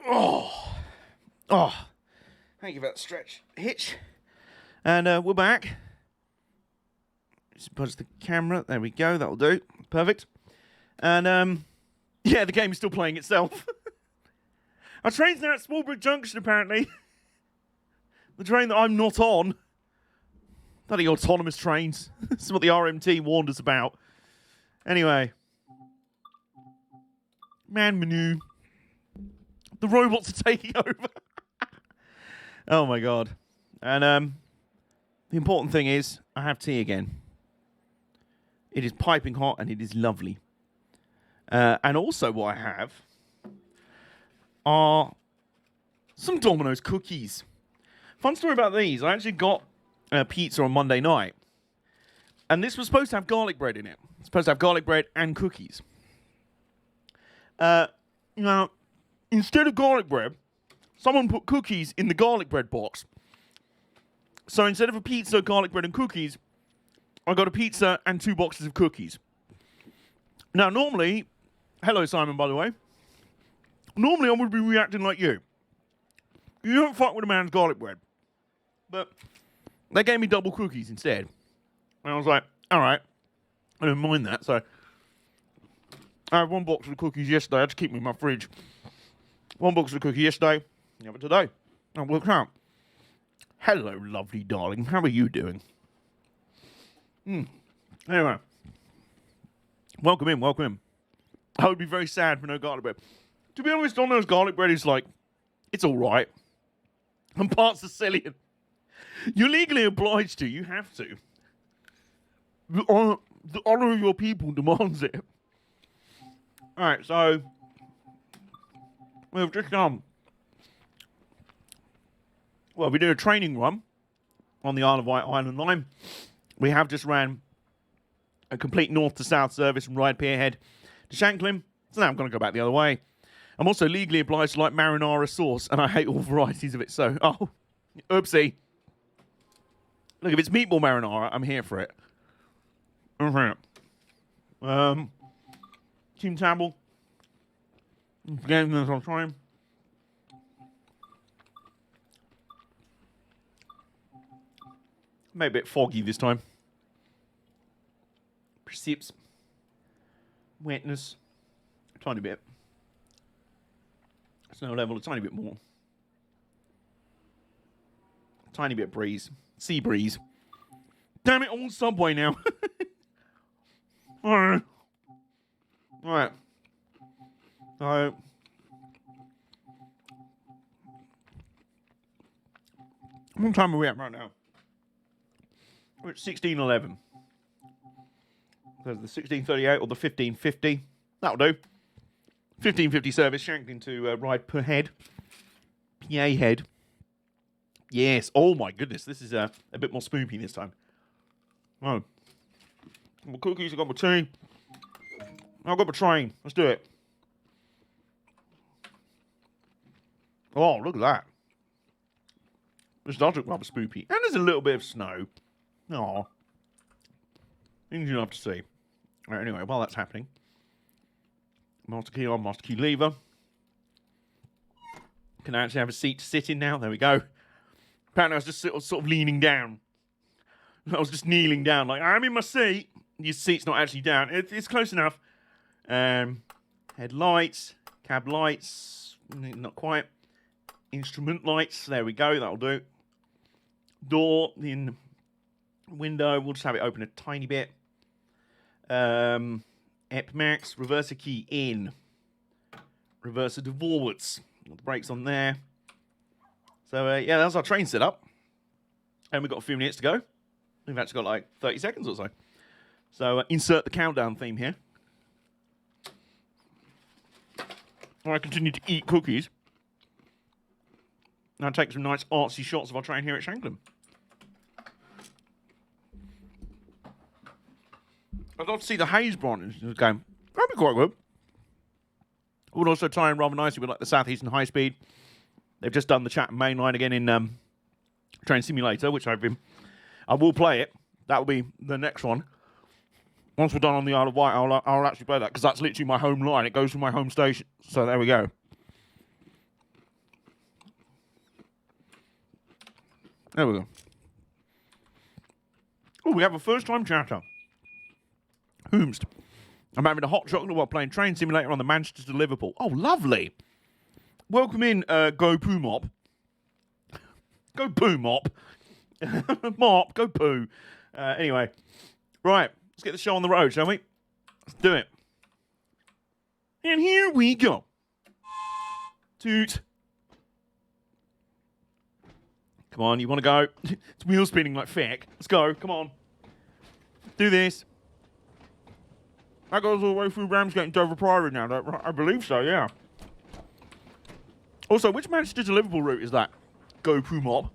Oh. Thank you for that stretch hitch. And we're back. Just budge the camera. There we go. That'll do. Perfect. And, yeah, the game is still playing itself. Our train's now at Smallbrook Junction, apparently. The train that I'm not on. Bloody autonomous trains. This is what the RMT warned us about. Anyway. Man menu. The robots are taking over. Oh my god. And the important thing is, I have tea again. It is piping hot and it is lovely. And also what I have are some Domino's cookies. Fun story about these. I actually got pizza on Monday night. And this was supposed to have garlic bread in it. It's supposed to have garlic bread and cookies. Now, instead of garlic bread, someone put cookies in the garlic bread box. So instead of a pizza, garlic bread, and cookies, I got a pizza and 2 boxes of cookies. Now, normally, hello, Simon, by the way. Normally, I would be reacting like you. You don't fuck with a man's garlic bread. But they gave me double cookies instead. And I was like, all right, I didn't mind that. So I had 1 box of cookies yesterday. I had to keep them in my fridge. 1 box of cookies yesterday, the other today. And worked out. Hello, lovely darling. How are you doing? Anyway. Welcome in, welcome in. I would be very sad for no garlic bread. To be honest, Domino's garlic bread is like, it's alright. And parts are silly. You're legally obliged to. You have to. The honor of your people demands it. Alright, so we've just well, we did a training run on the Isle of Wight Island Line. We have just ran a complete north to south service from Ryde Pierhead to Shanklin. So now I'm going to go back the other way. I'm also legally obliged to like marinara sauce, and I hate all varieties of it. So, oopsie. Look, if it's meatball marinara, I'm here for it. Team Tamble. Getting this on time. Maybe a bit foggy this time. Percepts. Wetness. A tiny bit. Snow level a tiny bit more. Tiny bit breeze. Sea breeze. Damn it, on Subway now. Alright. Alright. So. What time are we at right now? We're at 16:11. There's the 16:38 or the 15:50. That'll do. 15:50 service, Shanklin to Ryde per head. PA head. Yes. Oh my goodness, this is a bit more spoopy this time. Oh. My cookies, I've got my tea. I've got my train. Let's do it. Oh, look at that. This does look rather spoopy. And there's a little bit of snow. Aw. Things you love to see. Right, anyway, while that's happening. Master key on, master key lever. Can I actually have a seat to sit in now? There we go. Apparently I was just sort of leaning down. I was just kneeling down, like, I'm in my seat. Your seat's not actually down. It's close enough. Headlights, cab lights, not quite. Instrument lights, there we go, that'll do. Door in window, we'll just have it open a tiny bit. Ep max, reverser key in. Reverser to forwards. The brakes on there. So, yeah, that's our train set up. And we've got a few minutes to go. We've actually got like 30 seconds or so. So, insert the countdown theme here. I continue to eat cookies. Now take some nice artsy shots of our train here at Shanklin. I'd love to see the haze branch in this game. That'd be quite good. It would also tie in rather nicely with like the Southeastern High Speed. They've just done the Chatham Main Line again in Train Simulator, which I will play it. That will be the next one. Once we're done on the Isle of Wight, I'll actually play that, because that's literally my home line. It goes to my home station. So there we go. There we go. Oh, we have a first-time chatter. Whomst. I'm having a hot chocolate while playing Train Simulator on the Manchester to Liverpool. Oh, lovely. Welcome in, Go Poo Mop. Go Poo Mop. Mop, go poo. Anyway. Right. Let's get the show on the road, shall we? Let's do it. And here we go. Toot. Come on, you want to go? It's wheel spinning like feck. Let's go. Come on. Do this. That goes all the way through Ramsgate and Dover Priory now. I believe so, yeah. Also, which Manchester to Liverpool route is that? Go Poo Mob.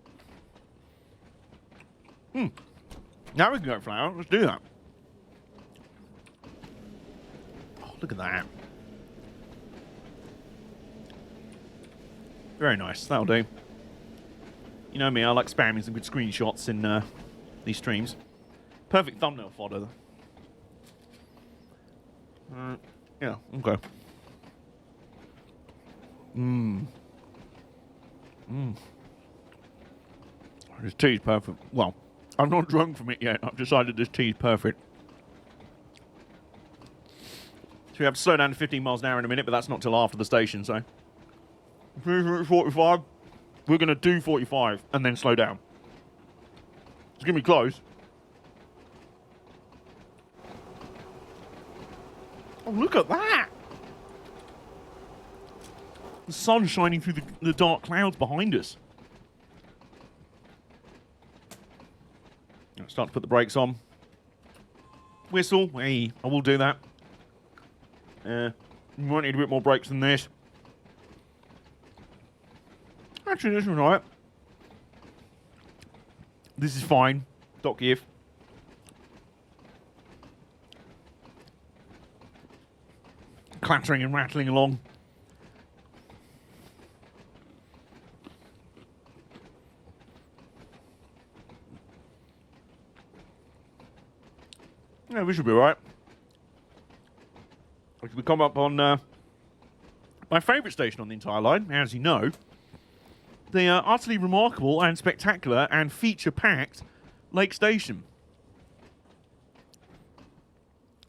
Now we can go Flower. Let's do that. Oh, look at that. Very nice. That'll do. You know me, I like spamming some good screenshots in these streams. Perfect thumbnail fodder. Yeah, okay. This tea's perfect. Well, I'm not drunk from it yet. I've decided this tea's perfect. So we have to slow down to 15 miles an hour in a minute, but that's not till after the station, so. 45. We're going to do 45 and then slow down. It's going to be close. Oh, look at that! The sun's shining through the dark clouds behind us. I'll start to put the brakes on. Whistle. Hey, I will do that. You might need a bit more brakes than this. Actually, this is right. This is fine. Doc give. Clattering and rattling along. Yeah, we should be right. We come up on my favourite station on the entire line, as you know. The utterly remarkable and spectacular and feature-packed Lake Station.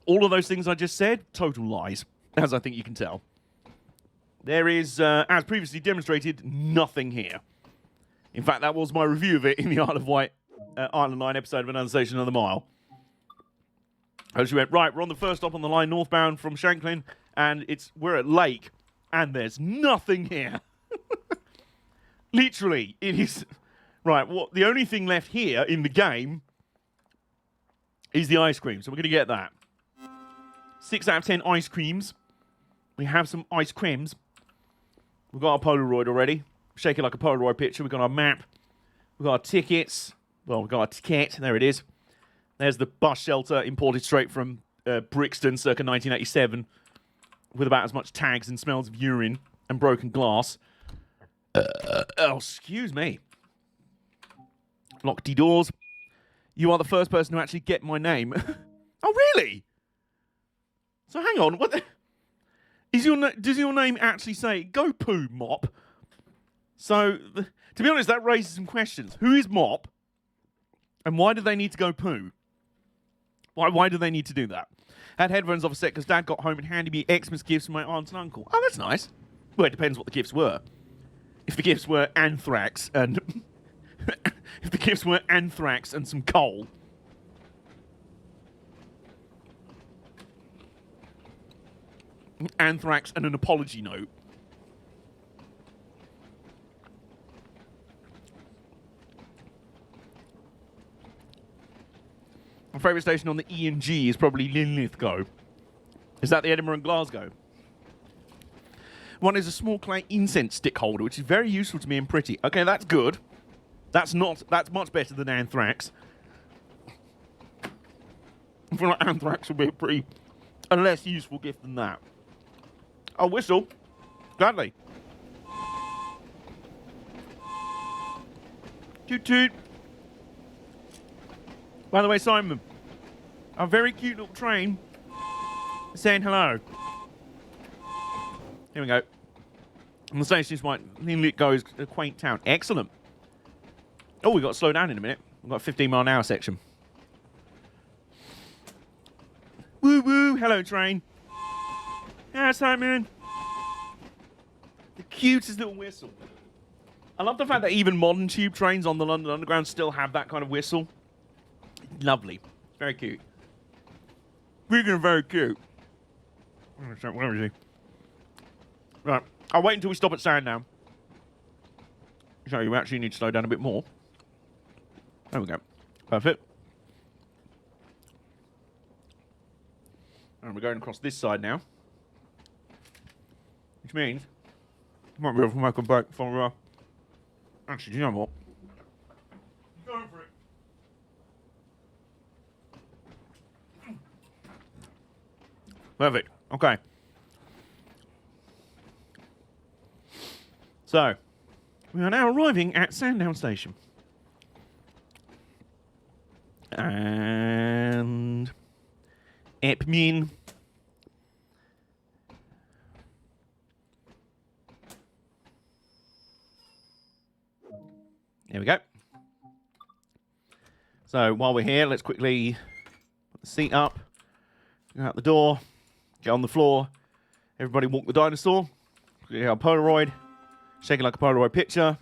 All of those things I just said, total lies, as I think you can tell. There is, as previously demonstrated, nothing here. In fact, that was my review of it in the Isle of Wight Island Line episode of Another Station Another Mile. As we went, right, we're on the first stop on the line northbound from Shanklin, and we're at Lake, and there's nothing here. Literally, it is... Right, the only thing left here in the game is the ice cream, so we're going to get that. 6 out of 10 ice creams. We have some ice creams. We've got our Polaroid already. Shake it like a Polaroid picture. We've got our map. We've got our tickets. Well, we've got our ticket. There it is. There's the bus shelter imported straight from Brixton circa 1987 with about as much tags and smells of urine and broken glass. Oh, excuse me. Lockety doors. You are the first person to actually get my name. Oh, really? So hang on. What the... Does your name actually say Go Poo Mop? So, to be honest, that raises some questions. Who is Mop? And why do they need to go poo? Why do they need to do that? Had headphones off a sec because Dad got home and handed me Xmas gifts from my aunt and uncle. Oh, that's nice. Well, it depends what the gifts were. If the gifts were anthrax and... if the gifts were anthrax and some coal... Anthrax and an apology note. My favourite station on the E and G is probably Linlithgow. Is that the Edinburgh and Glasgow? One is a small clay incense stick holder, which is very useful to me and pretty. Okay, that's good. That's much better than anthrax. I feel like anthrax would be a less useful gift than that. Oh, whistle. Gladly. Toot toot. By the way, Simon, A very cute little train saying hello. Here we go. And the station is right. It goes a quaint town. Excellent. Oh, we've got to slow down in a minute. We've got a 15-mile-an-hour section. Woo woo. Hello, train. Yes, hi, man. The cutest little whistle. I love the fact that even modern tube trains on the London Underground still have that kind of whistle. Lovely. It's very cute. Speaking of very cute. Where is he? Right. I'll wait until we stop at Sandown. So you actually need to slow down a bit more. There we go. Perfect. And we're going across this side now. Which means I might be able to make a break for... Actually, do you know what? Going for it. Perfect. Okay. So, we are now arriving at Sandown Station. And... Epmin. There we go. So, while we're here, let's quickly put the seat up, go out the door, get on the floor, everybody walk the dinosaur, get our Polaroid, shake it like a Polaroid picture.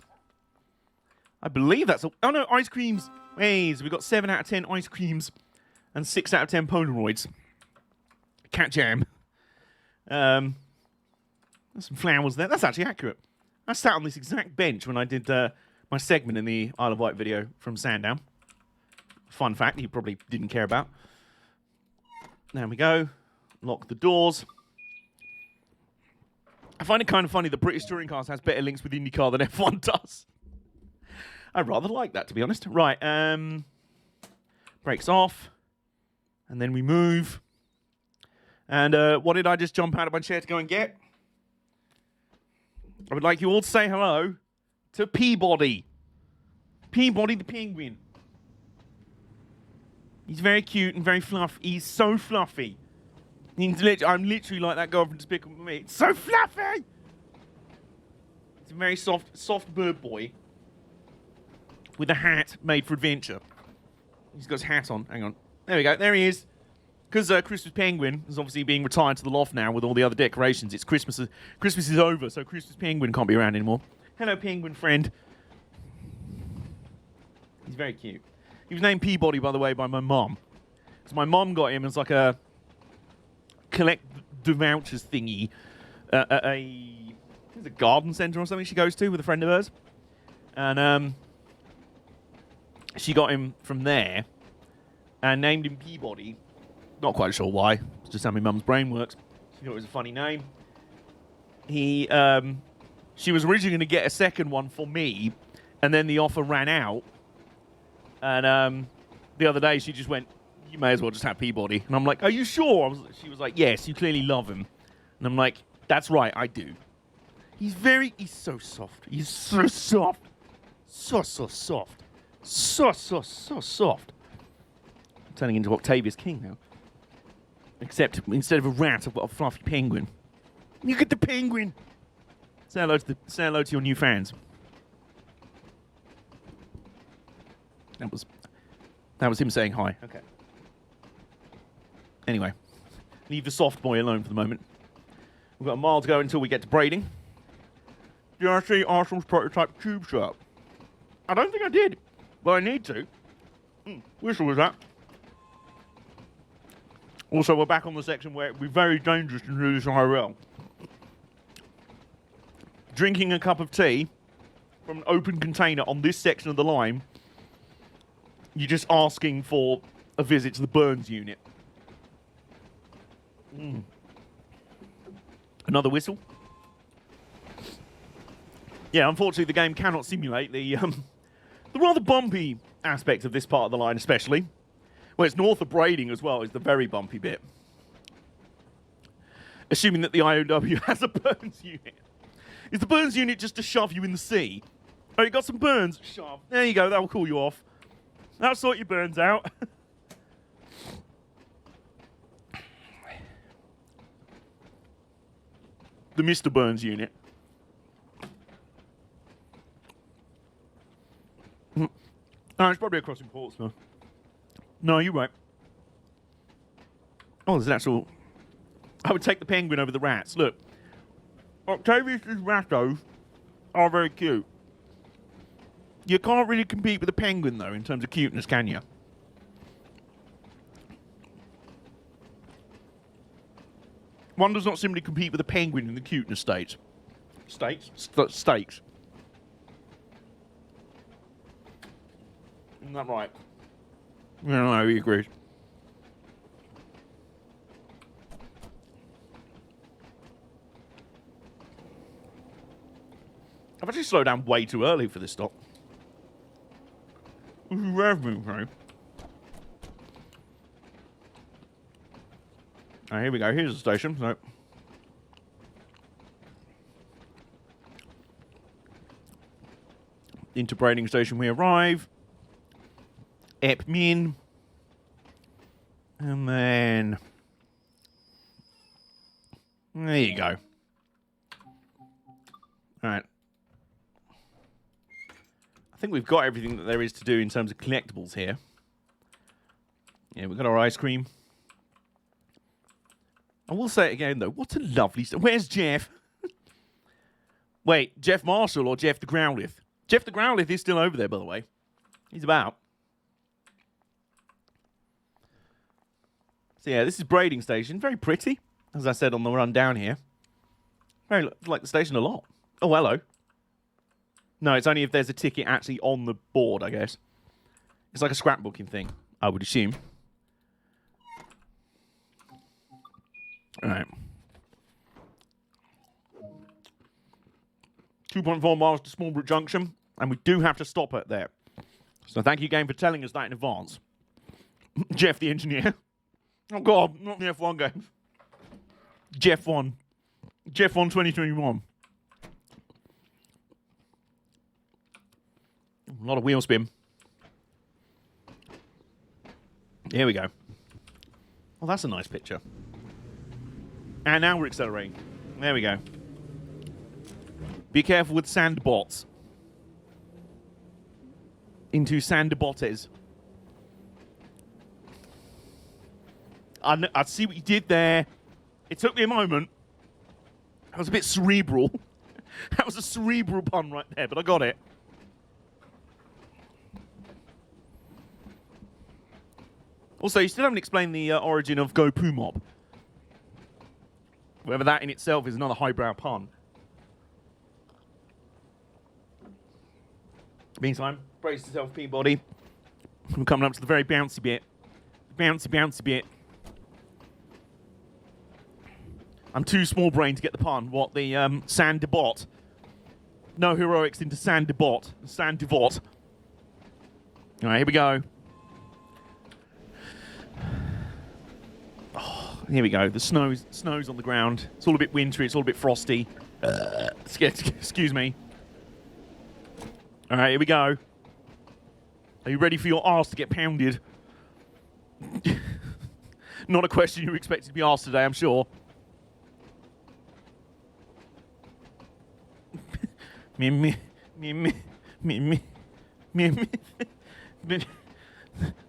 I believe that's all. Oh no, ice creams. Hey, so we got 7 out of 10 ice creams and 6 out of 10 Polaroids. Cat jam. There's some flowers there. That's actually accurate. I sat on this exact bench when I did my segment in the Isle of Wight video from Sandown. Fun fact you probably didn't care about. There we go. Lock the doors. I find it kind of funny that British Touring Cars has better links with IndyCar than F1 does. I rather like that, to be honest. Right, brakes off. And then we move. And what did I just jump out of my chair to go and get? I would like you all to say hello to Peabody. Peabody the penguin. He's very cute and very fluffy. He's so fluffy. I'm literally like that girl from Despicable Me. It's so fluffy! It's a very soft bird boy with a hat made for adventure. He's got his hat on. Hang on. There we go. There he is. Because Christmas Penguin is obviously being retired to the loft now with all the other decorations. It's Christmas. Christmas is over, so Christmas Penguin can't be around anymore. Hello, penguin friend. He's very cute. He was named Peabody, by the way, by my mom. So my mom got him as like a collect the vouchers thingy at a garden centre or something she goes to with a friend of hers. And she got him from there and named him Peabody. Not quite sure why. It's just how my mum's brain works. She thought it was a funny name. She was originally going to get a second one for me, and then the offer ran out. And the other day she just went, "You may as well just have Peabody." And I'm like, "Are you sure?" She was like, "Yes, you clearly love him." And I'm like, "That's right, I do." He's so soft. He's so soft. So soft. So soft. I'm turning into Octavius King now. Except instead of a rat, I've got a fluffy penguin. Look at the penguin. Say hello to your new fans. That was him saying hi. Okay. Anyway, leave the soft boy alone for the moment. We've got a mile to go until we get to Brading. Did I see Arsenal's prototype tube shop? I don't think I did, but I need to. Whistle was that. Also, we're back on the section where it would be very dangerous to do this IRL. Drinking a cup of tea from an open container on this section of the line, you're just asking for a visit to the Burns unit. Another whistle. Yeah, unfortunately, the game cannot simulate the rather bumpy aspect of this part of the line, especially. Well, it's north of Brading as well, is the very bumpy bit. Assuming that the IOW has a Burns unit. Is the Burns unit just to shove you in the sea? Oh, you got some burns? Shove. There you go, that will cool you off. That'll sort your burns out. the Mr. Burns unit. No, it's probably across in Portsmouth. No, you're right. Oh, there's an actual... I would take the penguin over the rats. Look. Octavius's rattos are very cute. You can't really compete with the penguin, though, in terms of cuteness, can you? One does not simply compete with a penguin in the cuteness state. States? States. Isn't that right? No, he agrees. I've actually slowed down way too early for this stop. This is rare for me, okay? Alright, here we go. Here's the station. So, into Braiding Station we arrive. Ep Min. And then... there you go. Alright. I think we've got everything that there is to do in terms of collectibles here. Yeah, we've got our ice cream. I will say it again, though. What a lovely... Where's Jeff? Wait, Jeff Marshall or Jeff the Growlith? Jeff the Growlith is still over there, by the way. He's about. So, yeah, this is Braiding Station. Very pretty, as I said on the run down here. Very like the station a lot. Oh, hello. No, it's only if there's a ticket actually on the board, I guess. It's like a scrapbooking thing, I would assume. All right. 2.4 miles to Smallbrook Junction, and we do have to stop it there. So thank you, game, for telling us that in advance. Jeff, the engineer. Oh, God, not the F1 game. Jeff 1. Jeff 1 2021. A lot of wheel spin. Here we go. Oh, that's a nice picture. And now we're accelerating. There we go. Be careful with sand bots. Into sand bottes. I see what you did there. It took me a moment. That was a bit cerebral. That was a cerebral pun right there, but I got it. Also, you still haven't explained the origin of Go Poo Mob. Whether that in itself is another highbrow pun. Meantime, brace yourself, Peabody. We're coming up to the very bouncy bit. Bouncy, bouncy bit. I'm too small brain to get the pun. What, the Sand de Bot? No heroics into Sand de Bot. Sand de Vot. Alright, here we go. Oh, here we go. The snow's on the ground. It's all a bit wintry. It's all a bit frosty. Excuse me. Alright, here we go. Are you ready for your arse to get pounded? Not a question you were expected to be asked today, I'm sure.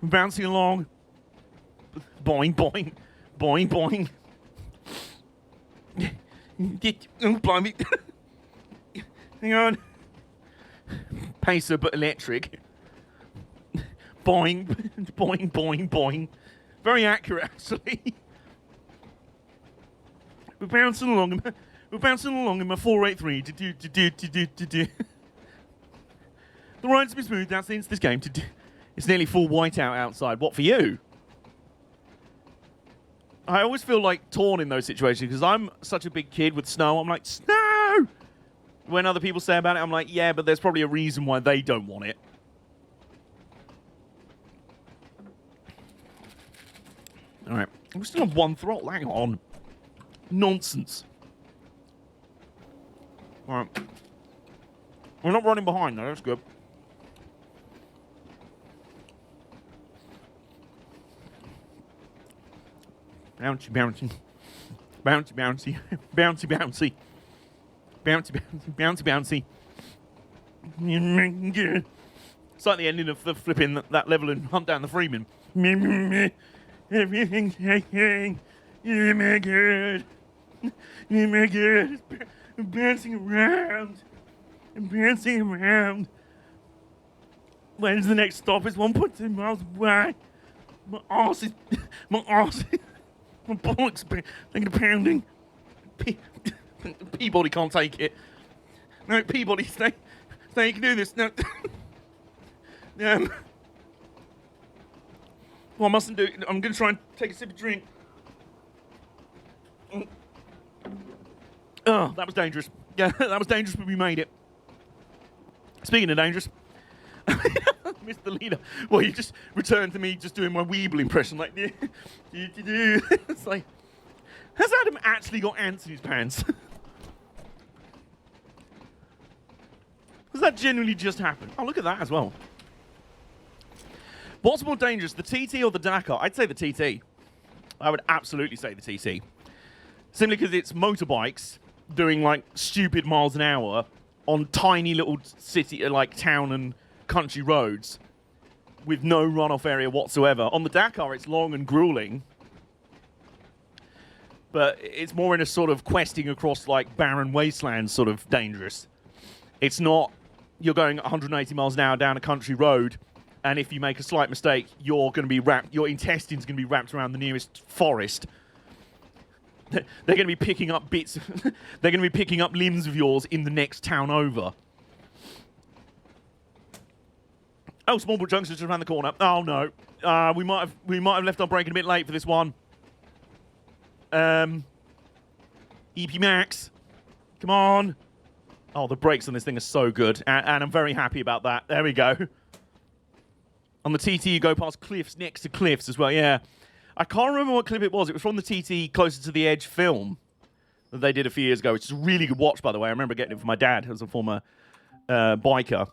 Bouncing along. Boing, boing. Boing, boing. Oh, blimey. Hang on. Pacer, but electric. Boing, boing, boing, boing. Very accurate, actually. We're bouncing along. We're bouncing along in my 483. The ride's been smooth out since this game. It's nearly full whiteout outside. What for you? I always feel like torn in those situations because I'm such a big kid with snow. I'm like, snow! When other people say about it, I'm like, yeah, but there's probably a reason why they don't want it. All right. We're still on one throttle. Hang on. Nonsense. All right. We're not running behind, though. That's good. Bouncy, bouncy. Bouncy, bouncy. Bouncy, bouncy. Bouncy, bouncy, bouncy. It's like the ending of the flipping that level in Hunt Down the Freeman. Everything's shaking. Oh my god. Oh my god. I'm bouncing around. I'm bouncing around. When's the next stop? It's 1.2 miles away. My arse is. My bollocks are thinking of pounding. Peabody can't take it. No, Peabody, stay. You can do this. No. Well, I mustn't do it. I'm going to try and take a sip of drink. Oh, that was dangerous. Yeah, that was dangerous, but we made it. Speaking of dangerous, Mr. Leader. Well, you just returned to me just doing my Weeble impression, like, it's like, has Adam actually got ants in his pants? Does that genuinely just happen? Oh, look at that as well. What's more dangerous, the TT or the Dakar? I'd say the TT. I would absolutely say the TT. Simply because it's motorbikes doing, like, stupid miles an hour on tiny little city, like, town and country roads with no runoff area whatsoever. On the Dakar, it's long and grueling, but it's more in a sort of questing across, like, barren wastelands sort of dangerous. It's not you're going 180 miles an hour down a country road, and if you make a slight mistake, you're going to be wrapped, your intestines going to be wrapped around the nearest forest. They're going to be picking up bits, they're going to be picking up limbs of yours in the next town over. Oh, Smallbrook Junction is just around the corner. Oh no, we might have left our break a bit late for this one. EP Max, come on. Oh, the brakes on this thing are so good, and I'm very happy about that. There we go. On the TT, you go past cliffs, next to cliffs as well, yeah. I can't remember what clip it was. It was from the TT Closer to the Edge film that they did a few years ago, which is a really good watch, by the way. I remember getting it for my dad, who was a former biker,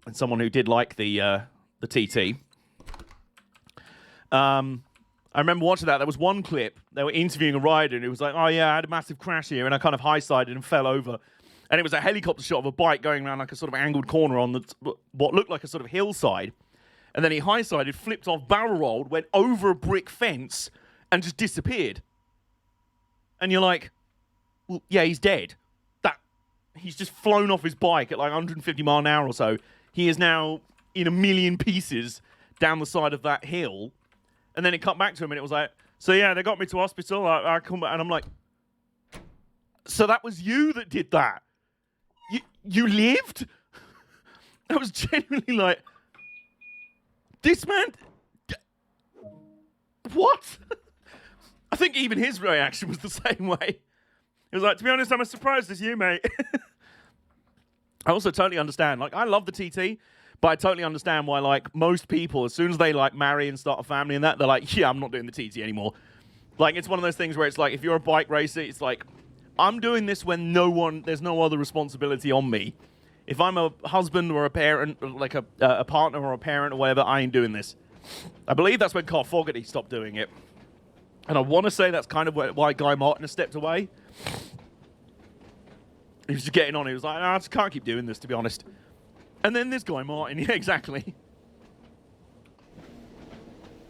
and someone who did like the TT. I remember watching that. There was one clip. They were interviewing a rider, and it was like, oh, yeah, I had a massive crash here, and I kind of high-sided and fell over. And it was a helicopter shot of a bike going around like a sort of angled corner on what looked like a sort of hillside. And then he high-sided, flipped off, barrel-rolled, went over a brick fence, and just disappeared. And you're like, well, yeah, he's dead. He's just flown off his bike at like 150 mile an hour or so. He is now in a million pieces down the side of that hill. And then it cut back to him, and it was like, so yeah, they got me to hospital. I come back, and I'm like, so that was you that did that? You lived? I was genuinely like, this man, what? I think even his reaction was the same way. He was like, to be honest, I'm as surprised as you, mate. I also totally understand. Like, I love the TT, but I totally understand why, like, most people, as soon as they, like, marry and start a family and that, they're like, yeah, I'm not doing the TT anymore. Like, it's one of those things where it's like, if you're a bike racer, it's like, I'm doing this when there's no other responsibility on me. If I'm a husband or a parent, or like a partner or a parent or whatever, I ain't doing this. I believe that's when Carl Fogarty stopped doing it. And I want to say that's kind of why Guy Martin has stepped away. He was just getting on. He was like, I just can't keep doing this, to be honest. And then this Guy Martin. Yeah, exactly.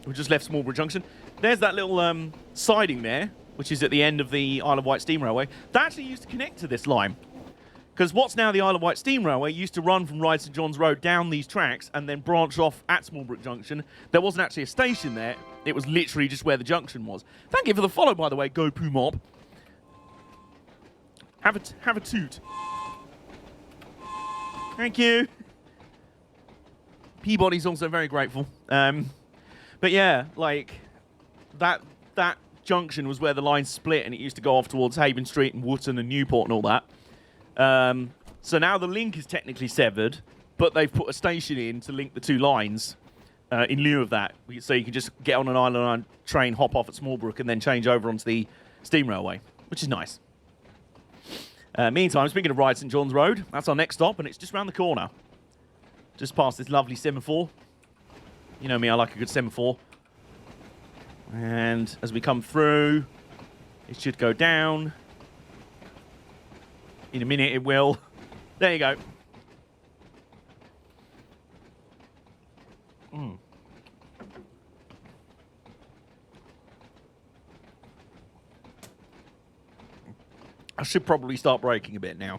We just left Smallbrook Junction. There's that little siding there, which is at the end of the Isle of Wight Steam Railway. That actually used to connect to this line. Because what's now the Isle of Wight Steam Railway used to run from Ryde St John's Road down these tracks and then branch off at Smallbrook Junction. There wasn't actually a station there. It was literally just where the junction was. Thank you for the follow, by the way, Go Poo Mob. Have a toot. Thank you. Peabody's also very grateful. But yeah, like, that junction was where the line split, and it used to go off towards Haven Street and Wootton and Newport and all that. So now the link is technically severed, but they've put a station in to link the two lines in lieu of that. So you can just get on an Island Line train, hop off at Smallbrook, and then change over onto the steam railway, which is nice. Meantime, speaking of Ryde St John's Road, that's our next stop, and it's just around the corner. Just past this lovely semaphore. You know me, I like a good semaphore. And as we come through, it should go down. In a minute it will. There you go. I should probably start braking a bit now.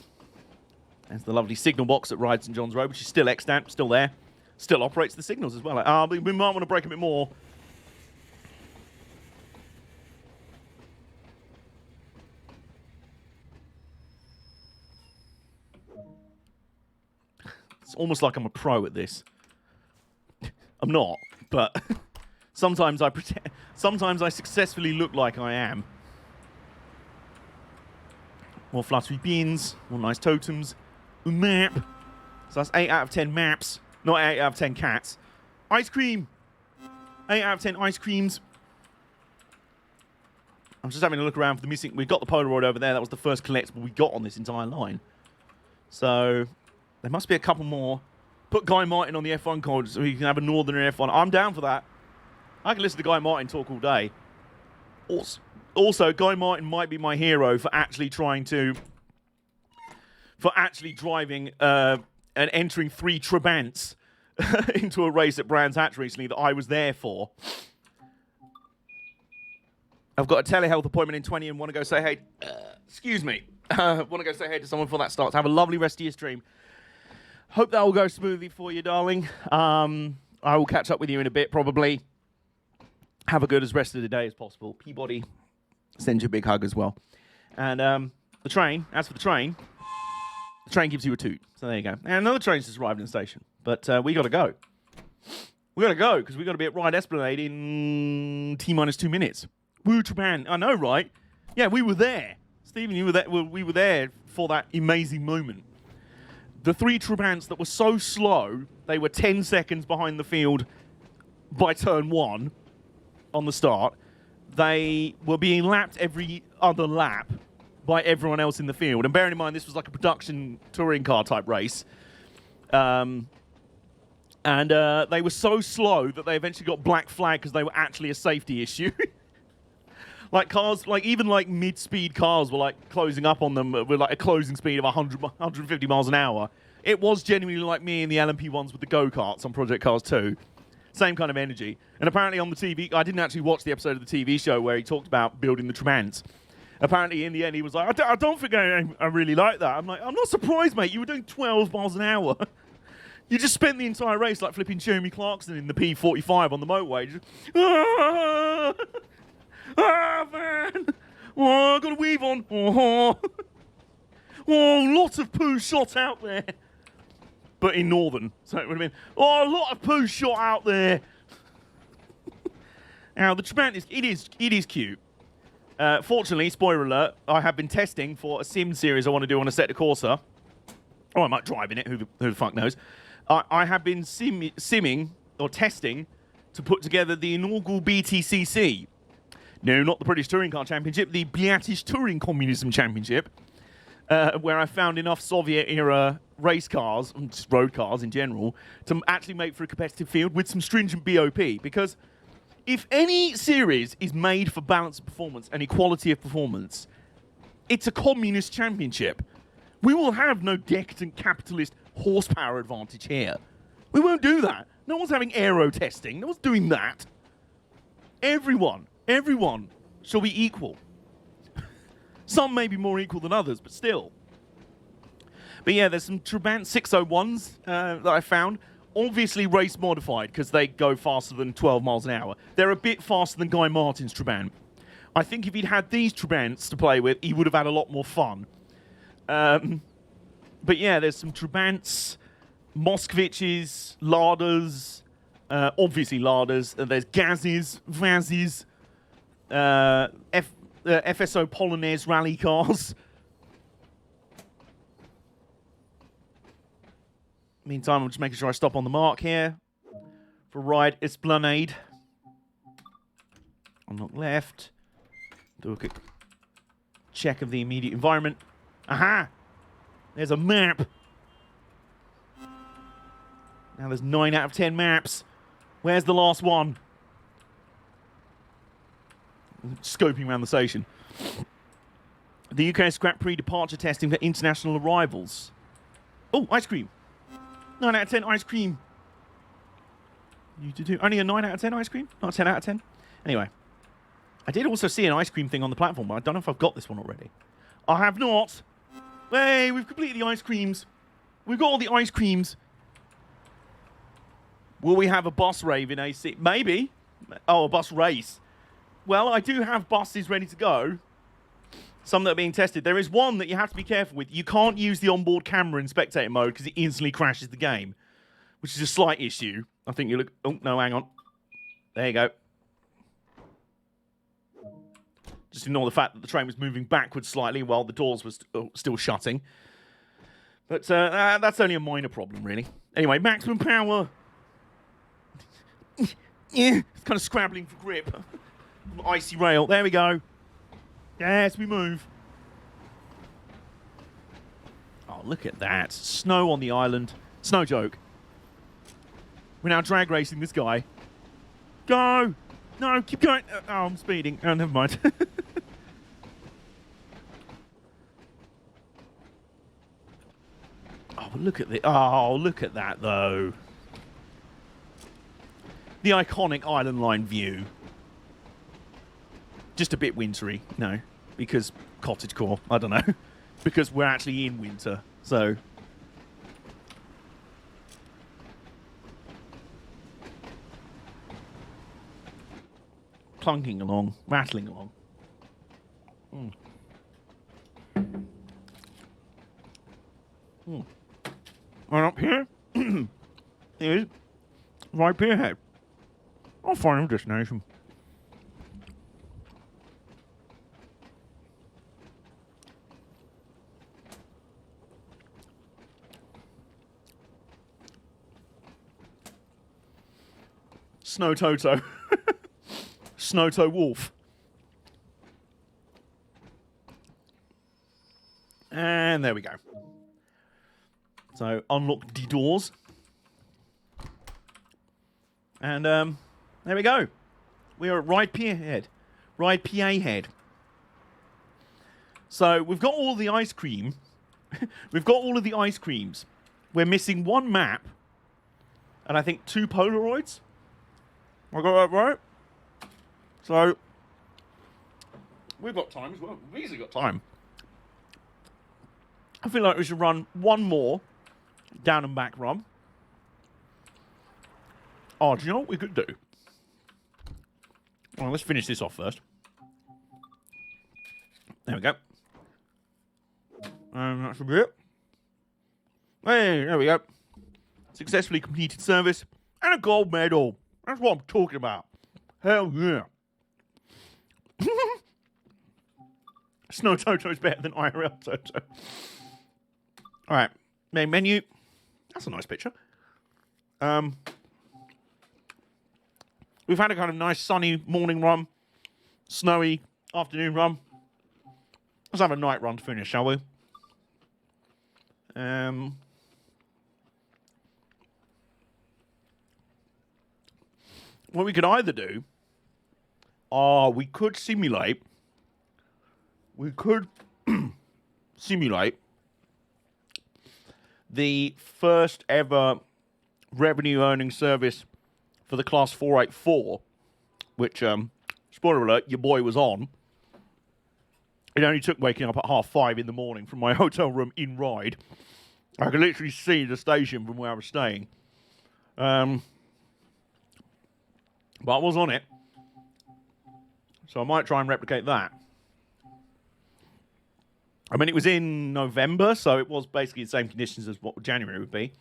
There's the lovely signal box at Ryde St John's Road, which is still extant, still there. Still operates the signals as well. We might want to brake a bit more. It's almost like I'm a pro at this. I'm not, but sometimes I pretend. Sometimes I successfully look like I am. More fluttery beans, more nice totems, a map. So that's 8 out of 10 maps, not 8 out of 10 cats. Ice cream! 8 out of 10 ice creams. I'm just having a look around for the missing. We got the Polaroid over there. That was the first collectible we got on this entire line. So there must be a couple more. Put Guy Martin on the F1 code so he can have a Northern F1. I'm down for that. I can listen to Guy Martin talk all day. Also, Guy Martin might be my hero for actually driving and entering 3 Trabants into a race at Brands Hatch recently that I was there for. I've got a telehealth appointment in 20 and want to go say hey. Excuse me. Want to go say hey to someone before that starts. Have a lovely rest of your stream. Hope that will go smoothly for you, darling. I will catch up with you in a bit, probably. Have a good as rest of the day as possible. Peabody. Send you a big hug as well. And the train, as for the train gives you a toot. So there you go. And another train's just arrived in the station. But we got to go. We got to go because we got to be at Ryde Esplanade in T-minus 2 minutes. Woo, Japan. I know, right? Yeah, we were there. Stephen, you were there. We were there for that amazing moment. The 3 Trabants that were so slow, they were 10 seconds behind the field by turn 1 on the start. They were being lapped every other lap by everyone else in the field. And bearing in mind, this was like a production touring car type race. And they were so slow that they eventually got black flag because they were actually a safety issue. Like cars, like even like mid-speed cars were like closing up on them with like a closing speed of 150 miles an hour. It was genuinely like me and the LMP ones with the go-karts on Project Cars 2. Same kind of energy. And apparently on the TV, I didn't actually watch the episode of the TV show where he talked about building the Trabants. Apparently in the end he was like, I don't think I really like that. I'm like, I'm not surprised, mate. You were doing 12 miles an hour. You just spent the entire race like flipping Jeremy Clarkson in the P45 on the motorway. Just, man. Oh, I've got a weave on. Oh, lots of poo shot out there. But in Northern. So it would have been, a lot of poo shot out there. Now, the Trabant it is cute. Fortunately, spoiler alert, I have been testing for a sim series I want to do on a Assetto Corsa. Or I might drive in it, who the fuck knows. I have been simming, or testing, to put together the inaugural BTCC. No, not the British Touring Car Championship, the British Touring Communism Championship, where I found enough Soviet-era race cars, and just road cars in general, to actually make for a competitive field with some stringent BOP. Because if any series is made for balance of performance and equality of performance, it's a communist championship. We will have no decadent capitalist horsepower advantage here. We won't do that. No one's having aero testing. No one's doing that. Everyone shall be equal. Some may be more equal than others, but still. But yeah, there's some Trabant 601s that I found. Obviously race modified because they go faster than 12 miles an hour. They're a bit faster than Guy Martin's Trabant. I think if he'd had these Trabants to play with, he would have had a lot more fun. But yeah, there's some Trabants, Moskoviches, Ladas, obviously Ladas. There's Gazes, Vazes, FSO Polonaise rally cars. Meantime, I'm just making sure I stop on the mark here for Ryde Esplanade. On the left. Do a quick check of the immediate environment. Aha! There's a map. Now there's 9 out of 10 maps. Where's the last one? Scoping around the station. The UK scrap pre-departure testing for international arrivals. Oh, ice cream. 9 out of 10 ice cream. You do only a 9 out of 10 ice cream? Not a 10 out of 10? Anyway. I did also see an ice cream thing on the platform, but I don't know if I've got this one already. I have not. Hey, we've completed the ice creams. We've got all the ice creams. Will we have a bus rave in AC? Maybe. Oh, a bus race. Well, I do have buses ready to go. Some that are being tested. There is one that you have to be careful with. You can't use the onboard camera in spectator mode because it instantly crashes the game, which is a slight issue. I think you look... Oh, no, hang on. There you go. Just ignore the fact that the train was moving backwards slightly while the doors were still shutting. But that's only a minor problem, really. Anyway, maximum power. Yeah, it's kind of scrabbling for grip. Icy rail. There we go. Yes, we move. Oh, look at that. Snow on the island. Snow joke. We're now drag racing this guy. Go! No, keep going. Oh, I'm speeding. Oh, never mind. Oh, look at the... Oh, look at that, though. The iconic Island Line view. Just a bit wintry, no. Because cottagecore, I don't know. Because we're actually in winter, so... Clunking along, rattling along. And up here is Ryde Pierhead. Our final destination. Snow Toto. Snowto Wolf. And there we go. So, unlock the doors. And, there we go. We are at Ryde Pierhead. Ryde PA Head. So, we've got all the ice cream. We've got all of the ice creams. We're missing one map. And I think 2 Polaroids. I got that right? So, we've got time as well. We've easily got time. I feel like we should run one more down and back run. Oh, do you know what we could do? Well, let's finish this off first. There we go. That should be it. Hey, there we go. Successfully completed service and a gold medal. That's what I'm talking about. Hell yeah. Snow Toto is better than IRL Toto. Alright. Main menu. That's a nice picture. We've had a kind of nice sunny morning run. Snowy afternoon run. Let's have a night run to finish, shall we? What we could either do... we could simulate... We could simulate the first ever revenue earning service for the Class 484, which, spoiler alert, your boy was on. It only took waking up at 5:30 in the morning from my hotel room in Ryde. I could literally see the station from where I was staying. But I was on it. So I might try and replicate that. I mean, it was in November, so it was basically the same conditions as what January would be.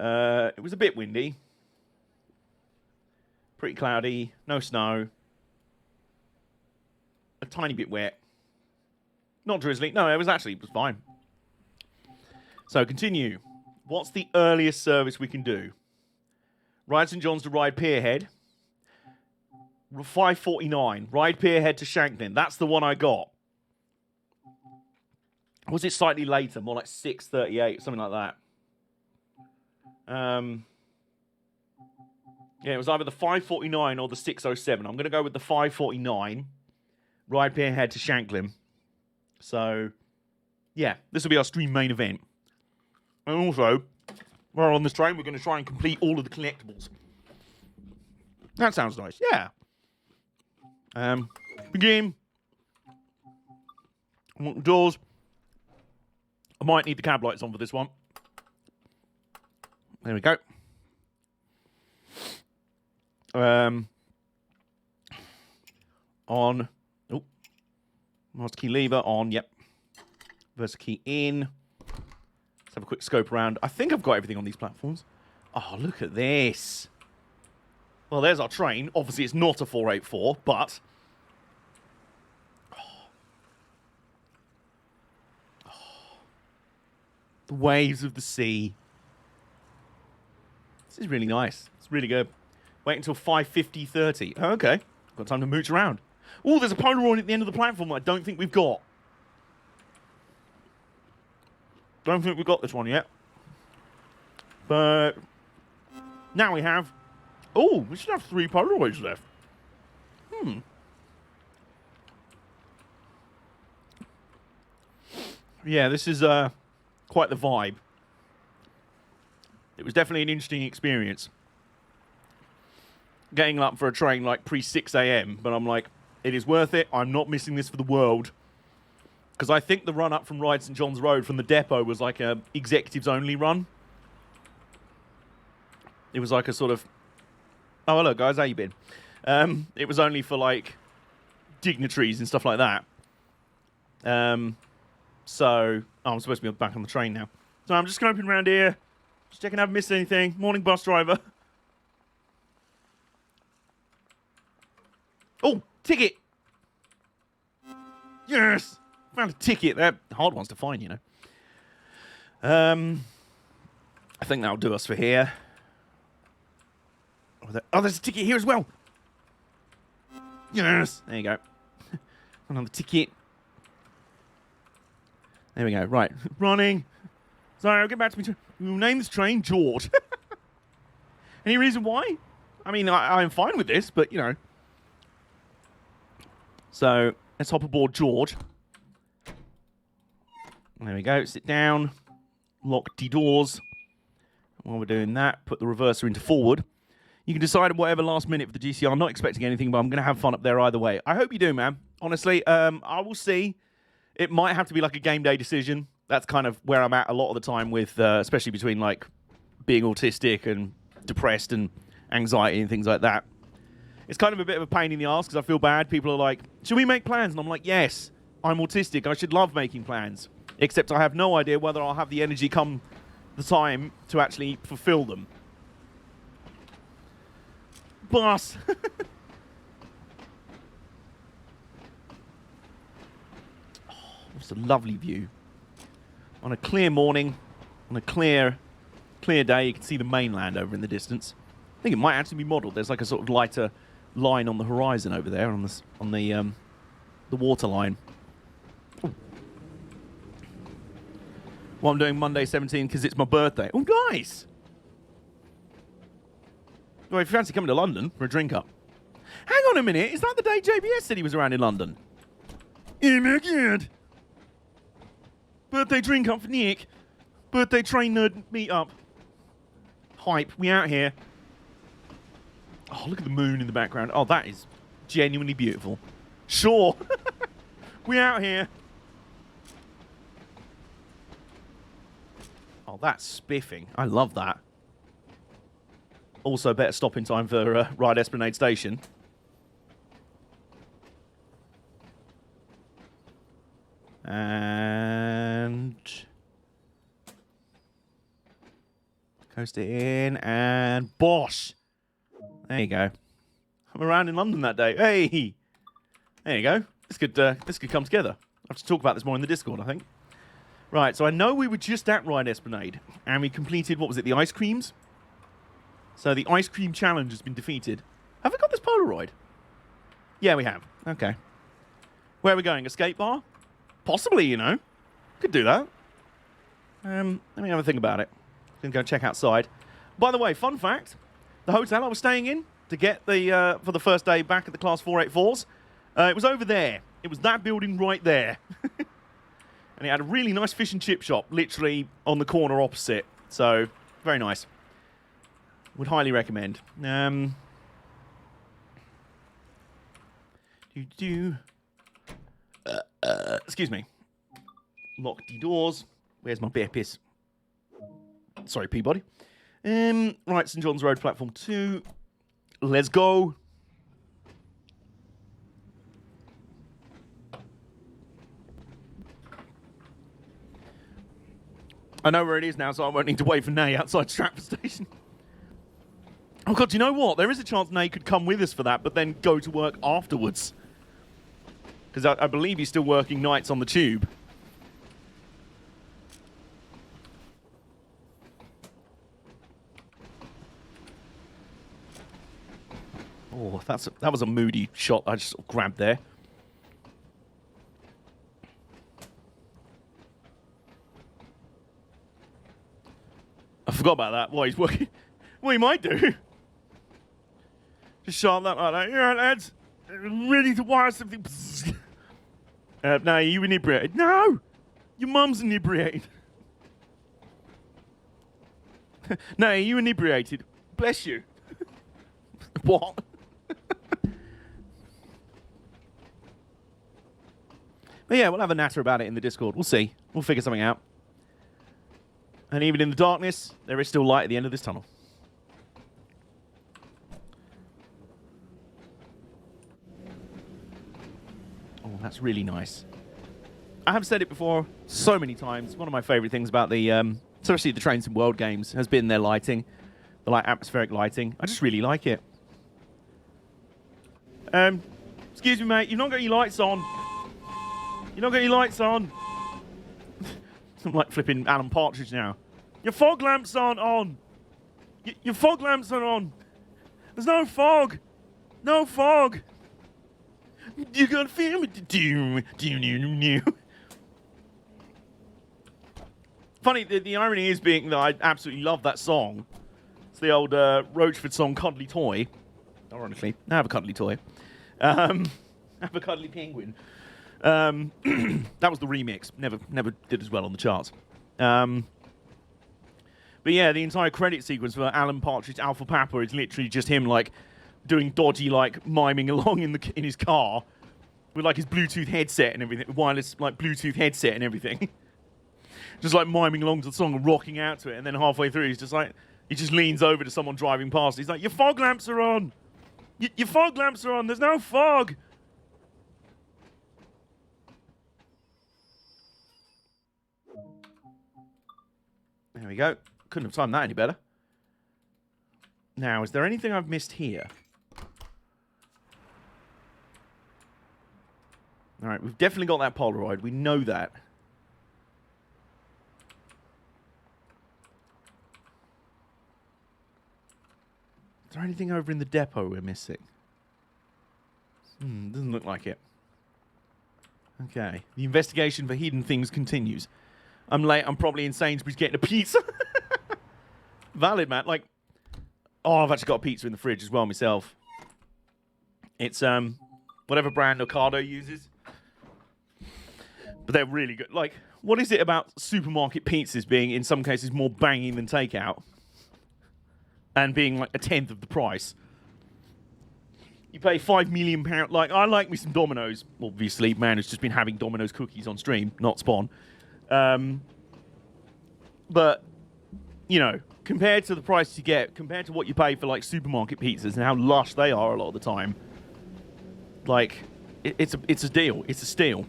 It was a bit windy. Pretty cloudy. No snow. A tiny bit wet. Not drizzly. No, it was fine. So, continue. What's the earliest service we can do? Ryde St. John's to Ryde Pierhead. 5:49. Ryde Pierhead to Shanklin. That's the one I got. Was it slightly later? More like 6:38, something like that. Yeah, it was either the 5:49 or the 6:07. I'm going to go with the 5:49. Ryde Pierhead to Shanklin. So, yeah, this will be our stream main event. And also, while on this train, we're going to try and complete all of the collectibles. That sounds nice. Yeah. Begin. Unlock the doors. I might need the cab lights on for this one. There we go. On. Oh. Master key lever on. Yep. Versa key in. Let's have a quick scope around. I think I've got everything on these platforms. Oh, look at this. Well, there's our train. Obviously, it's not a 484, but... the waves of the sea. This is really nice. It's really good. Wait until 5:50:30. Oh, okay. Got time to mooch around. Oh, there's a Polaroid at the end of the platform that I don't think we've got. Don't think we've got this one yet. But now we have... oh, we should have 3 Polaroids left. Yeah, this is quite the vibe. It was definitely an interesting experience. Getting up for a train like pre-6 a.m. But I'm like, it is worth it. I'm not missing this for the world. Because I think the run up from Ryde St John's Road from the depot was like a executives only run. It was like a sort of... oh, hello guys, how you been? It was only for like dignitaries and stuff like that. So, oh, I'm supposed to be back on the train now. So I'm just scoping around here. Just checking I haven't missed anything. Morning, bus driver. Oh, ticket! Yes! Found a ticket. They're hard ones to find, you know. I think that'll do us for here. Oh, there's a ticket here as well. Yes! There you go. Another ticket. There we go. Right. Running. Sorry, I'll get back to me. We'll name this train George. Any reason why? I mean, I'm fine with this, but, you know. So, let's hop aboard George. There we go. Sit down. Lock the doors. While we're doing that, put the reverser into forward. You can decide at whatever last minute for the GCR. I'm not expecting anything, but I'm going to have fun up there either way. I hope you do, man. Honestly, I will see. It might have to be like a game day decision. That's kind of where I'm at a lot of the time with, especially between like being autistic and depressed and anxiety and things like that. It's kind of a bit of a pain in the ass because I feel bad. People are like, should we make plans? And I'm like, yes, I'm autistic. I should love making plans. Except I have no idea whether I'll have the energy come the time to actually fulfill them. Boss. It's a lovely view. On a clear morning, on a clear day, you can see the mainland over in the distance. I think it might actually be modelled. There's like a sort of lighter line on the horizon over there on the water line. Ooh. Well, I'm doing Monday 17 because it's my birthday. Oh, nice! Well, if you fancy coming to London for a drink up. Hang on a minute, is that the day JBS said he was around in London? Oh my god! Birthday drink up for Nick. Birthday train nerd meet up. Hype, we out here. Oh, look at the moon in the background. Oh, that is genuinely beautiful. Sure. We out here. Oh, that's spiffing. I love that. Also, better stop in time for Ryde Esplanade Station. And coast it in, and bosh! There you go. I'm around in London that day. Hey, there you go. This could come together. I have to talk about this more in the Discord, I think. Right, so I know we were just at Ryde Esplanade, and we completed, what was it, the ice creams? So the ice cream challenge has been defeated. Have we got this Polaroid? Yeah, we have. Okay. Where are we going? Escape bar? Possibly, you know. Could do that. Let me have a think about it. Gonna go check outside. By the way, fun fact: the hotel I was staying in to get the for the first day back at the Class 484s, it was over there. It was that building right there. And it had a really nice fish and chip shop, literally on the corner opposite. So, very nice. Would highly recommend. Excuse me. Lock the doors. Where's my bear piss? Sorry, Peabody. Right, St. John's Road, platform 2. Let's go. I know where it is now, so I won't need to wait for Nay outside Stratford Station. Oh god, do you know what? There is a chance Nay could come with us for that, but then go to work afterwards. Because I believe he's still working nights on the tube. Oh, that was a moody shot I just sort of grabbed there. I forgot about that. What he's working. What he might do. Just sharp that like that. Yeah, lads. Ready to wire something. No, you inebriated. No! Your mum's inebriated. No, you inebriated. Bless you. What? But yeah, we'll have a natter about it in the Discord. We'll see. We'll figure something out. And even in the darkness, there is still light at the end of this tunnel. Oh, that's really nice. I have said it before so many times. One of my favourite things about the, especially the Trains and World games, has been their lighting. The atmospheric lighting. I just really like it. Excuse me, mate. You've not got your lights on. You've not got your lights on. I'm like flipping Alan Partridge now. Your fog lamps aren't on. Your fog lamps aren't on. There's no fog. No fog. You gotta feel me. Funny, the irony is being that I absolutely love that song. It's the old Roachford song, Cuddly Toy. Ironically, I have a cuddly toy. I have a cuddly penguin. That was the remix. Never did as well on the charts. But yeah, the entire credit sequence for Alan Partridge Alpha Papa is literally just him like doing dodgy like miming along in his car with like his Bluetooth headset and everything, wireless like Bluetooth headset and everything. Just like miming along to the song and rocking out to it, and then halfway through he's just like he just leans over to someone driving past. He's like, "Your fog lamps are on. Your fog lamps are on. There's no fog." There we go. Couldn't have timed that any better. Now, is there anything I've missed here? All right, we've definitely got that Polaroid. We know that. Is there anything over in the depot we're missing? Doesn't look like it. Okay. The investigation for hidden things continues. I'm late. I'm probably in Sainsbury's getting a pizza. Valid, man. Like, oh, I've actually got a pizza in the fridge as well myself. It's whatever brand Ocado uses. But they're really good. Like, what is it about supermarket pizzas being, in some cases, more banging than takeout? And being, like, a tenth of the price? You pay £5 million. Like, I like me some Domino's. Obviously, man has just been having Domino's cookies on stream, not Spawn. But, you know, compared to the price you get, compared to what you pay for, like, supermarket pizzas and how lush they are a lot of the time, like, it's a deal. It's a steal.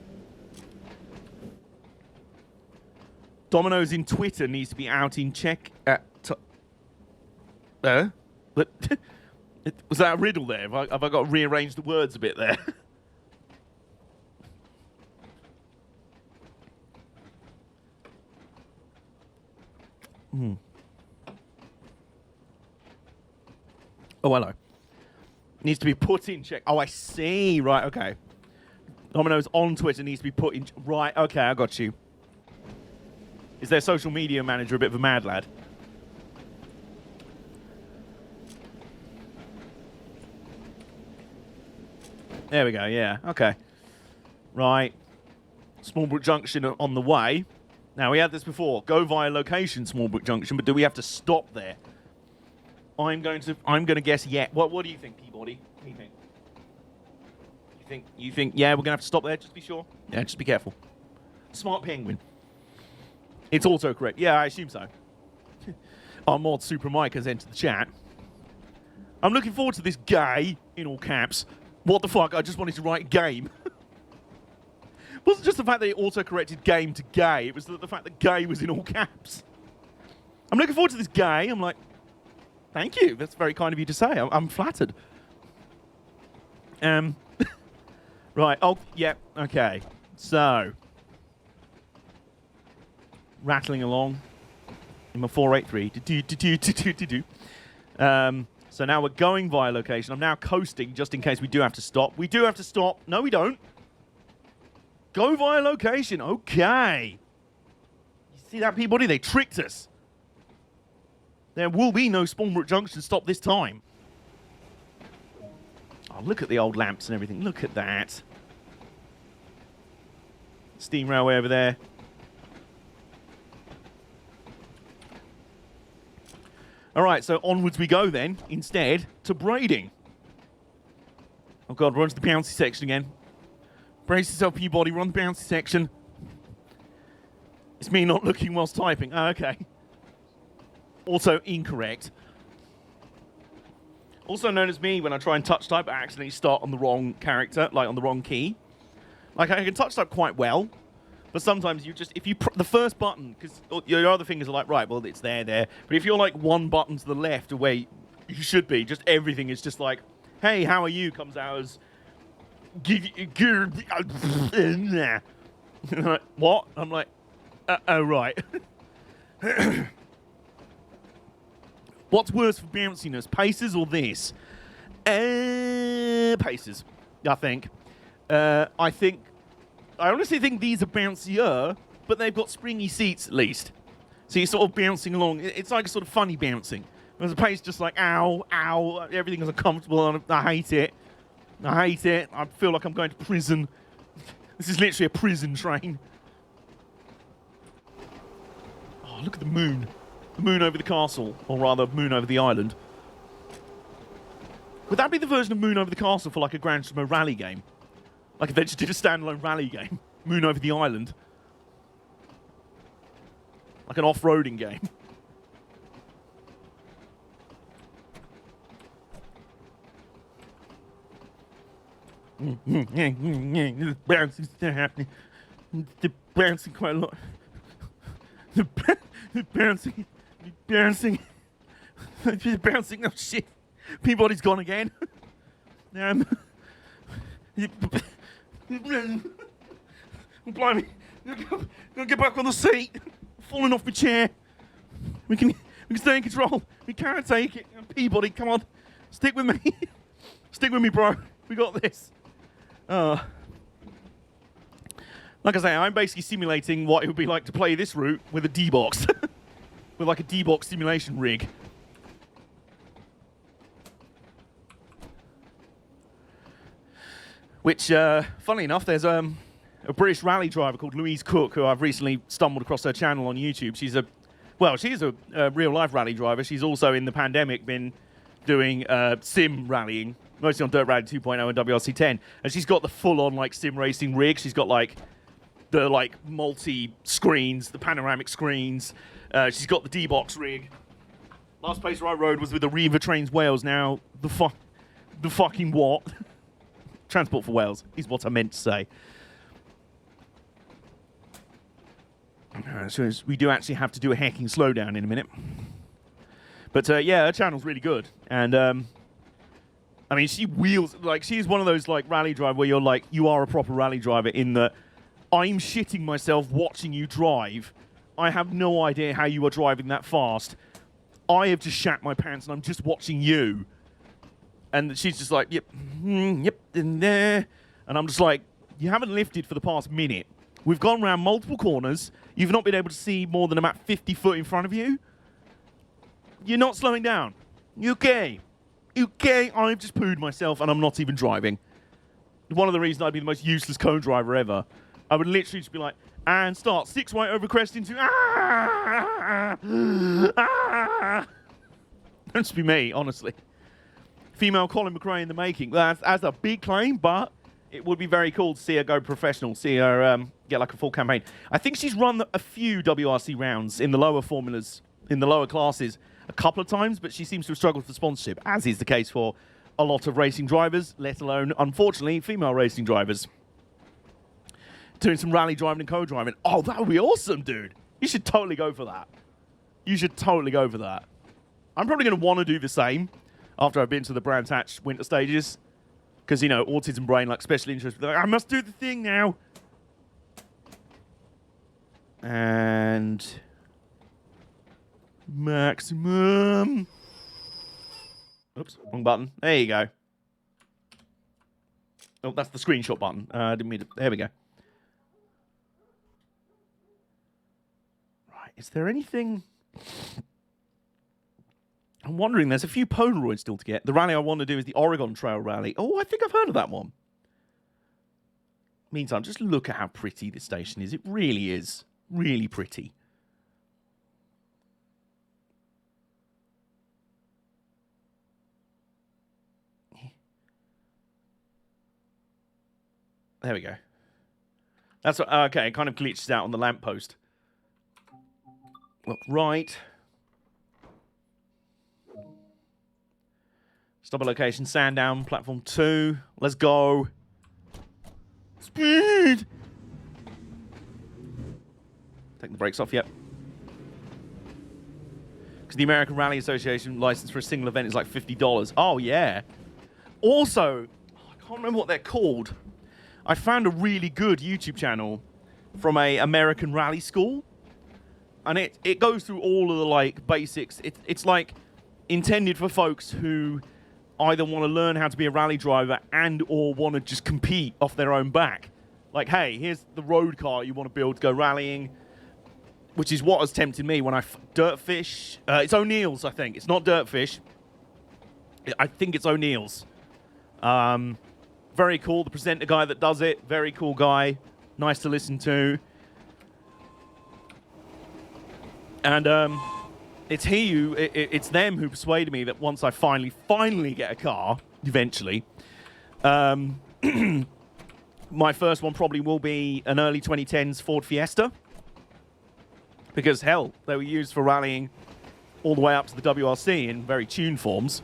Domino's in Twitter needs to be out in check at... Was that a riddle there? Have I got to rearrange the words a bit there? Oh, hello. Needs to be put in check. Oh, I see. Right, okay. Domino's on Twitter needs to be put in... Right, okay, I got you. Is their social media manager a bit of a mad lad? There we go, yeah. Okay. Right. Smallbrook Junction on the way. Now, we had this before. Go via location, Smallbrook Junction, but do we have to stop there? I'm going to guess yeah. What do you think, Peabody? What do you think? You think yeah, we're going to have to stop there, just be sure? Yeah, just be careful. Smart penguin. It's autocorrect. Yeah, I assume so. Our mod Super Mike has entered the chat. I'm looking forward to this gay, in all caps. What the fuck? I just wanted to write game. It wasn't just the fact that it auto-corrected game to gay. It was the fact that gay was in all caps. I'm looking forward to this gay. I'm like, thank you. That's very kind of you to say. I'm flattered. Right. Oh, yeah. Okay. So, rattling along in my 483. So now we're going via location. I'm now coasting just in case we do have to stop. We do have to stop. No, we don't. Go via location. Okay. You see that, Peabody? They tricked us. There will be no Smallbrook Junction stop this time. Oh, look at the old lamps and everything. Look at that. Steam railway over there. All right, so onwards we go then, instead, to braiding. Oh, God, we're on to the bouncy section again. Brace yourself, Peabody, we're on the bouncy section. It's me not looking whilst typing. Oh, okay. Also incorrect. Also known as me when I try and touch type, I accidentally start on the wrong character, like on the wrong key. Like, I can touch type quite well, but sometimes you just, if you, the first button, because your other fingers are like, right, well, it's there. But if you're like one button to the left of where you should be, just everything is just like, hey, how are you, comes out as, what? I'm like, oh, right. What's worse for bounciness, paces or this? Paces, I think. I honestly think these are bouncier, but they've got springy seats at least. So you're sort of bouncing along. It's like a sort of funny bouncing. Whereas the pace just like, ow, ow, everything is uncomfortable, and I hate it. I hate it. I feel like I'm going to prison. This is literally a prison train. Oh, look at the moon. The moon over the castle, or rather, moon over the island. Would that be the version of Moon over the Castle for like a Gran Turismo rally game? Like if they just did a standalone rally game, Moon over the Island. Like an off-roading game. The bouncing's still happening. The bouncing quite a lot. The bouncing. The bouncing. Oh shit. Peabody's gone again. Blimey. Gonna get back on the seat. Falling off my chair. We can stay in control. We can't take it. Peabody, come on. Stick with me. Stick with me, bro. We got this. Like I say, I'm basically simulating what it would be like to play this route with a D-box. With like a D-box simulation rig. Which, funnily enough, there's a British rally driver called Louise Cook, who I've recently stumbled across her channel on YouTube. She's a real-life rally driver. She's also, in the pandemic, been doing sim rallying, mostly on Dirt Rally 2.0 and WRC10. And she's got the full-on, like, sim racing rig. She's got, like, the, like, multi-screens, the panoramic screens. She's got the D-box rig. Last place where I rode was with the Riva Trains Wales. Now, the fucking what? Transport for Wales is what I meant to say. So we do actually have to do a hacking slowdown in a minute. But yeah, her channel's really good. And I mean, she wheels, like, she's one of those, like, rally driver where you're like, you are a proper rally driver in that I'm shitting myself watching you drive. I have no idea how you are driving that fast. I have just shat my pants and I'm just watching you. And she's just like, yep, in there. And I'm just like, you haven't lifted for the past minute. We've gone around multiple corners. You've not been able to see more than about 50 foot in front of you. You're not slowing down. You okay? I've just pooed myself and I'm not even driving. One of the reasons I'd be the most useless co-driver ever. I would literally just be like, and start 6 white over crest into Don't just be me, honestly. Female Colin McRae in the making. That's a big claim, but it would be very cool to see her go professional, see her get like a full campaign. I think she's run a few WRC rounds in the lower formulas, in the lower classes, a couple of times, but she seems to have struggled for sponsorship, as is the case for a lot of racing drivers, let alone, unfortunately, female racing drivers. Doing some rally driving and co-driving. Oh, that would be awesome, dude. You should totally go for that. You should totally go for that. I'm probably going to want to do the same after I've been to the Brands Hatch winter stages. Because, you know, autism brain, like, special interest. Like, I must do the thing now. And maximum. Oops, wrong button. There you go. Oh, that's the screenshot button. Didn't mean to. There we go. Right, is there anything? I'm wondering, there's a few Polaroids still to get. The rally I want to do is the Oregon Trail Rally. Oh, I think I've heard of that one. Meantime, just look at how pretty this station is. It really is. Really pretty. There we go. That's what, okay, it kind of glitches out on the lamppost. Look, right. Stop at location, Sandown, platform 2. Let's go. Speed! Take the brakes off, yep. Because the American Rally Association license for a single event is like $50. Oh, yeah. Also, I can't remember what they're called. I found a really good YouTube channel from a American rally school. And it goes through all of the, like, basics. It's like, intended for folks who either want to learn how to be a rally driver and or want to just compete off their own back. Like, hey, here's the road car you want to build to go rallying, which is what has tempted me when I... Dirtfish. It's O'Neill's, I think. It's not Dirtfish. I think it's O'Neill's. Very cool. The presenter guy that does it, very cool guy. Nice to listen to. And it's them who persuaded me that once I finally get a car, eventually, my first one probably will be an early 2010s Ford Fiesta. Because, hell, they were used for rallying all the way up to the WRC in very tuned forms.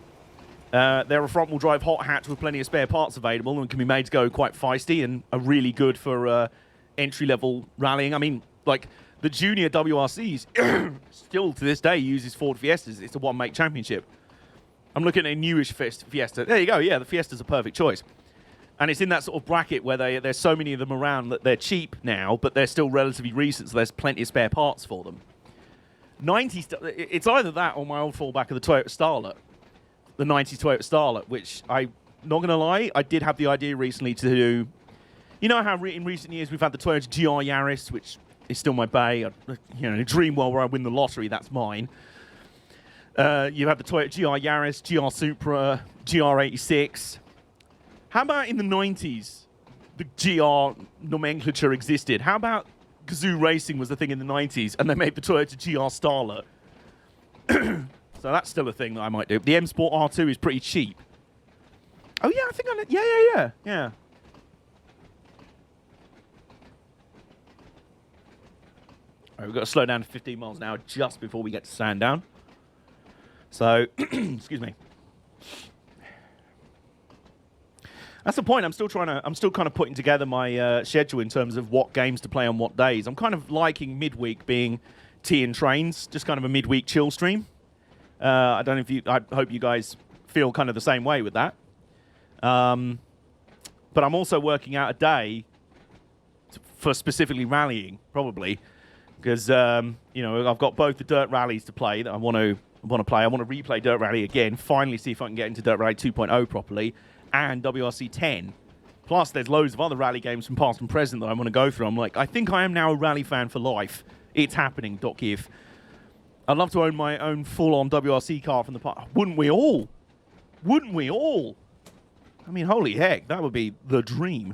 They're a front-wheel drive hot hatch with plenty of spare parts available and can be made to go quite feisty and are really good for entry-level rallying. I mean, like, the junior WRCs still to this day uses Ford Fiestas. It's a one-make championship. I'm looking at a newish Fiesta. There you go. Yeah, the Fiesta's a perfect choice. And it's in that sort of bracket where there's so many of them around that they're cheap now, but they're still relatively recent, so there's plenty of spare parts for them. 90s, it's either that or my old fallback of the Toyota Starlet. The 90s Toyota Starlet, which I'm not going to lie, I did have the idea recently to do... You know how in recent years we've had the Toyota GR Yaris, which is still my bay. You know, in a dream world where I win the lottery, that's mine. You have the Toyota GR Yaris, GR Supra, GR86. How about in the 90s, the GR nomenclature existed? How about Gazoo Racing was the thing in the 90s, and they made the Toyota GR Starlet? So that's still a thing that I might do. The M Sport R2 is pretty cheap. Oh, yeah, I think I... Yeah. All right, we've got to slow down to 15 miles an hour just before we get to Sandown. So, excuse me. That's the point. I'm still kind of putting together my schedule in terms of what games to play on what days. I'm kind of liking midweek being tea and trains, just kind of a midweek chill stream. I don't know if I hope you guys feel kind of the same way with that. But I'm also working out a day for specifically rallying, probably, because you know, I've got both the dirt rallies to play that I want to play. I want to replay Dirt Rally again, finally see if I can get into Dirt Rally 2.0 properly, and WRC 10. Plus, there's loads of other rally games from past and present that I want to go through. I'm like, I think I am now a rally fan for life. It's happening, .gif. I'd love to own my own full-on WRC car from the past. Wouldn't we all? Wouldn't we all? I mean, holy heck, that would be the dream.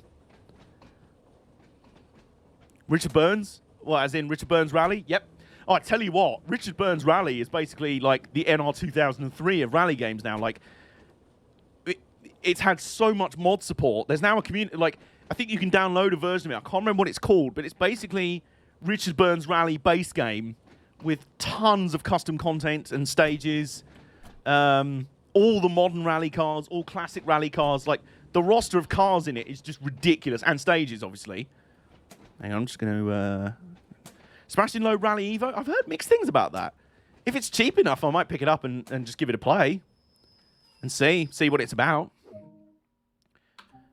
Richard Burns? Well, as in Richard Burns Rally? Yep. Oh, I tell you what, Richard Burns Rally is basically like the NR 2003 of rally games now. Like, it's had so much mod support. There's now a community, like, I think you can download a version of it. I can't remember what it's called, but it's basically Richard Burns Rally base game with tons of custom content and stages. All the modern rally cars, all classic rally cars. Like, the roster of cars in it is just ridiculous. And stages, obviously. Hang on, I'm just going to... Smashing Low Rally Evo? I've heard mixed things about that. If it's cheap enough, I might pick it up and just give it a play. And see what it's about.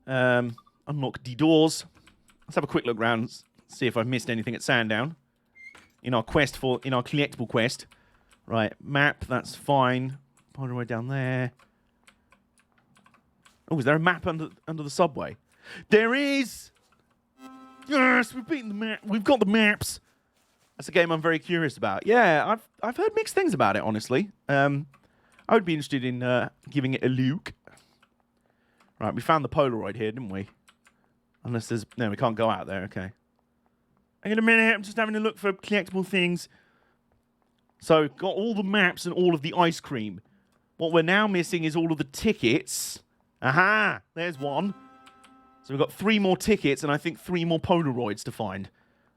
Unlock the doors. Let's have a quick look around, see if I've missed anything at Sandown. In our collectible quest. Right, map, that's fine. All the way down there. Oh, is there a map under the subway? There is! Yes, we've beaten the map. We've got the maps. That's a game I'm very curious about. Yeah, I've heard mixed things about it, honestly. I would be interested in giving it a look. Right, we found the Polaroid here, didn't we? Unless there's... No, we can't go out there, okay. Hang on a minute, I'm just having a look for collectible things. So, got all the maps and all of the ice cream. What we're now missing is all of the tickets. Aha! There's one. So we've got 3 more tickets and I think 3 more Polaroids to find.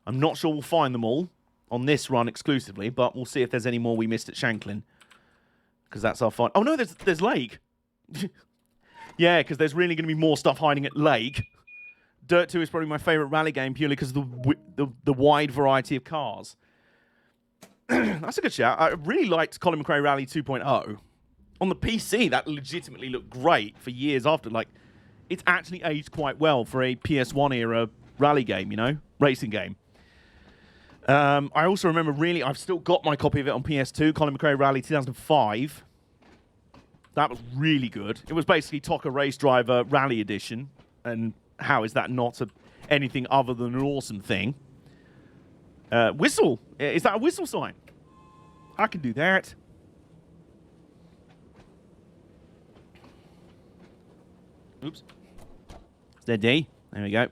I'm not sure we'll find them all on this run exclusively, but we'll see if there's any more we missed at Shanklin. Because that's our find. Oh no, there's Lake. Yeah, because there's really going to be more stuff hiding at Lake. Dirt 2 is probably my favourite rally game purely because of the wide variety of cars. That's a good shout. I really liked Colin McRae Rally 2.0. On the PC, that legitimately looked great for years after. Like, it's actually aged quite well for a PS1 era rally game, you know? Racing game. I also remember I've still got my copy of it on PS2, Colin McRae Rally 2005. That was really good. It was basically TOCA Race Driver Rally Edition. And how is that not anything other than an awesome thing? Whistle. Is that a whistle sign? I can do that. Oops. Steady. There we go.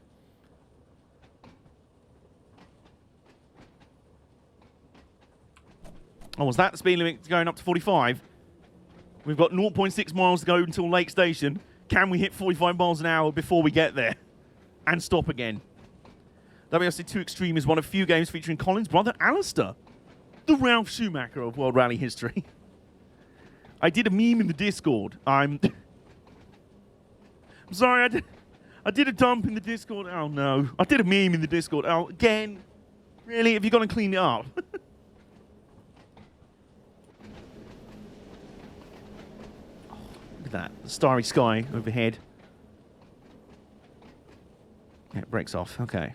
Oh, was that the speed limit going up to 45? We've got 0.6 miles to go until Lake Station. Can we hit 45 miles an hour before we get there? And stop again. WRC 2 Extreme is one of few games featuring Colin's brother Alistair, the Ralph Schumacher of World Rally history. I did a meme in the Discord. I'm sorry, I did a dump in the Discord. Oh no. I did a meme in the Discord. Oh, again? Really? Have you got to clean it up? Look at that. The starry sky overhead. Yeah, it breaks off. Okay.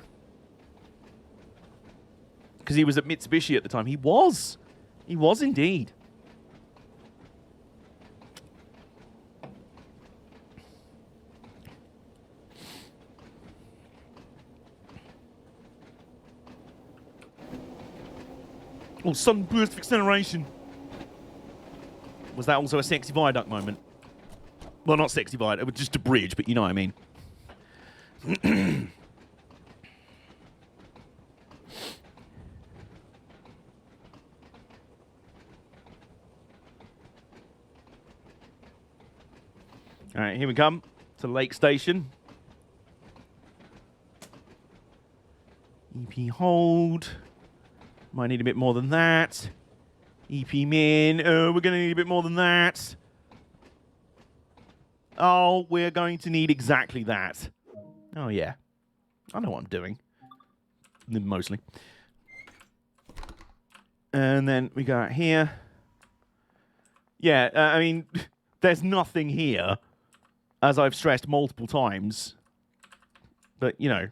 Because he was at Mitsubishi at the time. He was. He was indeed. Oh, sudden burst of acceleration. Was that also a sexy viaduct moment? Well, not sexy viaduct. It was just a bridge, but you know what I mean. All right, here we come to Lake Station. EP hold. Might need a bit more than that. EP min. Oh, we're going to need a bit more than that. Oh, we're going to need exactly that. Oh, yeah. I know what I'm doing. Mostly. And then we go out here. Yeah, I mean, there's nothing here, as I've stressed multiple times. But, you know,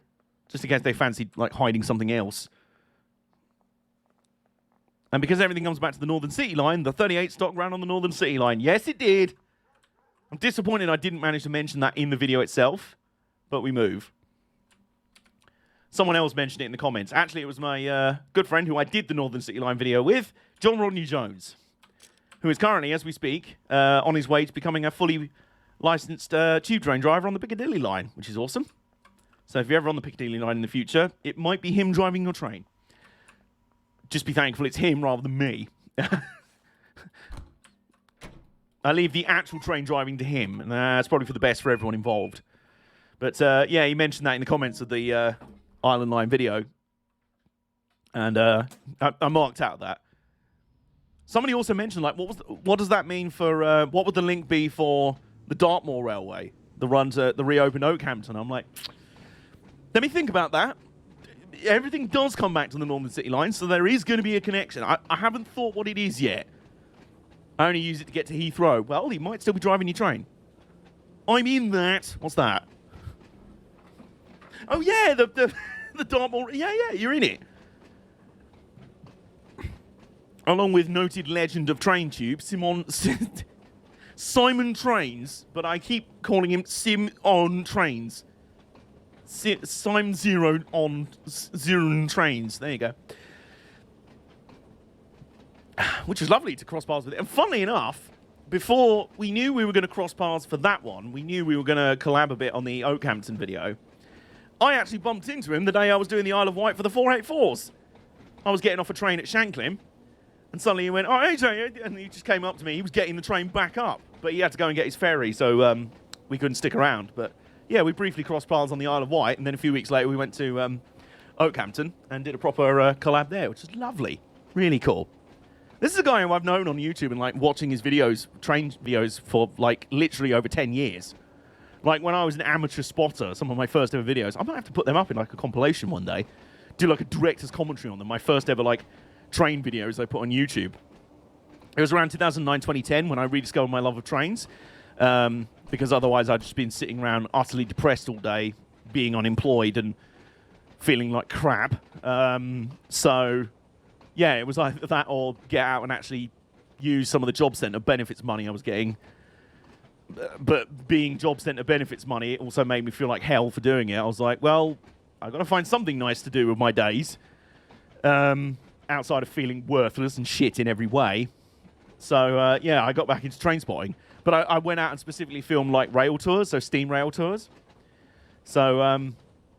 just in case they fancied, like, hiding something else. And because everything comes back to the Northern City Line, the 38 stock ran on the Northern City Line. Yes, it did. I'm disappointed I didn't manage to mention that in the video itself, but we move. Someone else mentioned it in the comments. Actually, it was my good friend who I did the Northern City Line video with, John Rodney Jones, who is currently, as we speak, on his way to becoming a fully licensed tube train driver on the Piccadilly line, which is awesome. So if you're ever on the Piccadilly line in the future, it might be him driving your train. Just be thankful it's him rather than me. I leave the actual train driving to him, and that's probably for the best for everyone involved. But yeah, he mentioned that in the comments of the Island Line video, and I marked out that. Somebody also mentioned, like, what does that mean for what would the link be for the Dartmoor Railway, the run to the reopened Oakhampton? I'm like, let me think about that. Everything does come back to the Northern City Line, so there is going to be a connection. I haven't thought what it is yet. I only use it to get to Heathrow. Well, he might still be driving your train. I'm in that. What's that? Oh, yeah, the Dartmoor. Yeah, you're in it. Along with noted legend of train tube, Simon Trains, but I keep calling him Sim on Trains. Sim Zero on Zero Trains. There you go. Which is lovely to cross paths with it. And funnily enough, before we knew we were going to cross paths for that one, we knew we were going to collab a bit on the Oakhampton video. I actually bumped into him the day I was doing the Isle of Wight for the 484s. I was getting off a train at Shanklin, and suddenly he went, "Oh, hey, Jay," and he just came up to me. He was getting the train back up, but he had to go and get his ferry, so we couldn't stick around. But yeah, we briefly crossed paths on the Isle of Wight, and then a few weeks later we went to Oakhampton and did a proper collab there, which is lovely. Really cool. This is a guy who I've known on YouTube and like watching his videos, train videos, for like literally over 10 years. Like when I was an amateur spotter, some of my first ever videos, I might have to put them up in like a compilation one day. Do like a director's commentary on them. My first ever like train videos I put on YouTube. It was around 2009, 2010 when I rediscovered my love of trains. Because otherwise I'd just been sitting around utterly depressed all day, being unemployed and feeling like crap. So yeah, it was either that or get out and actually use some of the job centre benefits money I was getting. But being job centre benefits money, it also made me feel like hell for doing it. I was like, well, I've got to find something nice to do with my days, outside of feeling worthless and shit in every way. So, yeah, I got back into train spotting. But I went out and specifically filmed, like, rail tours, so steam rail tours. So,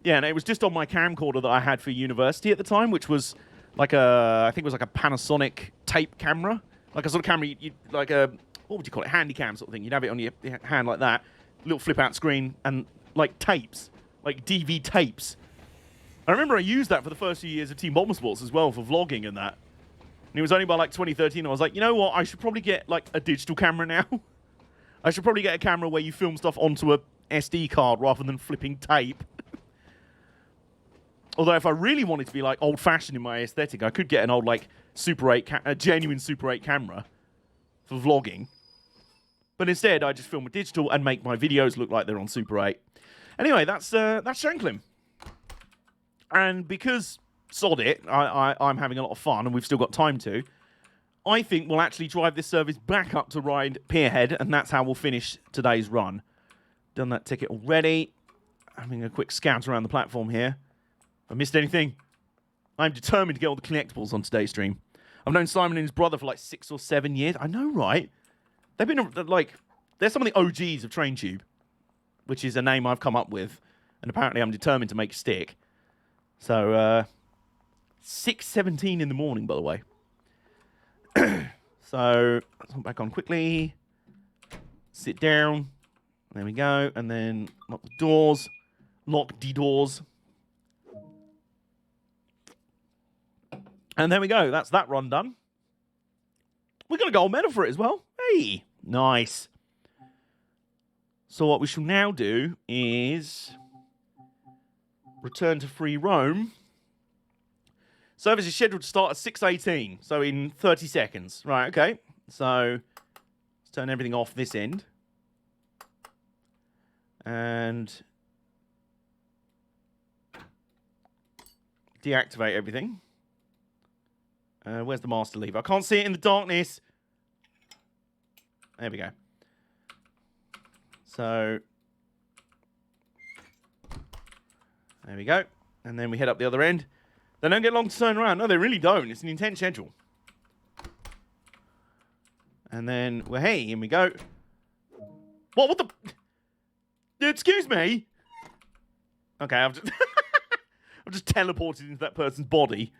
yeah, and it was just on my camcorder that I had for university at the time, which was like I think it was like a Panasonic tape camera. Like a sort of camera, like a, what would you call it, handy cam sort of thing. You'd have it on your hand like that, little flip-out screen, and like tapes, like DV tapes. I remember I used that for the first few years of Team Bomber Sports as well, for vlogging and that. And it was only by like 2013 I was like, you know what, I should probably get like a digital camera now. I should probably get a camera where you film stuff onto a SD card rather than flipping tape. Although if I really wanted to be like old-fashioned in my aesthetic, I could get an old like Super 8, a genuine Super 8 camera for vlogging. But instead, I just film with digital and make my videos look like they're on Super 8. Anyway, that's Shanklin. And because, sod it, I'm having a lot of fun and we've still got time to, I think we'll actually drive this service back up to Ryde Pierhead, and that's how we'll finish today's run. Done that ticket already. Having a quick scout around the platform here. If I missed anything, I'm determined to get all the collectibles on today's stream. I've known Simon and his brother for like 6 or 7 years. I know, right? They've been like, they're some of the OGs of TrainTube, which is a name I've come up with, and apparently I'm determined to make stick. So, 6:17 in the morning, by the way. So, let's hop back on quickly. Sit down. There we go. And then lock the doors. Lock the doors. And there we go. That's that run done. We got a gold medal for it as well. Hey, nice. So what we shall now do is return to free roam. Service is scheduled to start at 6:18, so in 30 seconds. Right, okay. So let's turn everything off this end. And deactivate everything. Where's the master lever? I can't see it in the darkness. There we go. So, there we go. And then we head up the other end. They don't get long to turn around. No, they really don't. It's an intense schedule. And then, well, hey, here we go. What the? Excuse me? Okay, I've just, I've just teleported into that person's body.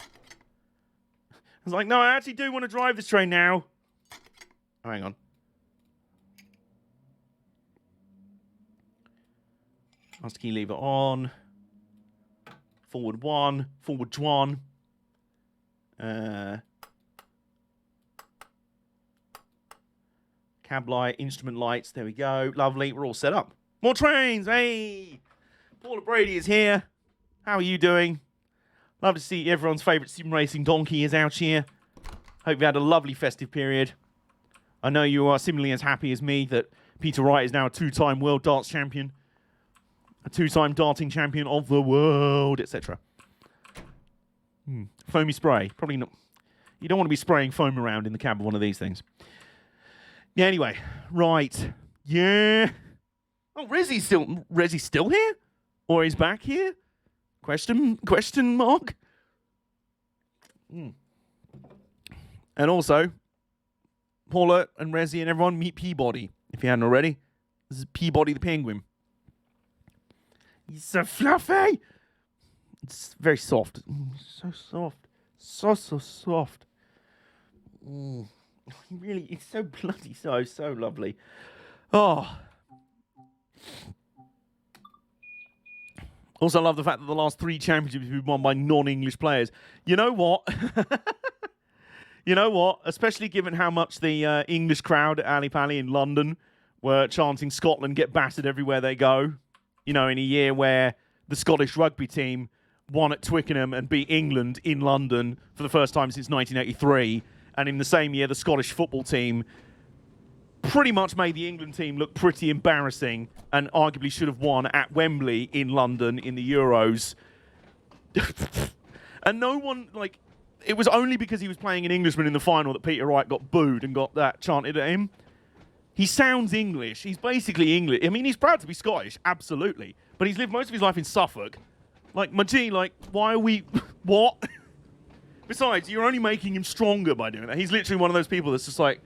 I was like, no, I actually do want to drive this train now. Oh, hang on. Master key lever on. Forward 1. Forward 1. Cab light, instrument lights. There we go. Lovely. We're all set up. More trains. Hey! Paula Brady is here. How are you doing? Love to see everyone's favourite sim racing donkey is out here. Hope you had a lovely festive period. I know you are similarly as happy as me that Peter Wright is now a 2-time world darts champion. A 2-time darting champion of the world, etc. Foamy spray. Probably not. You don't want to be spraying foam around in the cab of one of these things. Yeah, anyway. Right. Yeah. Oh, Rezzy's still here? Or he's back here? Question mark? And also, Paula and Rezzy and everyone meet Peabody, if you hadn't already. This is Peabody the Penguin. He's so fluffy! It's very soft. So soft. So soft. Really, it's so bloody so lovely. Oh. Also, I love the fact that the last 3 championships have been won by non-English players. You know what? You know what? Especially given how much the English crowd at Ali Pali in London were chanting Scotland get battered everywhere they go. You know, in a year where the Scottish rugby team won at Twickenham and beat England in London for the first time since 1983. And in the same year, the Scottish football team pretty much made the England team look pretty embarrassing and arguably should have won at Wembley in London in the Euros. And no one, like, it was only because he was playing an Englishman in the final that Peter Wright got booed and got that chanted at him. He sounds English. He's basically English. I mean, he's proud to be Scottish, absolutely. But he's lived most of his life in Suffolk. Like, Majee, like, why are we... What? Besides, you're only making him stronger by doing that. He's literally one of those people that's just like,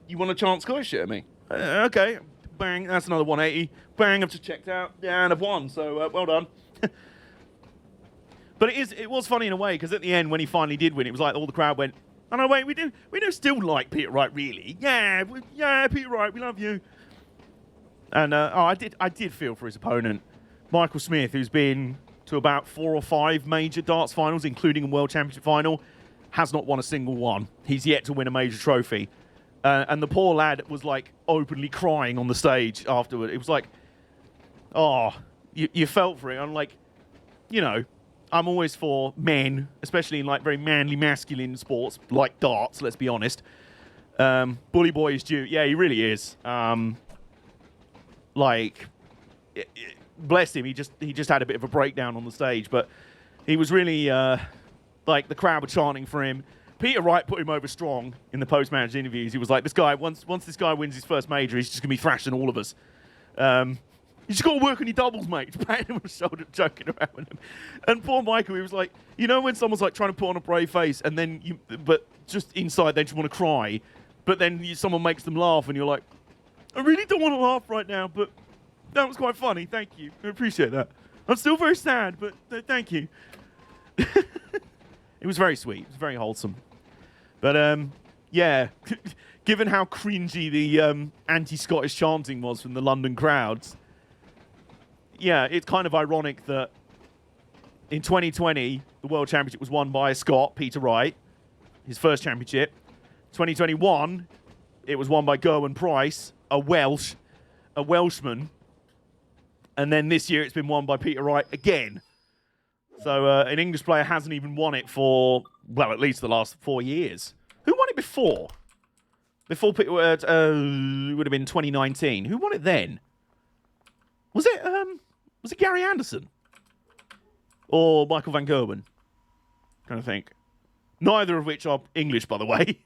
you want to chant Scottish shit at me? Okay. Bang, that's another 180. Bang, I've just checked out. Yeah, and I've won, so well done. But it was funny in a way, because at the end, when he finally did win, it was like all the crowd went, oh no, wait, we do still like Peter Wright, really. Yeah, Peter Wright, we love you. And I did feel for his opponent, Michael Smith, who's been to about 4 or 5 major darts finals, including a World Championship final, has not won a single one. He's yet to win a major trophy. And the poor lad was like openly crying on the stage afterward. It was like, oh, you felt for it. I'm like, you know, I'm always for men, especially in like very manly, masculine sports like darts. Let's be honest. Bully boy is due. Yeah, he really is. Bless him. He just had a bit of a breakdown on the stage, but he was really like the crowd were chanting for him. Peter Wright put him over strong in the post-match interviews. He was like, "This guy, once this guy wins his first major, he's just gonna be thrashing all of us. You just got to work on your doubles, mate." Just patting him on the shoulder, joking around with him. And poor Michael, he was like, you know, when someone's like trying to put on a brave face, and then but just inside they just want to cry, but then someone makes them laugh, and you're like, I really don't want to laugh right now, but that was quite funny. Thank you, I appreciate that. I'm still very sad, but thank you. It was very sweet. It was very wholesome. But yeah, given how cringy the anti-Scottish chanting was from the London crowds. Yeah, it's kind of ironic that in 2020, the World Championship was won by a Scot, Peter Wright, his first championship. 2021, it was won by Gerwyn Price, a Welshman. And then this year, it's been won by Peter Wright again. So an English player hasn't even won it for, well, at least the last 4 years. Who won it before? Before Peter, it would have been 2019. Who won it then? Was it Gary Anderson? Or Michael van Gerwen? Trying to think. Neither of which are English, by the way.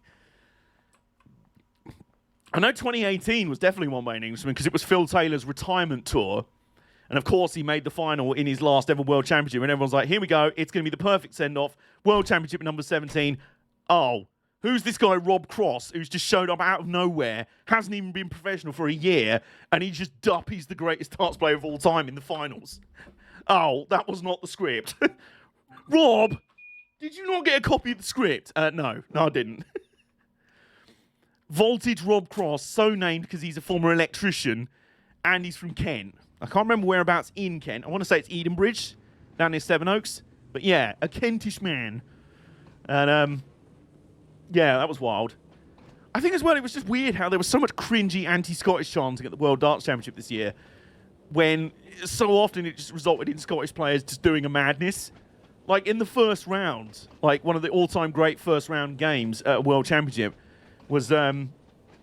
I know 2018 was definitely won by an Englishman because it was Phil Taylor's retirement tour. And of course, he made the final in his last ever World Championship. And everyone's like, here we go. It's going to be the perfect send-off. World Championship number 17. Oh, Who's this guy, Rob Cross, who's just showed up out of nowhere, hasn't even been professional for a year, and he just duppies the greatest darts player of all time in the finals? Oh, that was not the script. Rob, did you not get a copy of the script? No, I didn't. Voltage Rob Cross, so named because he's a former electrician, and he's from Kent. I can't remember whereabouts in Kent. I want to say it's Edenbridge, down near Sevenoaks. But yeah, a Kentish man. And, yeah, that was wild. I think as well, it was just weird how there was so much cringy anti-Scottish chanting at the World Darts Championship this year, when so often it just resulted in Scottish players just doing a madness. Like in the first round, like one of the all-time great first-round games at a World Championship was an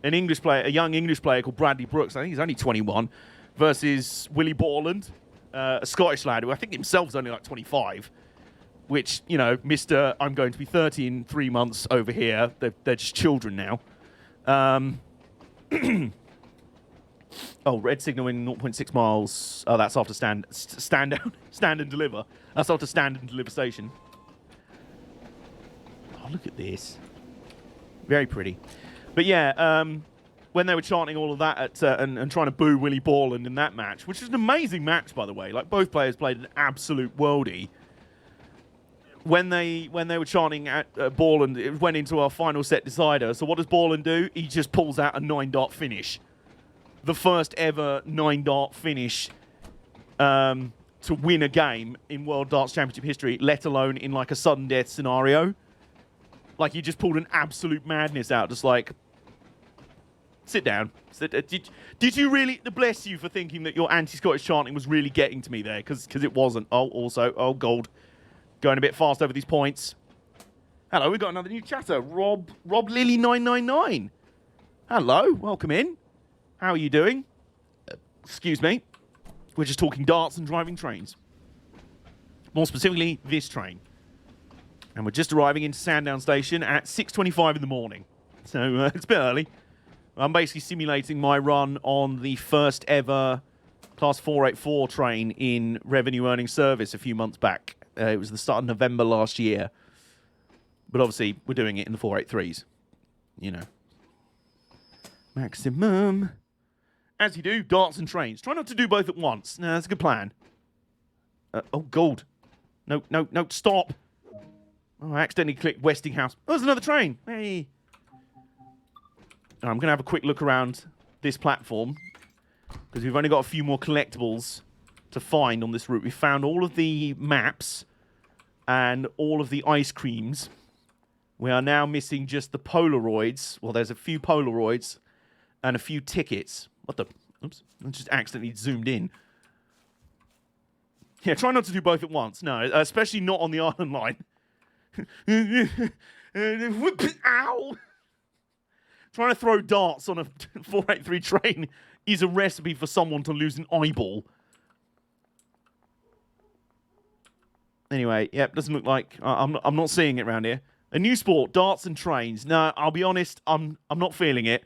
English player, a young English player called Bradley Brooks. I think he's only 21, versus Willie Borland, a Scottish lad who I think himself is only like 25. Which, you know, Mr. I'm going to be 30 in 3 months over here. They're just children now. Oh, red signal in 0.6 miles. Oh, that's after stand and deliver. That's after stand and deliver station. Oh, look at this. Very pretty. But yeah, when they were chanting all of that at, and trying to boo Willie Borland in that match, which was an amazing match, by the way. Like, both players played an absolute worldie. When they were chanting at Borland, it went into our final set decider. So what does Borland do? He just pulls out a 9-dart finish. The first ever 9-dart finish to win a game in World Darts Championship history, let alone in like a sudden death scenario. Like, he just pulled an absolute madness out, just like, sit down. Did you really, bless you for thinking that your anti-Scottish chanting was really getting to me there, because it wasn't. Oh, also, oh, gold. Going a bit fast over these points. Hello, we've got another new chatter. Rob Lilly 999. Hello, welcome in. How are you doing? Excuse me. We're just talking darts and driving trains. More specifically, this train. And we're just arriving into Sandown Station at 6:25 in the morning. So it's a bit early. I'm basically simulating my run on the first ever Class 484 train in revenue earning service a few months back. It was the start of November last year. But obviously, we're doing it in the 483s. You know. Maximum. As you do, darts and trains. Try not to do both at once. No, that's a good plan. Oh, gold. No, stop. Oh, I accidentally clicked Westinghouse. Oh, there's another train. Hey. I'm going to have a quick look around this platform, because we've only got a few more collectibles to find on this route. We found all of the maps and all of the ice creams. We are now missing just the Polaroids. Well, there's a few Polaroids and a few tickets. What the? Oops. I just accidentally zoomed in. Yeah, try not to do both at once. No, especially not on the island line. Ow! Trying to throw darts on a 483 train is a recipe for someone to lose an eyeball. Anyway, yep, doesn't look like... I'm not seeing it around here. A new sport, darts and trains. No, I'll be honest, I'm not feeling it.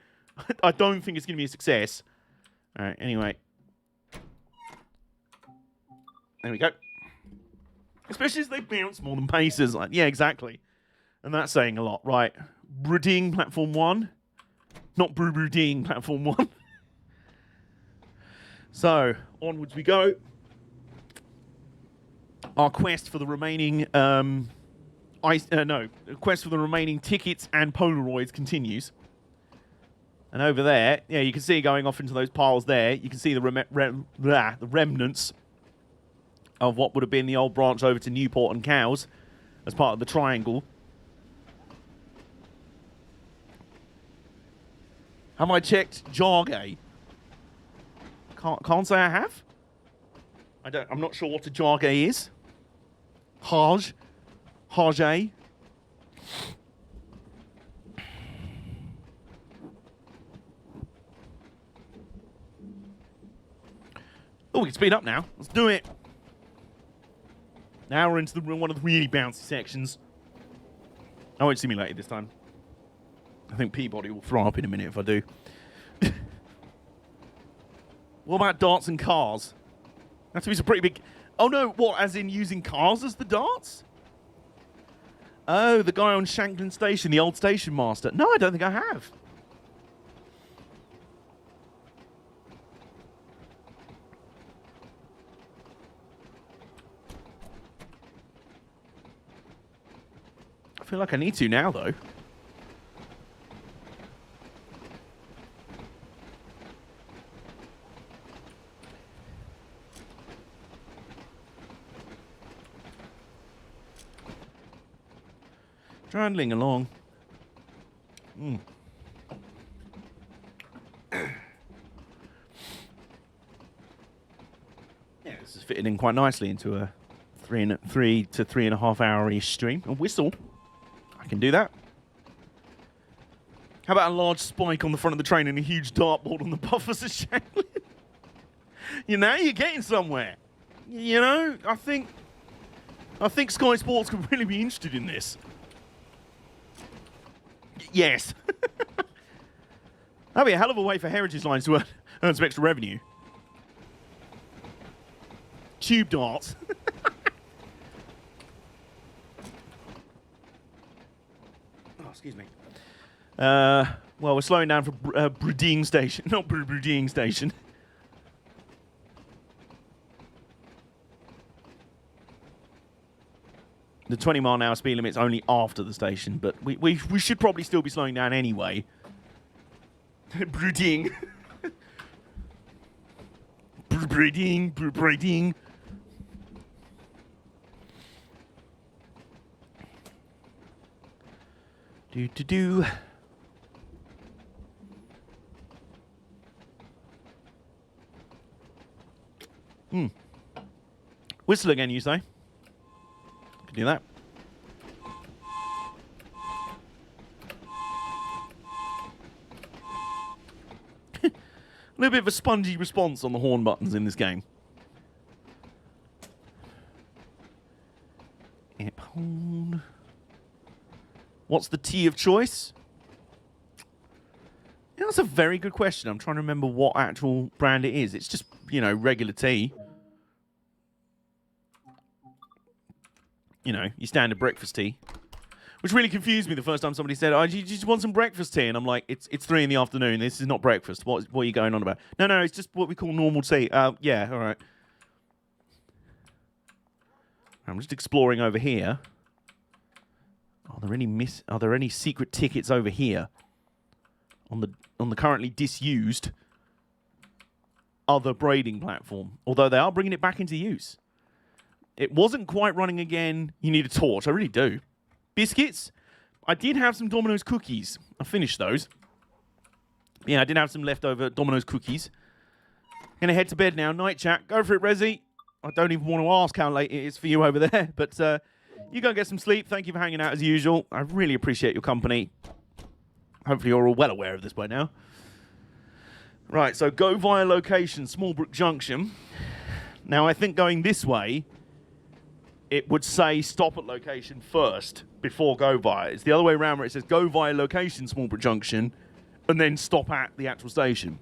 I don't think it's going to be a success. All right, anyway. There we go. Especially as they bounce more than paces. Like, yeah, exactly. And that's saying a lot. Right. Bruding platform 1. Not Bruding platform 1. So, onwards we go. Our quest for the remaining quest for the remaining tickets and Polaroids continues. And over there, yeah, you can see going off into those piles there, you can see the remnants of what would have been the old branch over to Newport and Cowes as part of the triangle. Have I checked Jargay? Can't say I have. I'm not sure what a Jargay is. Harjay. Oh, we can speed up now. Let's do it. Now we're into one of the really bouncy sections. I won't simulate it this time. I think Peabody will throw up in a minute if I do. What about darts and cars? That to be some pretty big... Oh no, what, as in using cars as the darts? Oh, the guy on Shanklin Station, the old station master. No, I don't think I have. I feel like I need to now, though. Trundling along. Yeah, this is fitting in quite nicely into a 3 to 3.5 hour-ish stream. A whistle. I can do that. How about a large spike on the front of the train and a huge dartboard on the buffers of Shanklin? You know, you're getting somewhere. You know, I think Sky Sports could really be interested in this. Yes. That'd be a hell of a way for Heritage Lines to earn some extra revenue. Tube darts. Oh, excuse me. Well, we're slowing down for Breding Station. Not Breding Station. The 20-mile-an-hour speed limit's only after the station, but we should probably still be slowing down anyway. Breding. Breding. Do. Whistle again, you say? Can do that. A little bit of a spongy response on the horn buttons in this game. App horn. What's the tea of choice? Yeah, that's a very good question. I'm trying to remember what actual brand it is. It's just, you know, regular tea. You know, your standard breakfast tea. Which really confused me the first time somebody said, oh, do you just want some breakfast tea? And I'm like, it's 3 in the afternoon. This is not breakfast. What are you going on about? No, it's just what we call normal tea. Yeah, all right. I'm just exploring over here. Are there any secret tickets over here? On the currently disused other braiding platform. Although they are bringing it back into use. It wasn't quite running again. You need a torch. I really do. Biscuits. I did have some Domino's cookies. I finished those. Yeah, I did have some leftover Domino's cookies. Gonna head to bed now. Night chat. Go for it, Resi. I don't even want to ask how late it is for you over there. But you go get some sleep. Thank you for hanging out as usual. I really appreciate your company. Hopefully you're all well aware of this by now. Right, so go via location, Smallbrook Junction. Now, I think going this way, it would say stop at location first before go via. It's the other way around where it says go via location, Smallbrook Junction, and then stop at the actual station.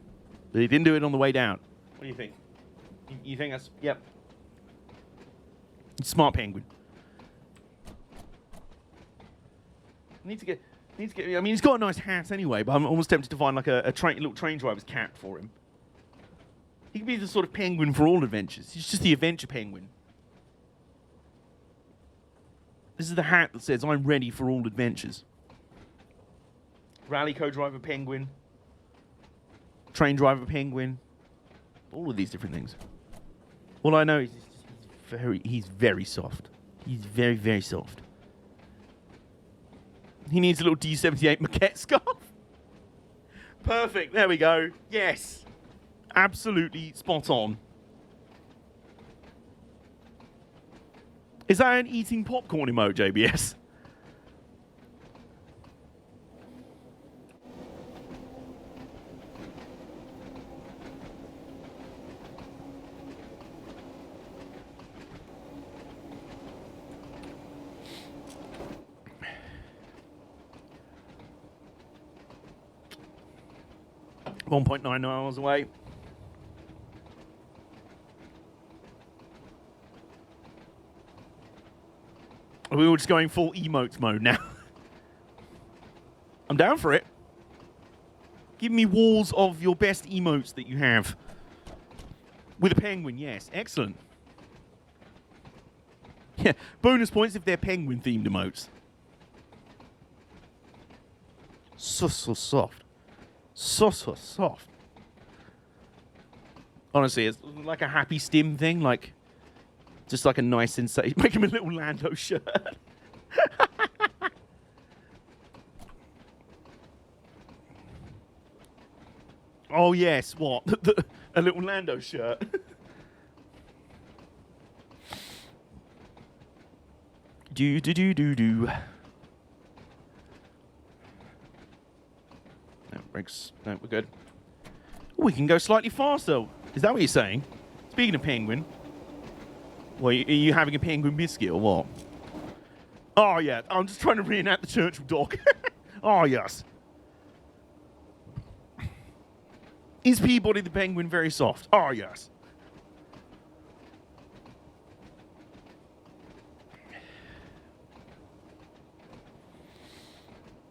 But he didn't do it on the way down. What do you think? You think that's... Yep. Smart penguin. Need to get... I mean, he's got a nice hat anyway, but I'm almost tempted to find like a little train driver's cap for him. He could be the sort of penguin for all adventures. He's just the adventure penguin. This is the hat that says, I'm ready for all adventures. Rally co-driver penguin. Train driver penguin. All of these different things. All I know is he's very soft. He's very, very soft. He needs a little D78 maquette scarf. Perfect. There we go. Yes. Absolutely spot on. Is that an eating popcorn emote, JBS? $1.9 miles away. We were just going full emotes mode now. I'm down for it. Give me walls of your best emotes that you have. With a penguin, yes. Excellent. Yeah, bonus points if they're penguin-themed emotes. So soft. So soft. Honestly, it's like a happy stim thing, like just like a nice sensation. Make him a little Lando shirt. Oh yes, what? A little Lando shirt. do. No, brakes. No, we're good. Ooh, we can go slightly faster. Is that what you're saying? Speaking of penguin. Well, are you having a penguin biscuit or what? Oh, yeah. I'm just trying to reenact the Churchill dog. Oh, yes. Is Peabody the penguin very soft? Oh, yes.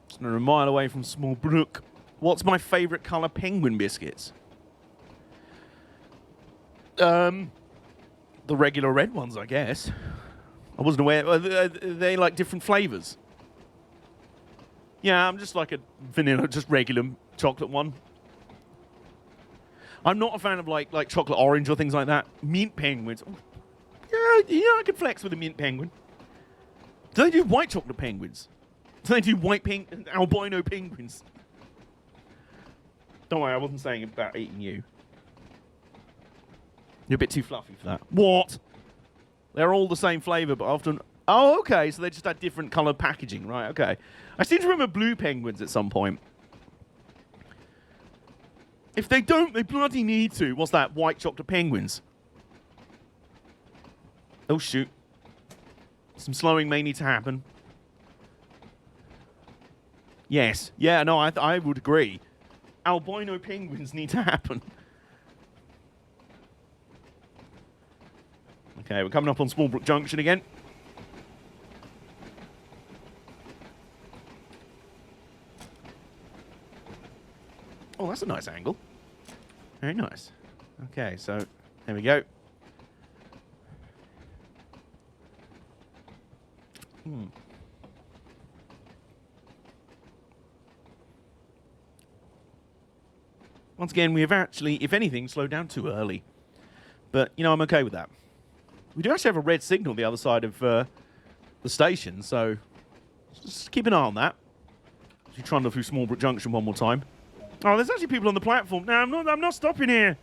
It's a mile away from Smallbrook. What's my favourite colour penguin biscuits? The regular red ones, I guess. I wasn't aware. Are they like different flavours? Yeah, I'm just like a vanilla, just regular chocolate one. I'm not a fan of like chocolate orange or things like that. Mint penguins. Yeah, I could flex with a mint penguin. Do they do white chocolate penguins? Do they do white albino penguins? Don't worry, I wasn't saying about eating you. You're a bit too fluffy for that. What? They're all the same flavour, but often... Oh, okay, so they just had different coloured packaging. Right, okay. I seem to remember blue penguins at some point. If they don't, they bloody need to. What's that? White chocolate penguins. Oh, shoot. Some slowing may need to happen. Yes. Yeah, no, I would agree. Albino penguins need to happen. Okay, we're coming up on Smallbrook Junction again. Oh, that's a nice angle. Very nice. Okay, so there we go. Once again, we have actually, if anything, slowed down too early. But, you know, I'm okay with that. We do actually have a red signal the other side of the station, so just keep an eye on that. Just trying to look through Smallbrook Junction one more time. Oh, there's actually people on the platform. No, I'm not stopping here.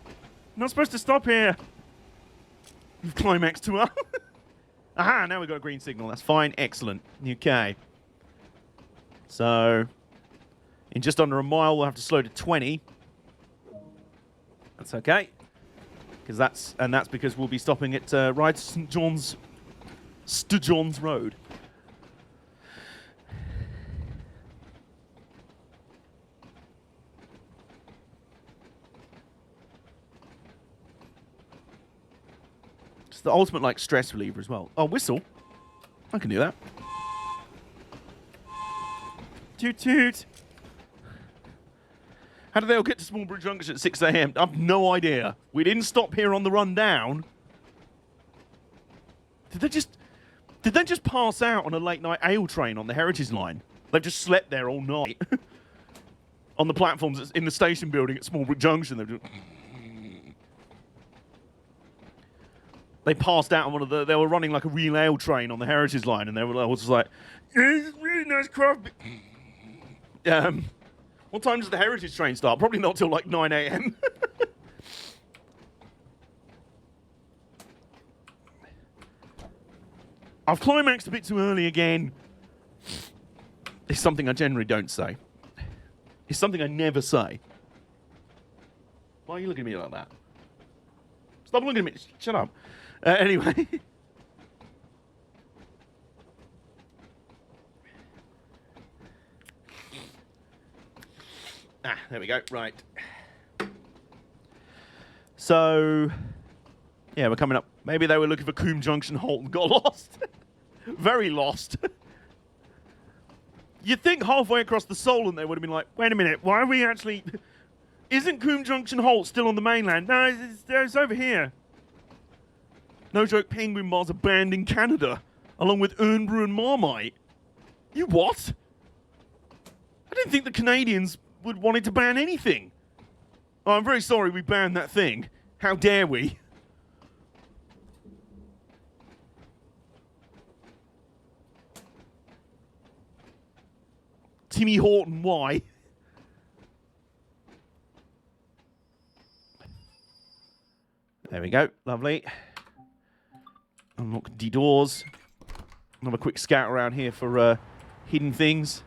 I'm not supposed to stop here. We've climaxed too well. Aha, now we've got a green signal. That's fine. Excellent. Okay. So, in just under a mile, we'll have to slow to 20. That's okay. That's because we'll be stopping at Ryde St. John's Road. It's the ultimate like stress reliever as well. Oh, whistle! I can do that. Toot toot. How did they all get to Smallbrook Junction at 6 a.m? I've no idea. We didn't stop here on the run down. Did they just pass out on a late night ale train on the Heritage Line? They've just slept there all night. On the platforms in the station building at Smallbrook Junction. They passed out on one of the... They were running like a real ale train on the Heritage Line, and they were just like, yeah, this is really nice craft. What time does the Heritage train start? Probably not till like 9 a.m. I've climaxed a bit too early again. It's something I generally don't say. It's something I never say. Why are you looking at me like that? Stop looking at me. Shut up. Anyway. There we go. Right. So, Yeah, we're coming up. Maybe they were looking for Coombe Junction Halt and got lost. Very lost. You'd think halfway across the Solent they would have been like, wait a minute, why are we actually... Isn't Coombe Junction Halt still on the mainland? No, it's over here. No joke, penguin bars are banned in Canada, along with Urnbrew and Marmite. You what? I didn't think the Canadians would want it to ban anything. Oh, I'm very sorry we banned that thing. How dare we? Timmy Horton, why? There we go. Lovely. Unlock the doors. Have a quick scout around here for hidden things.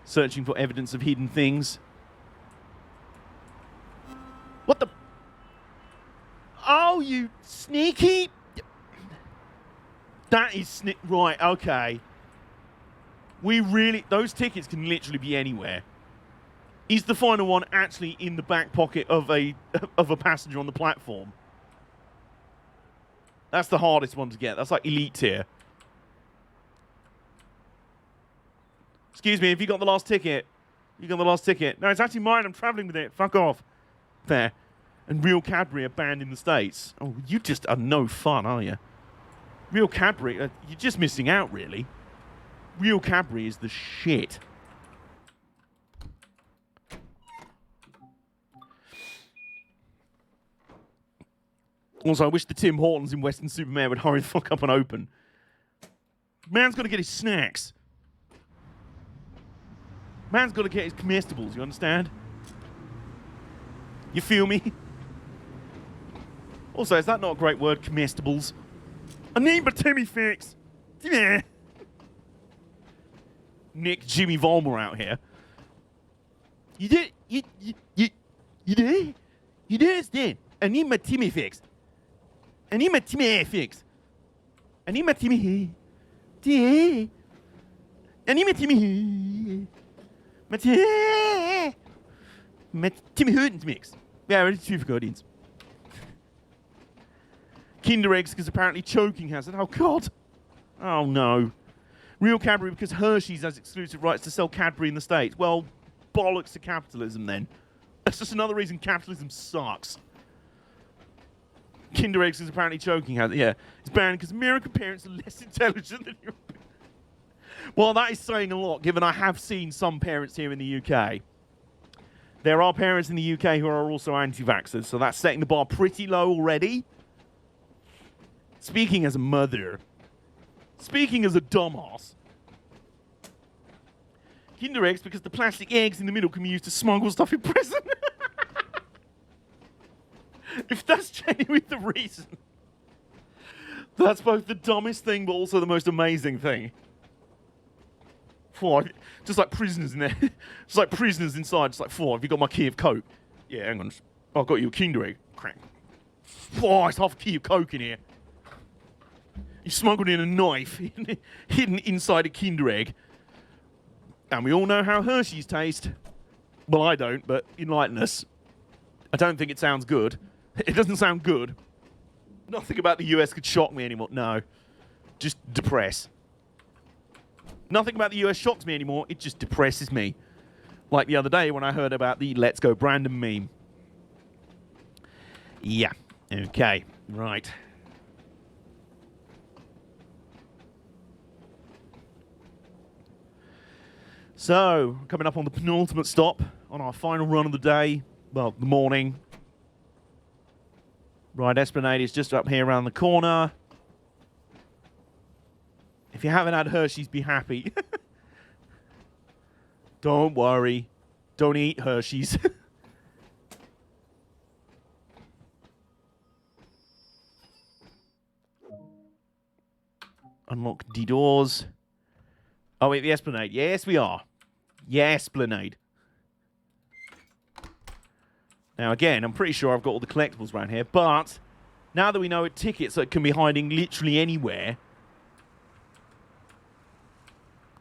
Searching for evidence of hidden things. What the... Oh, you sneaky... That is right, okay. We really... Those tickets can literally be anywhere. Is the final one actually in the back pocket of a passenger on the platform? That's the hardest one to get. That's like elite tier. Excuse me, have you got the last ticket? You got the last ticket? No, it's actually mine. I'm traveling with it. Fuck off. There. And Real Cadbury are banned in the States. Oh, you just are no fun, are you? Real Cadbury, you're just missing out, really. Real Cadbury is the shit. Also, I wish the Tim Hortons in Western Supermare would hurry the fuck up and open. Man's got to get his snacks. Man's got to get his comestibles, you understand? You feel me? Also, is that not a great word, comestibles? I need my Timmy fix. Yeah. Nick Jimmy Vollmer out here. You did? You did? You did understand? I need my Timmy fix. I need my Timmy fix. I need my Timmy. I need my Timmy. My Timmy Hurtens mix. Yeah, it's too for Guardians. Kinder Eggs because apparently choking has it. Oh, God. Oh, no. Real Cadbury because Hershey's has exclusive rights to sell Cadbury in the States. Well, bollocks to capitalism, then. That's just another reason capitalism sucks. Kinder Eggs is apparently choking has it. Yeah. It's banned because American parents are less intelligent than European. Well, that is saying a lot, given I have seen some parents here in the UK. There are parents in the UK who are also anti-vaxxers, so that's setting the bar pretty low already. Speaking as a mother. Speaking as a dumbass. Kinder Eggs because the plastic eggs in the middle can be used to smuggle stuff in prison. If that's genuinely the reason. That's both the dumbest thing, but also the most amazing thing. Just like prisoners in there. Just like prisoners inside. Just like, have you got my key of Coke? Yeah, hang on. I've got you a Kinder Egg. Crack. It's half a key of Coke in here. You smuggled in a knife hidden inside a Kinder Egg. And we all know how Hershey's taste. Well, I don't, but enlighten us. I don't think it sounds good. It doesn't sound good. Nothing about the US could shock me anymore. No. Just depress. Nothing about the US shocks me anymore. It just depresses me. Like the other day when I heard about the Let's Go Brandon meme. Yeah. Okay. Right. So, coming up on the penultimate stop on our final run of the day. Well, the morning. Ryde Esplanade is just up here around the corner. If you haven't had Hershey's, be happy. Don't worry. Don't eat Hershey's. Unlock the doors. Oh, wait, the Esplanade. Yes, we are. Yes, Esplanade. Now, again, I'm pretty sure I've got all the collectibles around here, but now that we know it, tickets that can be hiding literally anywhere,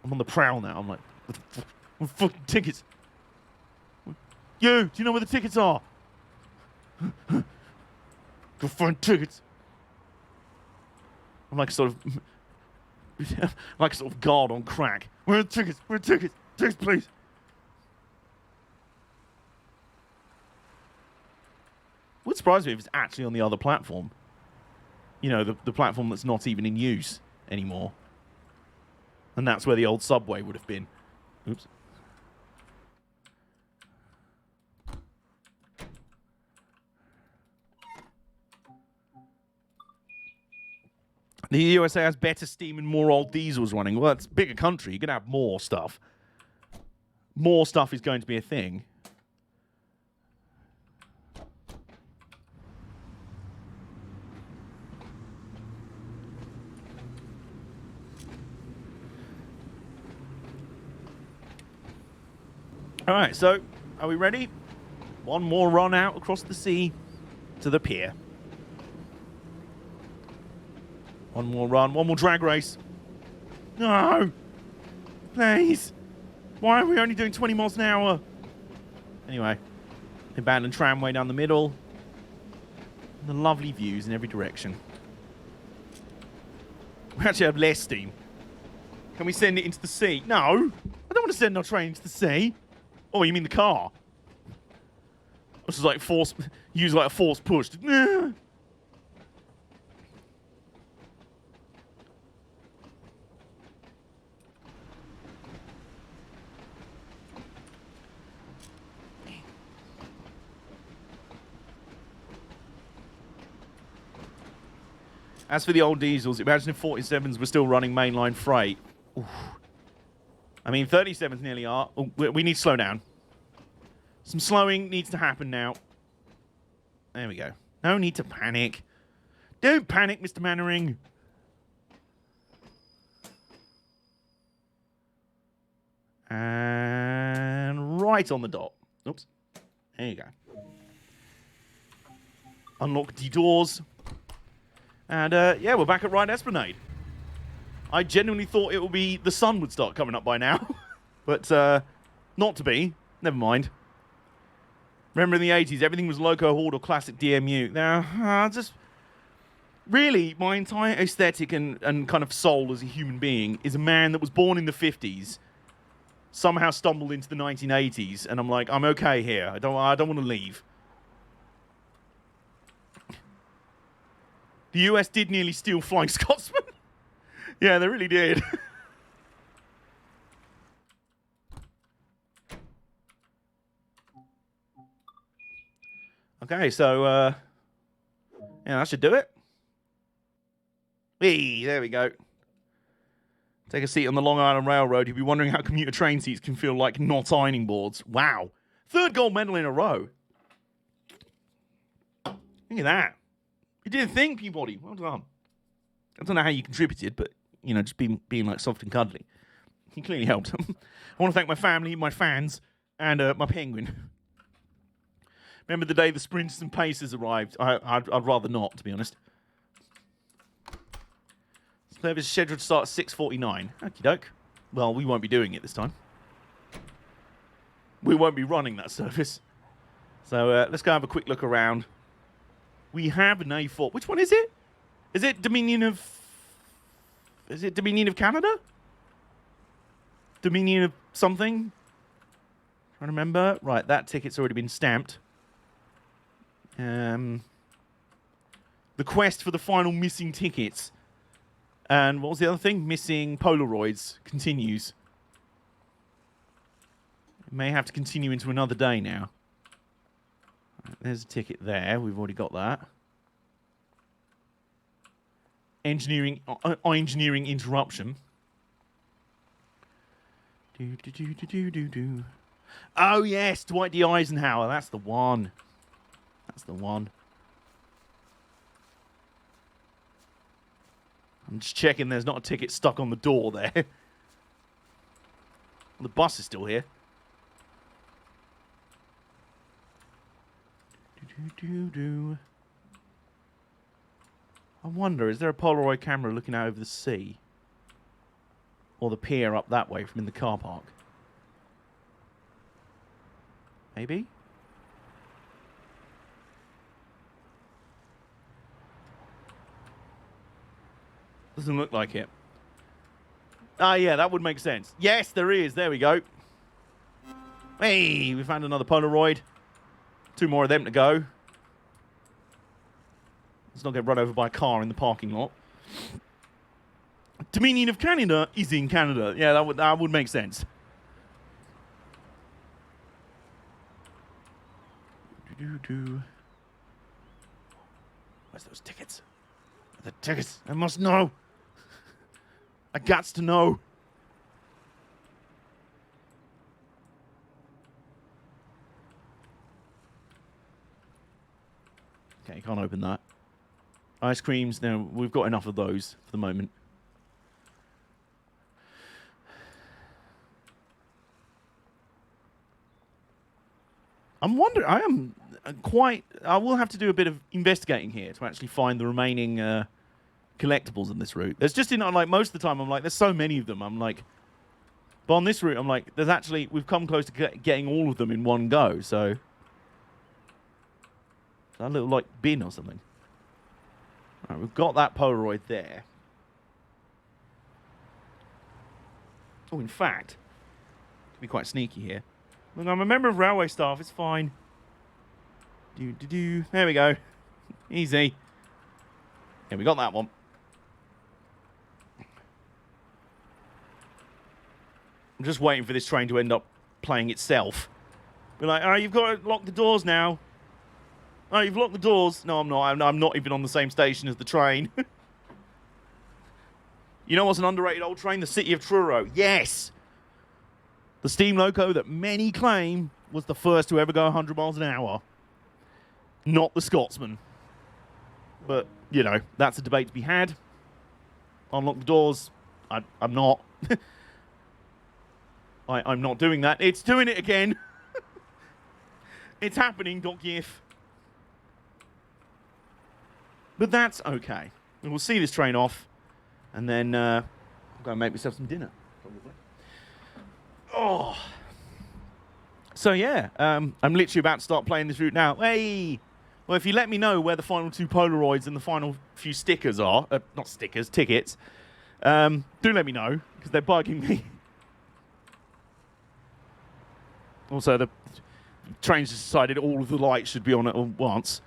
I'm on the prowl now. I'm like, what the fucking tickets? You, do you know where the tickets are? Go find tickets. I'm like sort of like a sort of guard on crack. Where are the tickets? Where are the tickets? Tickets, please. Would surprise me if it's actually on the other platform. You know, the platform that's not even in use anymore. And that's where the old subway would have been. Oops. The USA has better steam and more old diesels running. Well, it's a bigger country. You're going to have more stuff. More stuff is going to be a thing. All right, so are we ready? One more run out across the sea to the pier. One more run, one more drag race. No! Please! Why are we only doing 20 miles an hour? Anyway, abandoned tramway down the middle. The lovely views in every direction. We actually have less steam. Can we send it into the sea? No! I don't want to send our train into the sea. Oh, you mean the car? This is like force... Use like a force push. As for the old diesels, imagine if 47s were still running mainline freight. Oof. I mean, 37s nearly are. Oh, we need to slow down. Some slowing needs to happen now. There we go. No need to panic. Don't panic, Mr. Mannering. And right on the dot. Oops. There you go. Unlock the doors. And, yeah, we're back at Ryde Esplanade. I genuinely thought it would be the sun would start coming up by now. But, not to be. Never mind. Remember in the 80s, everything was Loco Horde or classic DMU. Now, just... Really, my entire aesthetic and kind of soul as a human being is a man that was born in the 50s, somehow stumbled into the 1980s, and I'm like, I'm okay here. I don't want to leave. The US did nearly steal Flying Scotsman. Yeah, they really did. Okay, so, yeah, that should do it. Hey, there we go. Take a seat on the Long Island Railroad. You'll be wondering how commuter train seats can feel like not ironing boards. Wow. 3rd gold medal in a row. Look at that. You did a thing, Peabody. Well done. I don't know how you contributed, but, you know, just being like soft and cuddly. You clearly helped. I want to thank my family, my fans, and my penguin. Remember the day the sprinters and pacers arrived? I'd rather not, to be honest. Service is scheduled to start at 6:49. Okie doke. Well, we won't be doing it this time. We won't be running that service. So let's go have a quick look around. We have an A4. Which one is it? Is it Dominion of... Is it Dominion of Canada? Dominion of something? Trying to remember. Right, that ticket's already been stamped. The quest for the final missing tickets. And what was the other thing? Missing Polaroids continues. It may have to continue into another day now. Right, there's a ticket there. We've already got that. Engineering interruption. Oh, yes, Dwight D. Eisenhower. That's the one. That's the one. I'm just checking there's not a ticket stuck on the door there. The bus is still here. I wonder, is there a Polaroid camera looking out over the sea? Or the pier up that way from in the car park? Maybe? Doesn't look like it. Ah, yeah, that would make sense. Yes, there is. There we go. Hey, we found another Polaroid. 2 more of them to go. Let's not get run over by a car in the parking lot. Dominion of Canada is in Canada. Yeah, that would make sense. Where's those tickets? The tickets. I must know. I gots to know. Okay, can't open that. Ice creams. No, we've got enough of those for the moment. I'm wondering. I will have to do a bit of investigating here to actually find the remaining collectibles in this route. There's just, like, most of the time I'm like, there's so many of them. I'm like, but on this route I'm like, there's actually, we've come close to getting all of them in one go. So that little, like, bin or something. All right, we've got that Polaroid there. Oh, in fact, to be quite sneaky here. Look, I'm a member of railway staff. It's fine. There we go. Easy. Yeah, we got that one. I'm just waiting for this train to end up playing itself. Be like, oh, you've got to lock the doors now. Oh, you've locked the doors. No, I'm not. I'm not even on the same station as the train. You know what's an underrated old train? The City of Truro. Yes! The steam loco that many claim was the first to ever go 100 miles an hour. Not the Scotsman. But, you know, that's a debate to be had. Unlock the doors. I'm not. I'm not doing that. It's doing it again. It's happening, .gif. But that's okay. And we'll see this train off. And then I'm going to make myself some dinner, probably. Oh. So, yeah. I'm literally about to start playing this route now. Hey! Well, if you let me know where the final 2 Polaroids and the final few stickers are, not stickers, tickets, do let me know, because they're bugging me. Also, the trains decided all of the lights should be on at once.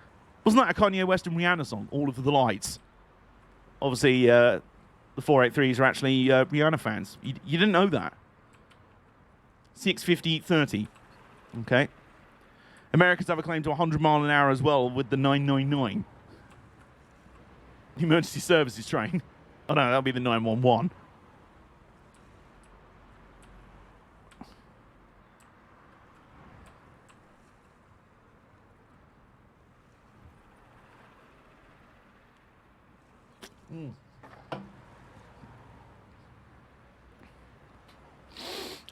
Wasn't that a Kanye West and Rihanna song? All of the lights. Obviously, the 483s are actually Rihanna fans. You didn't know that. 6:50:30. Okay. Americans have a claim to 100 mile an hour as well with the 999. The emergency services train. Oh no, that'll be the 911.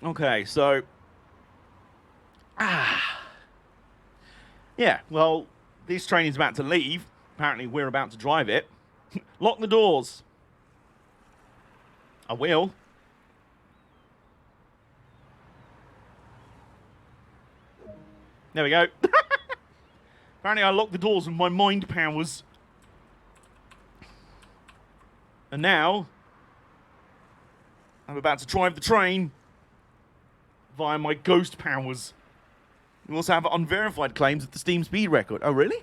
Okay, so... Yeah, well, this train is about to leave. Apparently, we're about to drive it. Lock the doors. I will. There we go. Apparently, I locked the doors with my mind powers. And now, I'm about to drive the train via my ghost powers. We also have unverified claims of the steam speed record. Oh, really?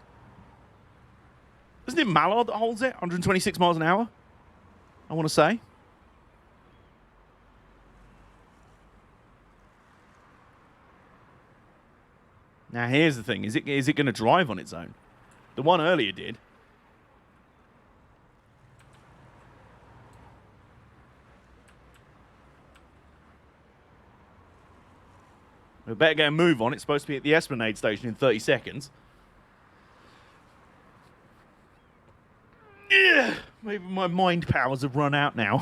Isn't it Mallard that holds it? 126 miles an hour? I want to say. Now, here's the thing. Is it going to drive on its own? The one earlier did. We better get a move on. It's supposed to be at the Esplanade station in 30 seconds. Yeah, maybe my mind powers have run out now.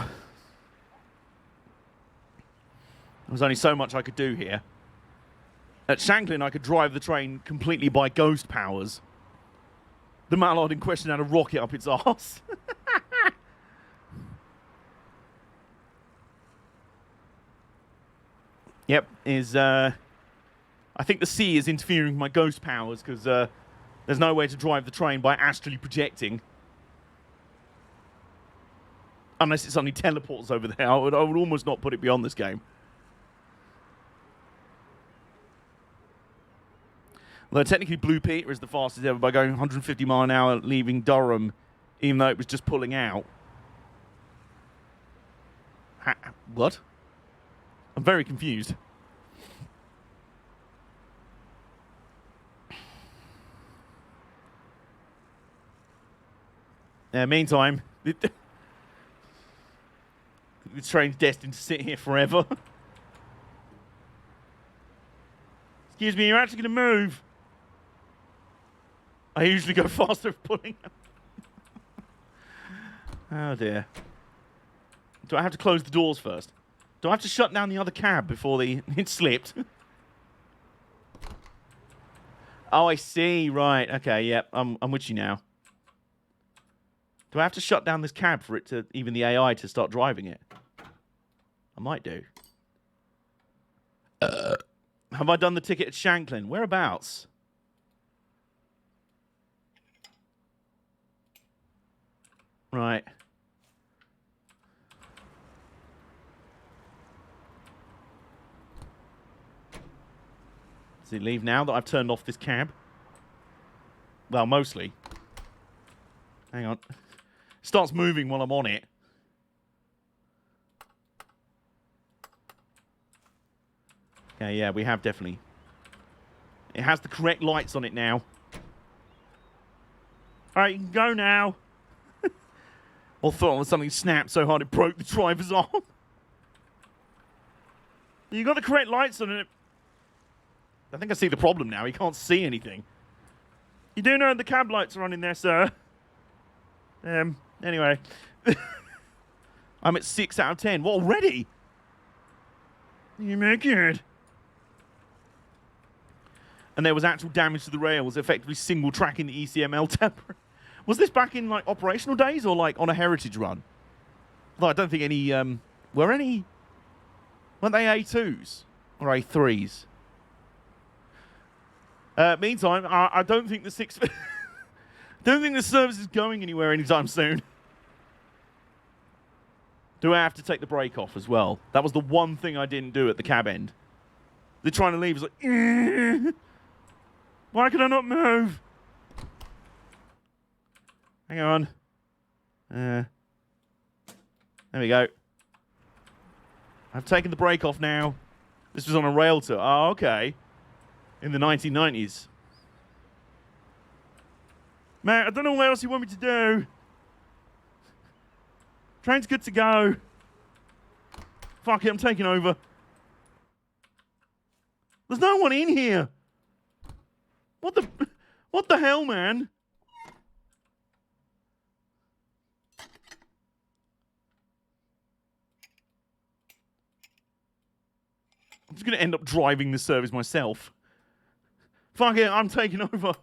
There was only so much I could do here. At Shanklin, I could drive the train completely by ghost powers. The Mallard in question had a rocket up its arse. Yep, I think the sea is interfering with my ghost powers because there's no way to drive the train by astrally projecting. Unless it suddenly teleports over there. I would almost not put it beyond this game. Although technically Blue Peter is the fastest ever by going 150 mile an hour leaving Durham, even though it was just pulling out. What? I'm very confused. Meantime, this train's destined to sit here forever. Excuse me, you're actually going to move. I usually go faster if pulling. Oh dear. Do I have to close the doors first? Do I have to shut down the other cab before it slipped? Oh, I see. Right. Okay. Yep. I'm with you now. Do I have to shut down this cab for it to, even the AI, to start driving it? I might do. Have I done the ticket at Shanklin? Whereabouts? Right. Does it leave now that I've turned off this cab? Well, mostly. Hang on. It starts moving while I'm on it. Okay, yeah, we have definitely. It has the correct lights on it now. Alright, you can go now. Or thought something snapped so hard it broke the driver's arm. You got the correct lights on it. I think I see the problem now. He can't see anything. You do know the cab lights are on in there, sir. Anyway. I'm at 6 out of 10. What, already? You make it. And there was actual damage to the rails, effectively single tracking the ECML temper. Was this back in, like, operational days or, like, on a heritage run? Well, I don't think any, weren't they A2s? Or A3s? Meantime, I don't think the don't think the service is going anywhere anytime soon. Do I have to take the brake off as well? That was the one thing I didn't do at the cab end. They're trying to leave. It's like, why can I not move? Hang on. There we go. I've taken the brake off now. This was on a rail tour. Oh, okay. In the 1990s. Man, I don't know what else you want me to do. Train's good to go. Fuck it, I'm taking over. There's no one in here. What the hell, man? I'm just going to end up driving the service myself. Fuck it, I'm taking over.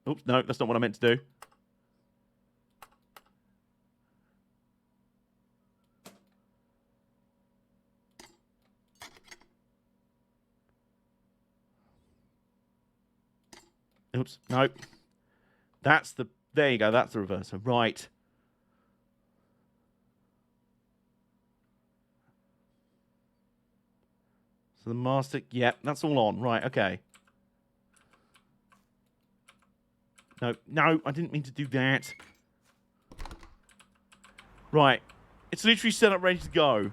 Oops, no, that's not what I meant to do. Oops, no. That's the... There you go, that's the reverser. Right. So the master... Yep, that's all on. Right, okay. No, I didn't mean to do that. Right. It's literally set up ready to go.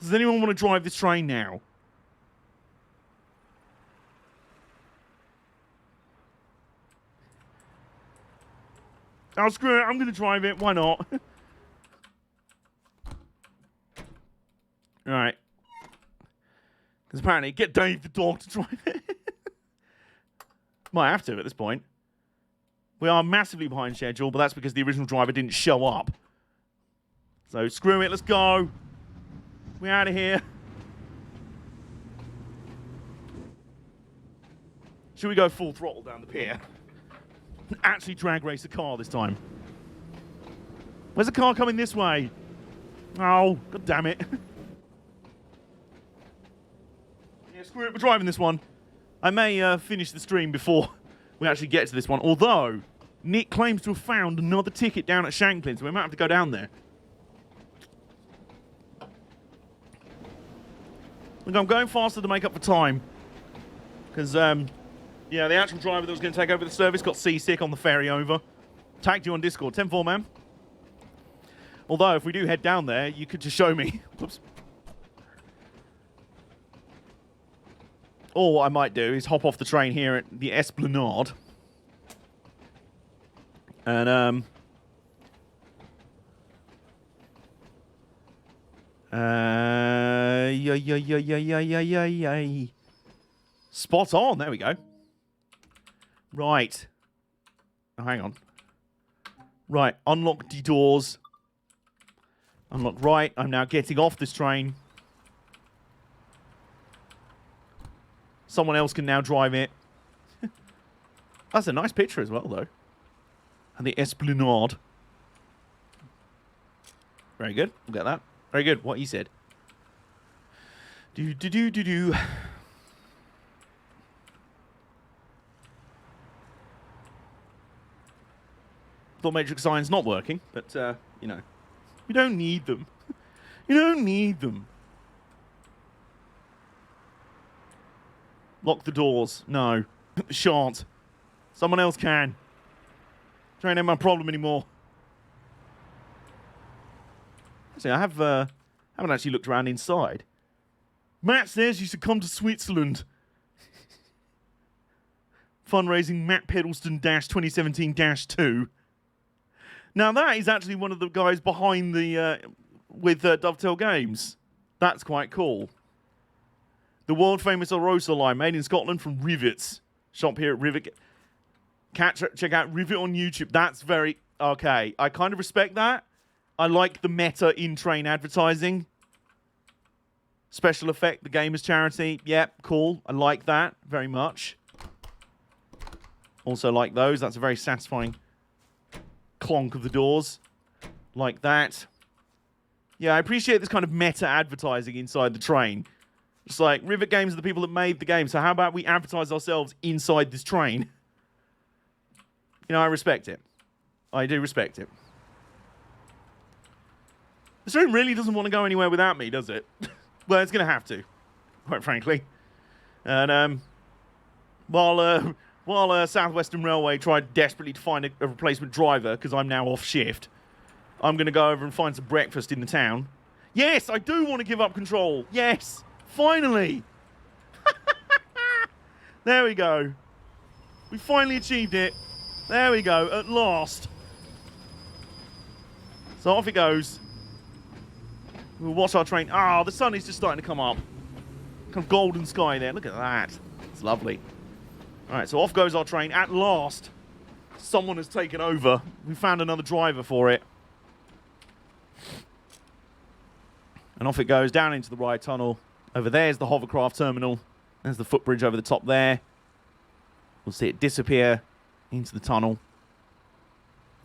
Does anyone want to drive this train now? Oh, screw it. I'm going to drive it. Why not? Alright. Because apparently, get Dave the dog to drive it. Might have to at this point. We are massively behind schedule, but that's because the original driver didn't show up. So, screw it. Let's go. We're out of here. Should we go full throttle down the pier? Actually drag race a car this time. Where's the car coming this way? Oh, god damn it. Yeah, screw it, we're driving this one. I may finish the stream before we actually get to this one, although Nick claims to have found another ticket down at Shanklin, so we might have to go down there. Look, I'm going faster to make up for time. Because, yeah, the actual driver that was going to take over the service got seasick on the ferry over. Tagged you on Discord. 10-4, man. Although, if we do head down there, you could just show me. Whoops. Or what I might do is hop off the train here at the Esplanade. And, spot on. There we go. Right. Oh, hang on. Right. Unlock the doors. Unlock right. I'm now getting off this train. Someone else can now drive it. That's a nice picture as well, though. And the Esplanade. Very good. We'll get that. Very good. What he said. Do. Thought matrix sign's not working, but, you know. You don't need them. You don't need them. Lock the doors. No. Shan't. Someone else can. Train ain't my problem anymore. See, I haven't actually looked around inside. Matt says you should come to Switzerland. Fundraising Matt Peddleston 2017-2. Now that is actually one of the guys behind the with Dovetail Games. That's quite cool. The world famous Orosa line made in Scotland from rivets. Shop here at Rivet. Check out Rivet on YouTube. That's very okay. I kind of respect that. I like the meta in-train advertising. Special effect, the gamer's charity. Yep, cool. I like that very much. Also like those. That's a very satisfying clonk of the doors. Like that. Yeah, I appreciate this kind of meta advertising inside the train. It's like, Rivet Games are the people that made the game, so how about we advertise ourselves inside this train? You know, I respect it. I do respect it. This train really doesn't want to go anywhere without me, does it? Well, it's going to have to, quite frankly. And while Southwestern Railway tried desperately to find a replacement driver, because I'm now off shift, I'm going to go over and find some breakfast in the town. Yes, I do want to give up control. Yes, finally. There we go. We finally achieved it. There we go, at last. So off it goes. We'll watch our train. Ah, the sun is just starting to come up. Kind of golden sky there. Look at that. It's lovely. All right, so off goes our train. At last, someone has taken over. We found another driver for it. And off it goes down into the Ryde tunnel. Over there's the hovercraft terminal. There's the footbridge over the top there. We'll see it disappear into the tunnel.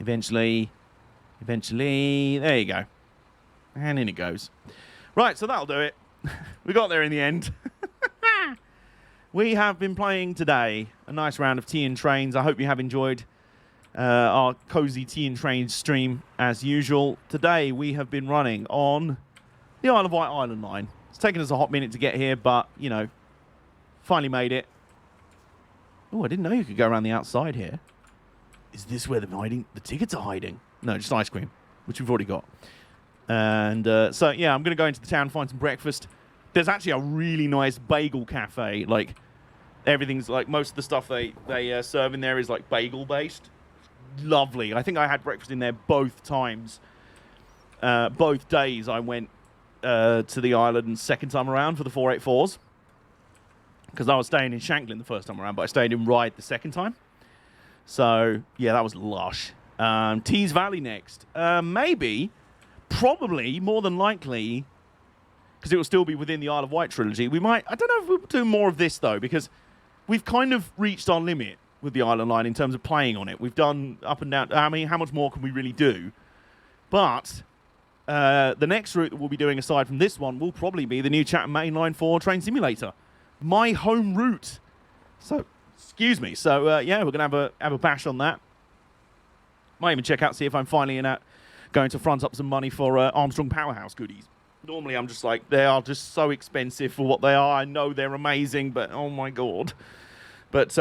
Eventually, there you go. And in it goes. Right, so that'll do it. We got there in the end. We have been playing today a nice round of tea and trains. I hope you have enjoyed our cozy tea and trains stream as usual. Today we have been running on the Isle of Wight Island line. It's taken us a hot minute to get here, but, you know, finally made it. Oh, I didn't know you could go around the outside here. Is this where the tickets are hiding? No, just ice cream, which we've already got. And so, yeah, I'm going to go into the town, find some breakfast. There's actually a really nice bagel cafe. Like, everything's like, most of the stuff they serve in there is like bagel-based. Lovely. I think I had breakfast in there both times. Both days I went to the island second time around for the 484s. Because I was staying in Shanklin the first time around, but I stayed in Ryde the second time. So, yeah, that was lush. Tees Valley next. Maybe, probably, more than likely, because it will still be within the Isle of Wight trilogy. We might, I don't know if we'll do more of this, though, because we've kind of reached our limit with the Island line in terms of playing on it. We've done up and down. I mean, how much more can we really do? But the next route that we'll be doing aside from this one will probably be the new Chatham Mainline 4 Train Simulator. My home route. So, excuse me. So, yeah, we're going to have a bash on that. Might even check out, see if I'm finally going to front up some money for Armstrong Powerhouse goodies. Normally I'm just like, they are just so expensive for what they are. I know they're amazing, but oh my god. But,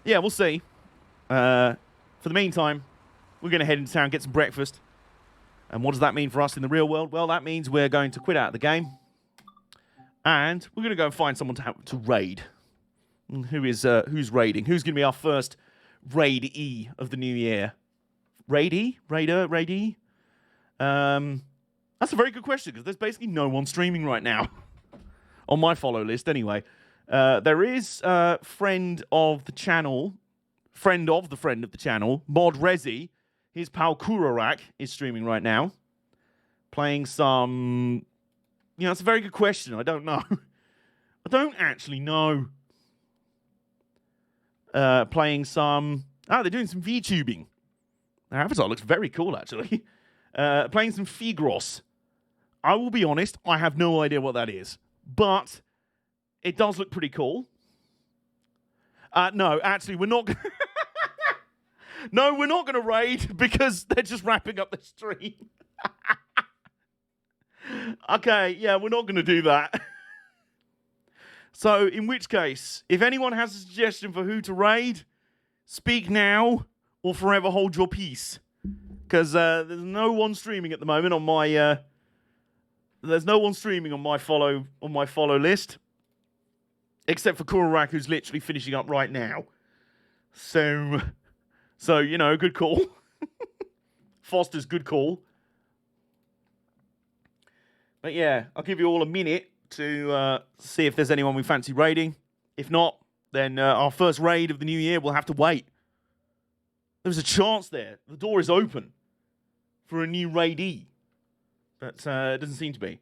yeah, we'll see. For the meantime, we're going to head into town, get some breakfast. And what does that mean for us in the real world? Well, that means we're going to quit out the game. And we're going to go and find someone to raid. Who's raiding? Who's going to be our first raid-E of the new year? Raid-E? Raider? Raid-E? That's a very good question, because there's basically no one streaming right now. On my follow list, anyway. There is a friend of the channel, Mod Rezi. His pal Kurarak is streaming right now. Playing some... You know, it's a very good question. I don't know. I don't actually know. Playing some... they're doing some VTubing. Their avatar looks very cool, actually. Playing some Figros. I will be honest, I have no idea what that is. But it does look pretty cool. No, actually, we're not... No, we're not going to raid because they're just wrapping up the stream. Okay, yeah, we're not going to do that. So, in which case, if anyone has a suggestion for who to raid, speak now or forever hold your peace. Because there's no one streaming at the moment on my... There's no one streaming on my follow list. Except for Kurarak, who's literally finishing up right now. So, you know, good call. Foster's good call. But yeah, I'll give you all a minute to see if there's anyone we fancy raiding. If not, then our first raid of the new year will have to wait. There's a chance there. The door is open for a new raidee. But it doesn't seem to be.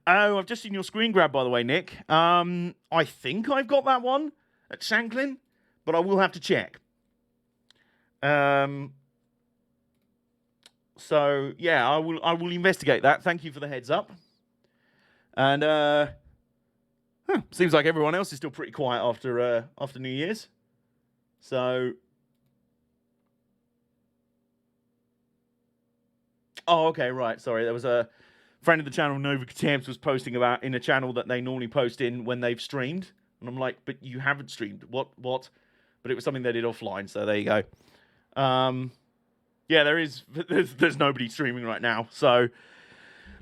Oh, I've just seen your screen grab, by the way, Nick. I think I've got that one at Shanklin, but I will have to check. So, yeah, I will investigate that. Thank you for the heads up. And, seems like everyone else is still pretty quiet after New Year's. So... Oh, okay, right. Sorry, there was a friend of the channel, Nova Temps, was posting about in a channel that they normally post in when they've streamed. And I'm like, but you haven't streamed. What? But it was something they did offline, so there you go. Yeah, there's nobody streaming right now. So,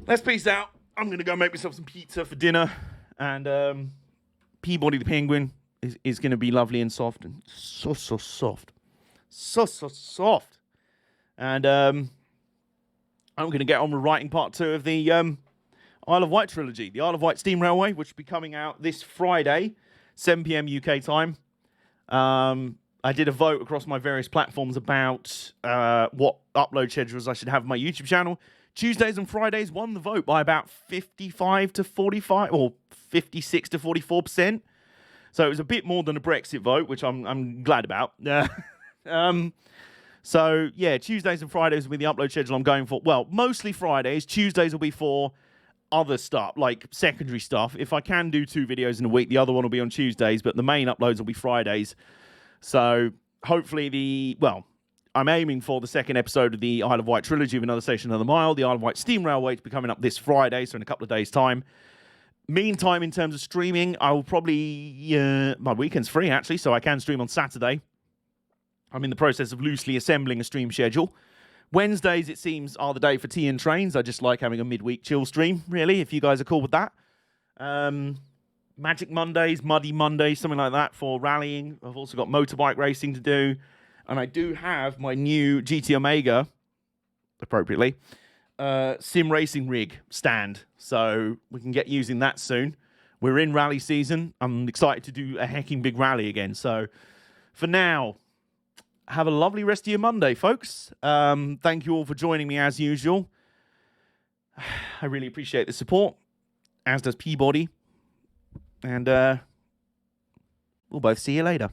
let's peace out. I'm going to go make myself some pizza for dinner. And Peabody the Penguin is going to be lovely and soft. And so soft. So soft. And... I'm going to get on with writing part 2 of the Isle of Wight trilogy. The Isle of Wight Steam Railway, which will be coming out this Friday, 7 p.m. UK time. I did a vote across my various platforms about what upload schedules I should have on my YouTube channel. Tuesdays and Fridays won the vote by about 55 to 45, or 56 to 44%. So it was a bit more than a Brexit vote, which I'm glad about. So, yeah, Tuesdays and Fridays will be the upload schedule I'm going for. Well, mostly Fridays. Tuesdays will be for other stuff, like secondary stuff. If I can do 2 videos in a week, the other one will be on Tuesdays, but the main uploads will be Fridays. So, hopefully I'm aiming for the second episode of the Isle of Wight trilogy of Another Station, Another Mile. The Isle of Wight Steam Railway to be coming up this Friday, so in a couple of days' time. Meantime, in terms of streaming, I will probably... my weekend's free, actually, so I can stream on Saturday. I'm in the process of loosely assembling a stream schedule. Wednesdays, it seems, are the day for tea and trains. I just like having a midweek chill stream, really, if you guys are cool with that. Magic Mondays, Muddy Mondays, something like that for rallying. I've also got motorbike racing to do. And I do have my new GT Omega, appropriately, sim racing rig stand. So we can get using that soon. We're in rally season. I'm excited to do a hecking big rally again. So for now... Have a lovely rest of your Monday, folks. Thank you all for joining me as usual. I really appreciate the support, as does Peabody. And we'll both see you later.